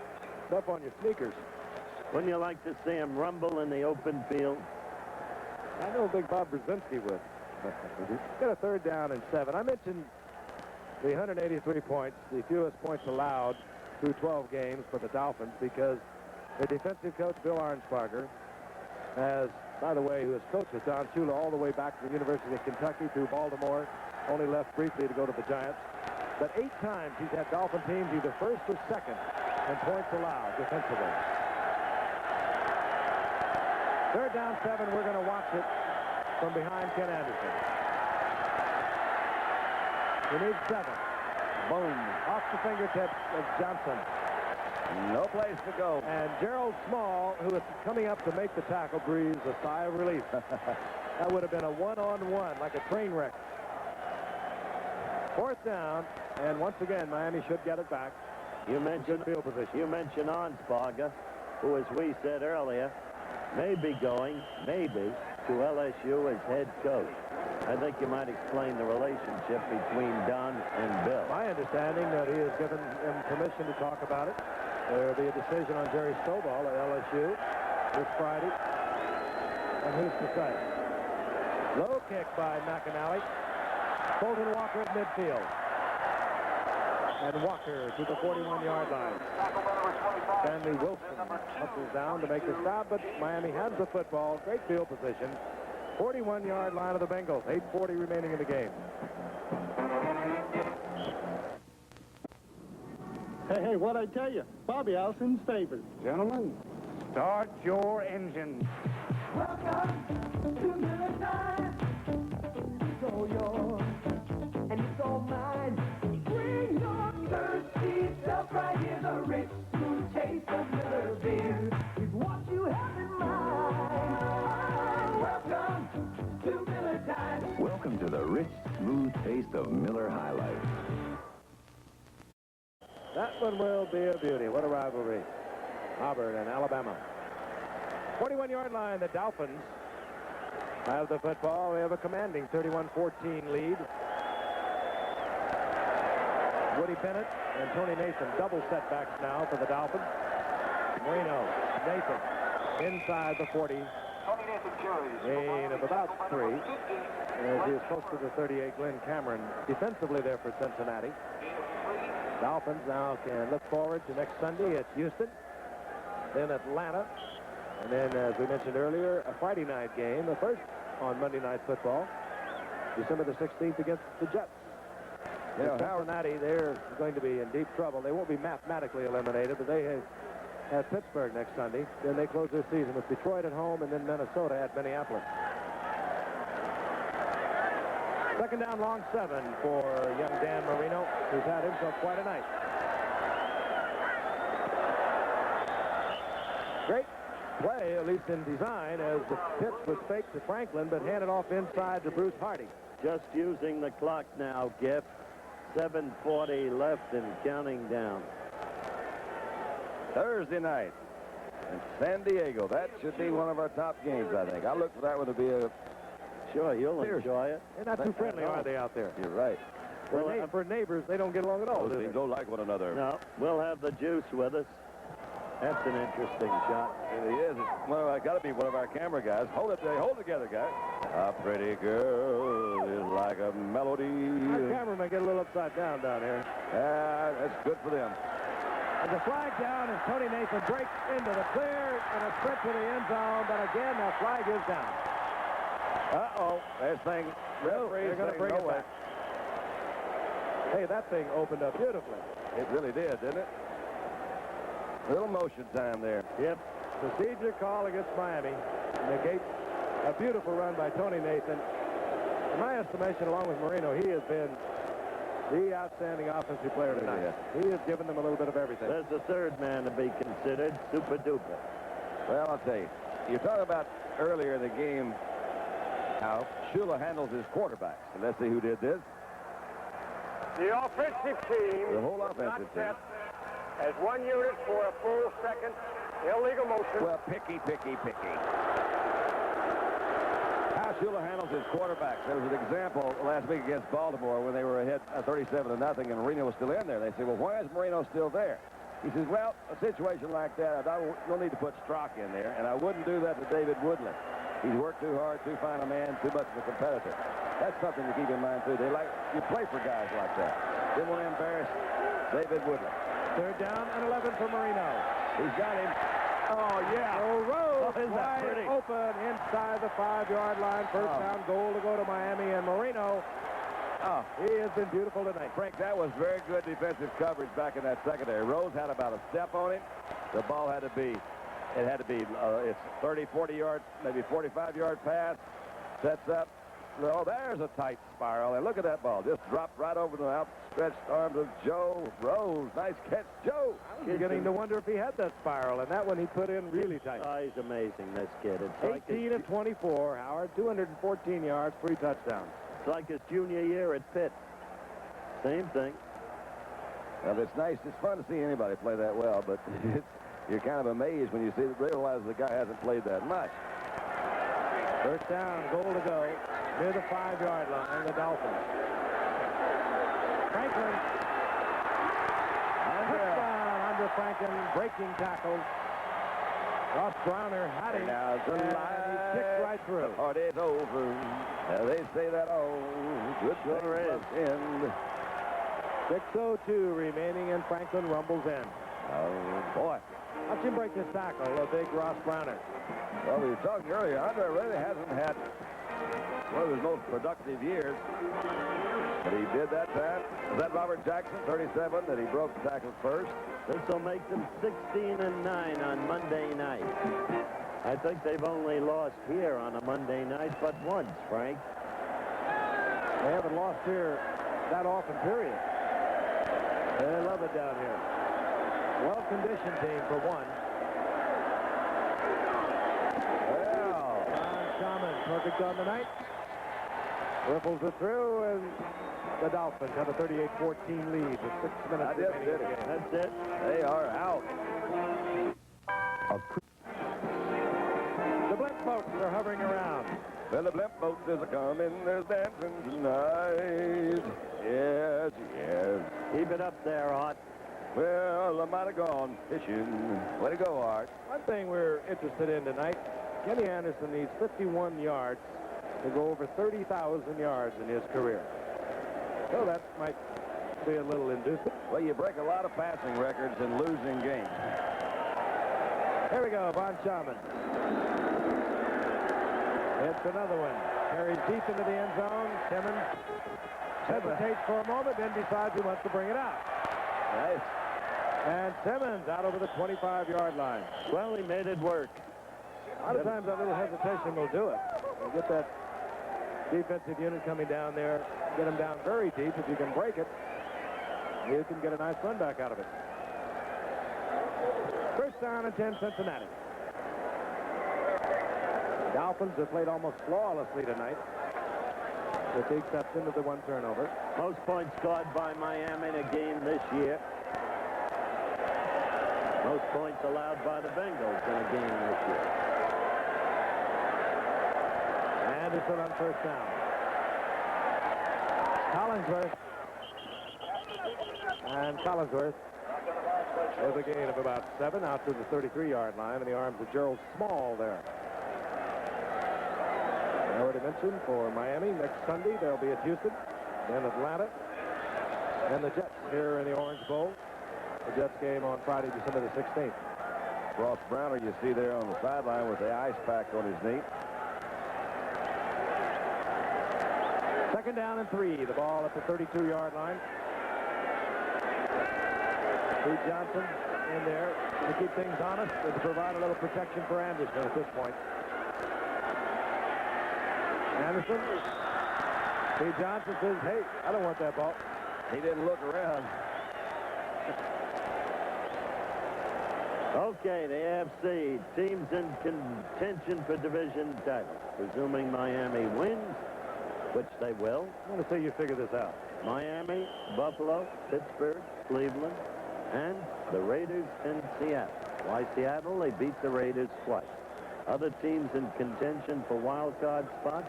It's up on your sneakers. Wouldn't you like to see him rumble in the open field? I know Big Bob Brzezinski would. Got a 3rd down and 7. I mentioned the 183 points, the fewest points allowed through 12 games for the Dolphins, because the defensive coach, Bill Arnsparger, has, by the way, who has coached with Don Shula all the way back to the University of Kentucky through Baltimore, only left briefly to go to the Giants. But 8 times he's had Dolphin teams either first or second in points allowed defensively. 3rd down, 7. We're going to watch it from behind Ken Anderson. He needs 7. Boom. Off the fingertips of Johnson. No place to go. And Gerald Small, who is coming up to make the tackle, breathes a sigh of relief. That would have been a one-on-one, like a train wreck. 4th down, and once again, Miami should get it back. You mentioned field position. You mentioned Arnsparger, who, as we said earlier, may be going, maybe, to LSU as head coach. I think you might explain the relationship between Don and Bill. My understanding that he has given him permission to talk about it. There will be a decision on Jerry Stovall at LSU this Friday. And who's to say? Low kick by McAnally. Fulton Walker at midfield. And Walker to the 41-yard line. Stanley Wilson hustles down to make the stop, but Miami has the football. Great field position. 41-yard line of the Bengals. 8:40 remaining in the game. Hey, what'd I tell you? Bobby Allison's favorite. Gentlemen, start your engines. Welcome to Miller Time. It's all yours, and it's all mine. Bring your thirsty self right here. The rich, smooth taste of Miller beer is what you have in mind. Welcome to Miller Time. Welcome to the rich, smooth taste of Miller High Life. That one will be a beauty. What a rivalry. Auburn and Alabama. 41-yard line, the Dolphins have the football. We have a commanding 31-14 lead. Woody Bennett and Tony Nathan, double setbacks now for the Dolphins. Marino, Nathan, inside the 40. Gain of about 3. As he is close to the 38, Glenn Cameron defensively there for Cincinnati. Dolphins now can look forward to next Sunday at Houston, then Atlanta, and then, as we mentioned earlier, a Friday night game, the first on Monday Night Football, December the 16th against the Jets. Yeah, Cincinnati, they're going to be in deep trouble. They won't be mathematically eliminated, but they have Pittsburgh next Sunday. Then they close their season with Detroit at home, and then Minnesota at Minneapolis. 2nd down, long 7 for young Dan Marino, who's had himself quite a night. Great play, at least in design, as the pitch was faked to Franklin, but handed off inside to Bruce Hardy. Just using the clock now, Giff. 7:40 left and counting down. Thursday night in San Diego. That should be one of our top games, I think. I look for that one to be a... Sure, you'll enjoy it. They're not too friendly, are they, out there? You're right. For neighbors, they don't get along at all, do they? They don't like one another. No, we'll have the juice with us. That's an interesting shot. It really is. It's got to be one of our camera guys. Hold together, guys. A pretty girl is like a melody. Our cameraman get a little upside down here. That's good for them. And the flag down, and Tony Nathan breaks into the clear and a sprint to the end zone, but again, that flag is down. Uh-oh. This thing, referee's they're going to bring it back. Hey, that thing opened up beautifully. It really did, didn't it? A little motion time there. Yep. Procedure call against Miami negates a beautiful run by Tony Nathan. In my estimation, along with Marino, he has been the outstanding offensive player tonight. Yeah. He has given them a little bit of everything. There's the third man to be considered, super duper. Well, I'll tell you. You talked about earlier in the game how Shula handles his quarterbacks. And let's see who did this. The offensive team, The whole offensive team. as one unit for a full second. Illegal motion. Well, picky. How Shula handles his quarterbacks. There was an example last week against Baltimore when they were ahead 37-0, and Marino was still in there. They said, well, why is Marino still there? He says, well, a situation like that, I don't need to put Strock in there, and I wouldn't do that to David Woodland. He's worked too hard, too fine a man, too much of a competitor. That's something to keep in mind, too. You play for guys like that. Didn't want to embarrass David Woodland. Third down and 11 for Marino. He's got him. Oh, yeah. Rose is that wide pretty? open inside the 5-yard line. First down goal to go to Miami, and Marino, he has been beautiful tonight. Frank, that was very good defensive coverage back in that secondary. Rose had about a step on him. The ball had to be, it's 30, 40 yards, maybe 45-yard pass. Sets up. Oh, there's a tight spiral. And look at that ball. Just dropped right over the outstretched arms of Joe Rose. Nice catch, Joe. I was beginning to wonder if he had that spiral, and that one he put in really tight. Oh, he's amazing, this kid. It's 18 of 24, Howard, 214 yards, 3 touchdowns. It's like his junior year at Pitt. Same thing. Well, it's nice. It's fun to see anybody play that well, but you're kind of amazed when you realize the guy hasn't played that much. First down, goal to go, near the 5-yard line, the Dolphins. Franklin. Touchdown under Franklin, breaking tackles. Ross Browner had him, and he kicked right through. The party's over. They say that, good things end. 6:02 remaining, and Franklin rumbles in. Oh, boy. Watch him break this tackle, a big Ross Browner. Well, we were talking earlier, Andre really hasn't had one of his most productive years. But he did that time. Was that Robert Jackson, 37, that he broke the tackle first? This will make them 16-9 on Monday night. I think they've only lost here on a Monday night but once, Frank. They haven't lost here that often, period. They love it down here. Well-conditioned team for one. Well, Shaman, perfect on the night. Ripples it through, and the Dolphins have a 38-14 lead with 6 minutes remaining in the game. That's it. They are out. The Blimp boats are hovering around. Well, the Blimp boats is a-coming, there's dancing tonight. Yes. Keep it up there, Art. Well, I might have gone fishing. Way to go, Art. One thing we're interested in tonight, Kenny Anderson needs 51 yards to go over 30,000 yards in his career. So that might be a little inducing. Well, you break a lot of passing records in losing games. Here we go, Von Schaman. It's another one. Carried deep into the end zone. Simmons hesitates for a moment, then decides he wants to bring it out. Nice. And Simmons out over the 25-yard line. Well, he made it work. A lot of times that little hesitation will do it. You'll get that defensive unit coming down there, get them down very deep. If you can break it, you can get a nice run back out of it. First down and 10, Cincinnati. Dolphins have played almost flawlessly tonight, with the exception of the one turnover. Most points scored by Miami in a game this year. Most points allowed by the Bengals in a game this year. Anderson on first down. Collinsworth. And Collinsworth with a gain of about 7 out to the 33-yard line in the arms of Gerald Small there. I already mentioned for Miami next Sunday they'll be at Houston, then Atlanta, and the Jets here in the Orange Bowl. The Jets game on Friday, December the 16th. Ross Browner, you see there on the sideline with the ice pack on his knee. Second down and 3. The ball at the 32-yard line. Pete Johnson in there to keep things honest and to provide a little protection for Anderson at this point. Anderson. Pete Johnson says, hey, I don't want that ball. He didn't look around. Okay, the AFC teams in contention for division title. Presuming Miami wins, which they will. I want to see you figure this out. Miami, Buffalo, Pittsburgh, Cleveland, and the Raiders in Seattle. Why Seattle? They beat the Raiders twice. Other teams in contention for wild card spots: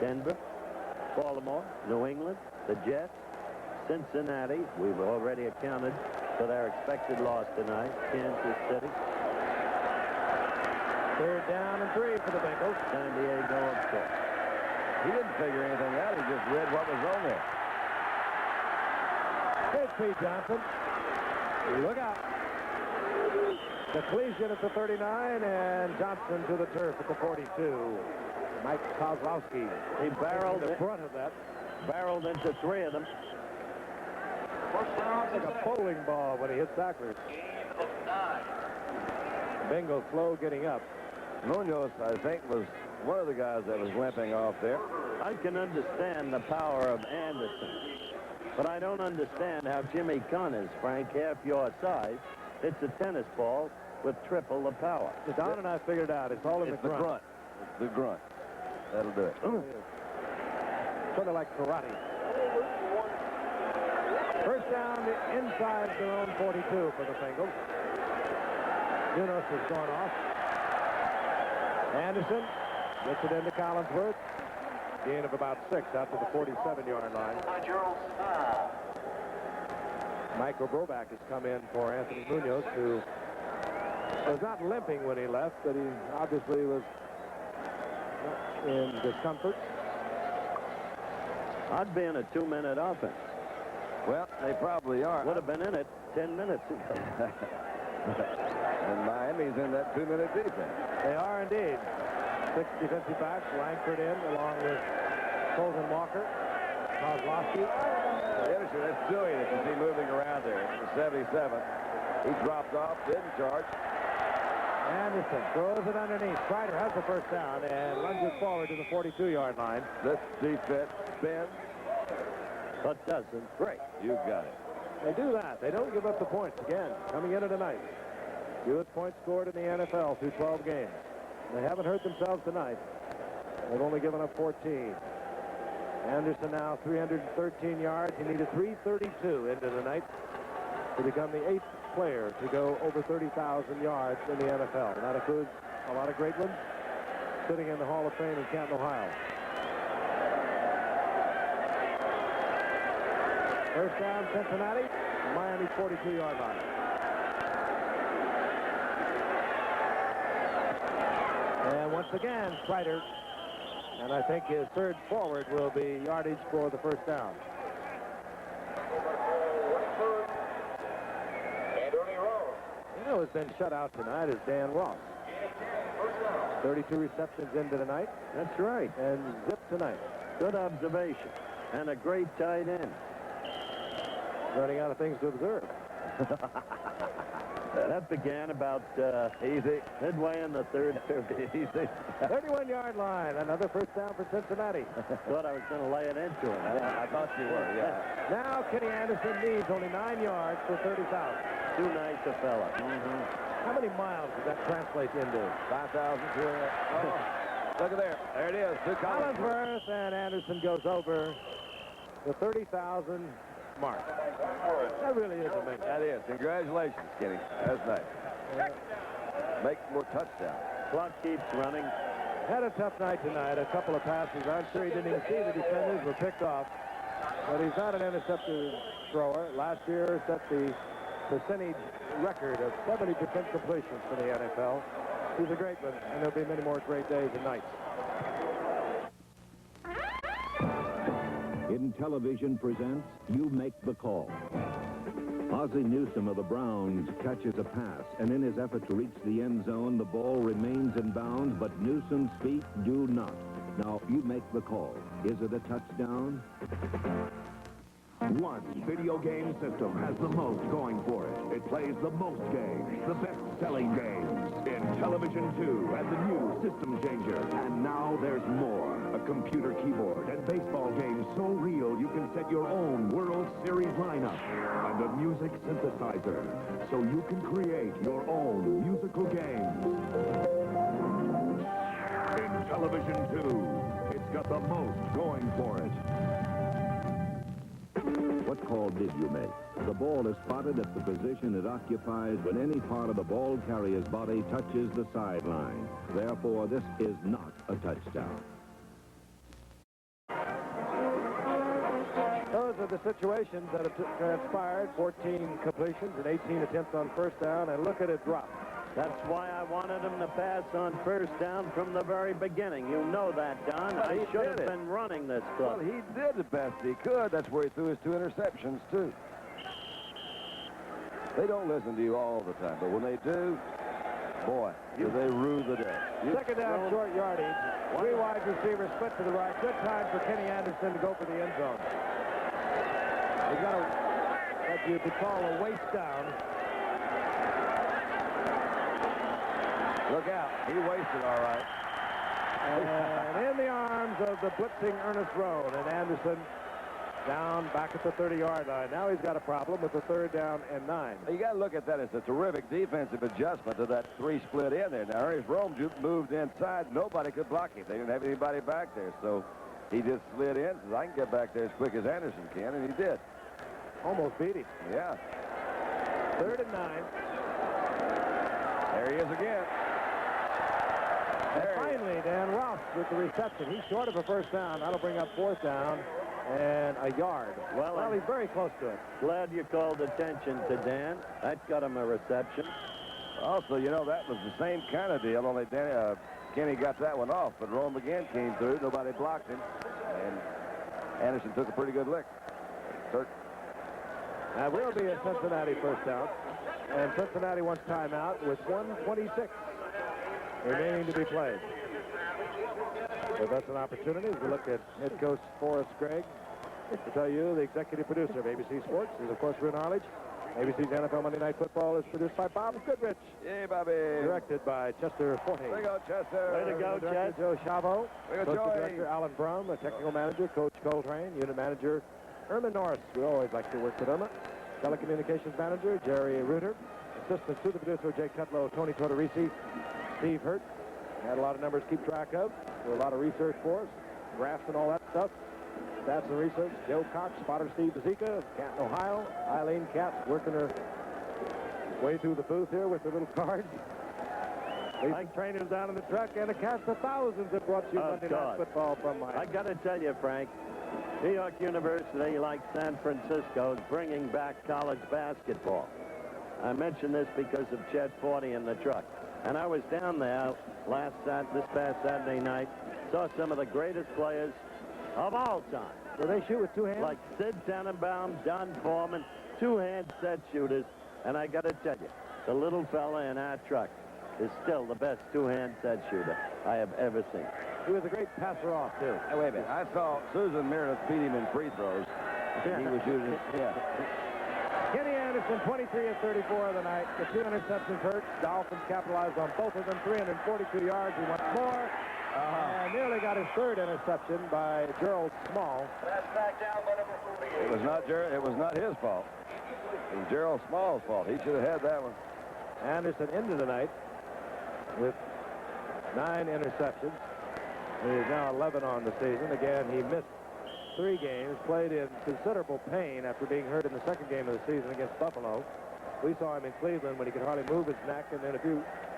Denver, Baltimore, New England, the Jets, Cincinnati. We've already accounted for their expected loss tonight. Kansas City. Third down and 3 for the Bengals. San Diego, of course. He didn't figure anything out. He just read what was on there. Here's Pete Johnson. Look out. The collision at the 39, and Johnson to the turf at the 42. Mike Kozlowski. He barreled the front of that. Barreled into 3 of them. Like a bowling ball when he hits backwards. Bengals slow getting up. Munoz, I think, was one of the guys that was limping off there. I can understand the power of Anderson, but I don't understand how Jimmy Connors, Frank, half your size, hits a tennis ball with triple the power. Don and I figured it out. It's all in the grunt. It's the grunt. That'll do it. Sort of like karate. First down inside their own 42 for the Bengals. Munoz has gone off. Anderson gets it into Collinsworth. Gain of about 6 out to the 47-yard line. Michael Broback has come in for Anthony Munoz, who was not limping when he left, but he obviously was in discomfort. I'd be in a 2-minute offense. Well, they probably are. Would have been in it 10 minutes ago. And Miami's in that 2-minute defense. They are indeed. 6 defensive backs, Langford in, along with Colton Walker, Kozlowski. That's Dewey that you see moving around there. The 77. He dropped off, didn't charge. Anderson throws it underneath. Strider has the first down and lunges forward to the 42-yard line. This defense spins, but doesn't break. You got it. They do that. They don't give up the points. Again, coming into tonight. Fewest points scored in the NFL through 12 games. They haven't hurt themselves tonight. They've only given up 14. Anderson now 313 yards. He needed 332 into the night to become the 8th player to go over 30,000 yards in the NFL. And that includes a lot of great ones sitting in the Hall of Fame in Canton, Ohio. First down, Cincinnati, Miami's 42-yard line. And once again, Strider, and I think his third forward will be yardage for the first down. You know who's been shut out tonight is Dan Ross. 32 receptions into tonight. That's right. And zip tonight. Good observation. And a great tight end. Running out of things to observe. That began about midway in the third period. 31-yard line. Another first down for Cincinnati. Thought I was going to lay it into him. I thought you were, yeah. Now Kenny Anderson needs only 9 yards for 30,000. Too nice a fella. How many miles does that translate into? 5,000. Oh, look at there. There it is. Collinsworth, and Anderson goes over the 30,000 mark. That really is amazing. That is. Congratulations, Kenny. That's nice. Make more touchdowns. Clock keeps running. Had a tough night tonight. A couple of passes. I'm sure he didn't even see the defenders were picked off. But he's not an intercepted thrower. Last year set the percentage record of 70% completion for the NFL. He's a great one, and there'll be many more great days and nights. Hidden Television presents You Make the Call. Ozzie Newsome of the Browns catches a pass, and in his effort to reach the end zone, the ball remains in bounds, but Newsome's feet do not. Now, you make the call. Is it a touchdown? One video game system has the most going for it. It plays the most games, the best-selling games. Intellivision 2 and the new System Changer. And now there's more. A computer keyboard and baseball games so real you can set your own World Series lineup. And a music synthesizer, so you can create your own musical games. Intellivision 2. It's got the most going for it. What call did you make? The ball is spotted at the position it occupies when any part of the ball carrier's body touches the sideline. Therefore, this is not a touchdown. Those are the situations that have transpired. 14 completions and 18 attempts on first down, and look at it drop. That's why I wanted him to pass on first down from the very beginning. You know that, Don. Well, I he should have did it. been running this Well, club. he did the best he could. That's where he threw his 2 interceptions, too. They don't listen to you all the time, but when they do, boy, do they rue the day. Second down, short yardage. 3 wide receivers split to the right. Good time for Kenny Anderson to go for the end zone. He's got what you could call a waist down. Look out. He wasted all right. And in the arms of the blitzing Ernest Roan, and Anderson down back at the 30-yard line. Now he's got a problem with the 3rd down and 9. You got to look at that as a terrific defensive adjustment to that 3 split in there. Now, Ernest Rome moved inside. Nobody could block him. They didn't have anybody back there, so he just slid in. Says, I can get back there as quick as Anderson can, and he did. Almost beat him. Yeah. 3rd and 9. There he is again. And finally, Dan Ross with the reception. He's short of a first down. That'll bring up 4th down and a yard. Well, he's very close to it. Glad you called attention to Dan. That got him a reception. Also, you know, that was the same kind of deal, only Kenny got that one off, but Rome again came through. Nobody blocked him, and Anderson took a pretty good lick. That will be a Cincinnati first down. And Cincinnati wants timeout with 1:26 remaining to be played. So that's an opportunity as we look at head coach Forrest Gregg to tell you the executive producer of ABC Sports is, of course, Ron Arledge. ABC's NFL Monday Night Football is produced by Bob Goodrich. Yay, Bobby. Directed by Chester Forte. There you go, Chester. Way to go, Director Joe Chavo. Way to go, Associate Joey. Director Alan Brum. The technical manager, Coach Coltrane. Unit manager, Irma Norris. We always like to work with Irma. Telecommunications manager, Jerry Reuter. Assistant to the producer, Jake Cutlow, Tony Tortorisi, Steve Hurt. Had a lot of numbers to keep track of. Do a lot of research for us. Graphs and all that stuff. Stats and research. Joe Cox, spotter Steve Bazika, Canton, Ohio. Eileen Katz working her way through the booth here with her little cards. Like trainers down in the truck, and a cast of thousands that brought you Monday Night Football from Miami. I got to tell you, Frank, New York University, like San Francisco, is bringing back college basketball. I mention this because of Chet Forte in the truck. And I was down there this past Saturday night, saw some of the greatest players of all time. Do they shoot with 2 hands? Like Sid Tannenbaum, Don Foreman, 2-hand set shooters. And I got to tell you, the little fella in our truck is still the best 2-hand set shooter I have ever seen. He was a great passer off, too. Hey, wait a minute. I saw Susan Meredith beat him in free throws. He was shooting. Yeah. Kenny Anderson, 23 of 34 of the night. The 2 interceptions hurt. Dolphins capitalized on both of them. 342 yards. He wants more. And nearly got his 3rd interception by Gerald Small. It was not his fault. It was Gerald Small's fault. He should have had that one. Anderson ended the night with 9 interceptions. He is now 11 on the season. Again, he missed 3 games, played in considerable pain after being hurt in the 2nd game of the season against Buffalo. We saw him in Cleveland when he could hardly move his neck, and then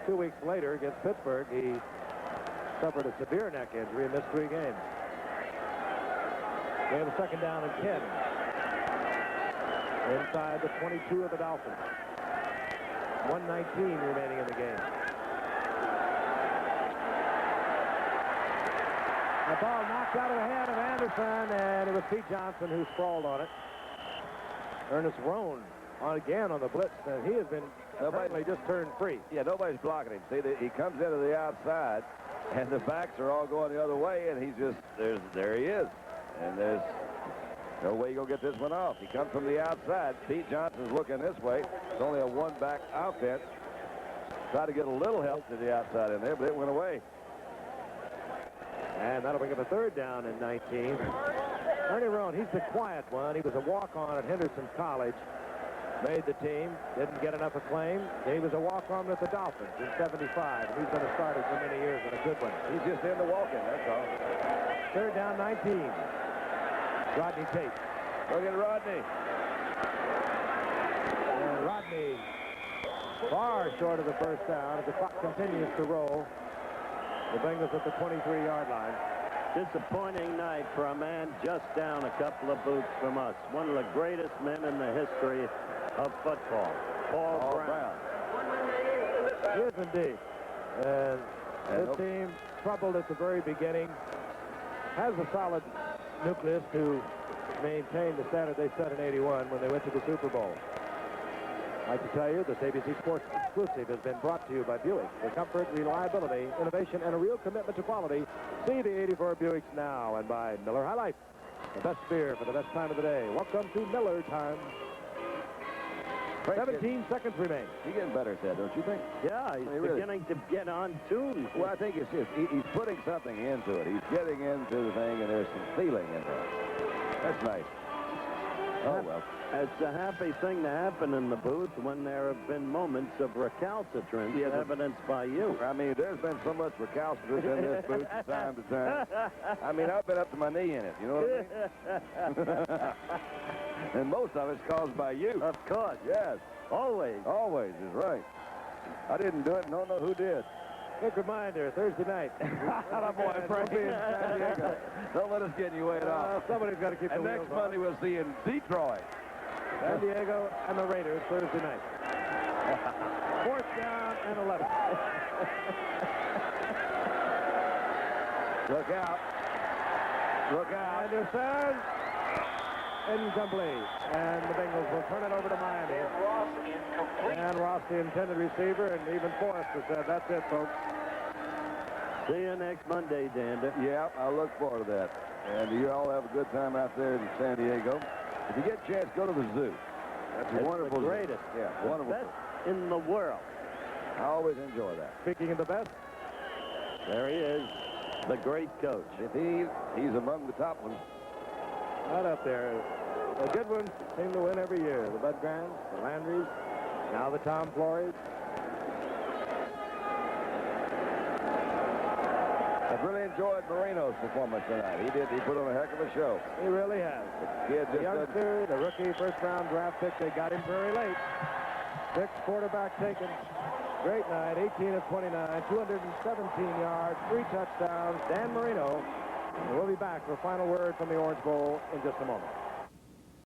2 weeks later against Pittsburgh, he suffered a severe neck injury and missed 3 games. They have a 2nd down and 10 inside the 22 of the Dolphins. 1:19 remaining in the game. The ball knocked out of the hand of Anderson, and it was Pete Johnson who sprawled on it. Ernest Roan again on the blitz, and he has been apparently just turned free. Yeah, nobody's blocking him. See, he comes into the outside, and the backs are all going the other way, and he's just, there he is. And No way you go get this one off. He comes from the outside. Pete Johnson's looking this way. It's only a one-back offense. Tried to get a little help to the outside in there, but it went away. And that'll bring up a third down in 19. Ernie Roan, he's the quiet one. He was a walk-on at Henderson College. Made the team. Didn't get enough acclaim. He was a walk-on with the Dolphins in 75. And he's been a starter for many years and a good one. He's just in the walk-in, that's all. Third down, 19. Rodney Tate. Look at Rodney. And Rodney far short of the first down as the clock continues to roll. The Bengals at the 23-yard line. Disappointing night for a man just down a couple of boots from us. One of the greatest men in the history of football, Paul Brown. Yes, indeed. And this team, troubled at the very beginning, has a solid nucleus to maintain the standard they set in '81 when they went to the Super Bowl. I'd like to tell you, this ABC Sports exclusive has been brought to you by Buick. For comfort, reliability, innovation, and a real commitment to quality, see the 84 Buicks now. And by Miller High Life, the best beer for the best time of the day. Welcome to Miller time. 17 seconds remain. He's getting better at that, don't you think? Yeah, he's beginning to get on tune. Well, I think it's just he's putting something into it. He's getting into the thing, and there's some feeling in there. That's nice. Oh, well. It's a happy thing to happen in the booth when there have been moments of recalcitrance evidenced by you. I mean, there's been so much recalcitrance in this booth from time to time. I mean, I've been up to my knee in it, you know what I mean? And most of it's caused by you. Of course. Yes. Always. Always is right. I didn't do it and don't know who did. Quick reminder, Thursday night. Boy, don't let us get you way off. Somebody's got to keep the wheels next Monday we'll see you in Detroit. San Diego and the Raiders Thursday night. Fourth down and 11. Look out. Look out. Anderson. Incomplete. And the Bengals will turn it over to Miami. And Ross, the intended receiver, and even Forrester said, that's it, folks. See you next Monday, Dander. Yeah, I look forward to that. And you all have a good time out there in San Diego. If you get a chance, go to the zoo. That's a wonderful the greatest. Zoo. Yeah, the wonderful. Best in the world. I always enjoy that. Speaking of the best, there he is, the great coach. If he's among the top ones. Not up there. The good ones seem to win every year. The Bud Grands, the Landrys, now the Tom Flores. I've really enjoyed Marino's performance tonight. He put on a heck of a show. He really has. The youngster, the rookie first-round draft pick, they got him very late. Sixth quarterback taken. Great night, 18 of 29, 217 yards, 3 touchdowns. Dan Marino. And we'll be back for a final word from the Orange Bowl in just a moment.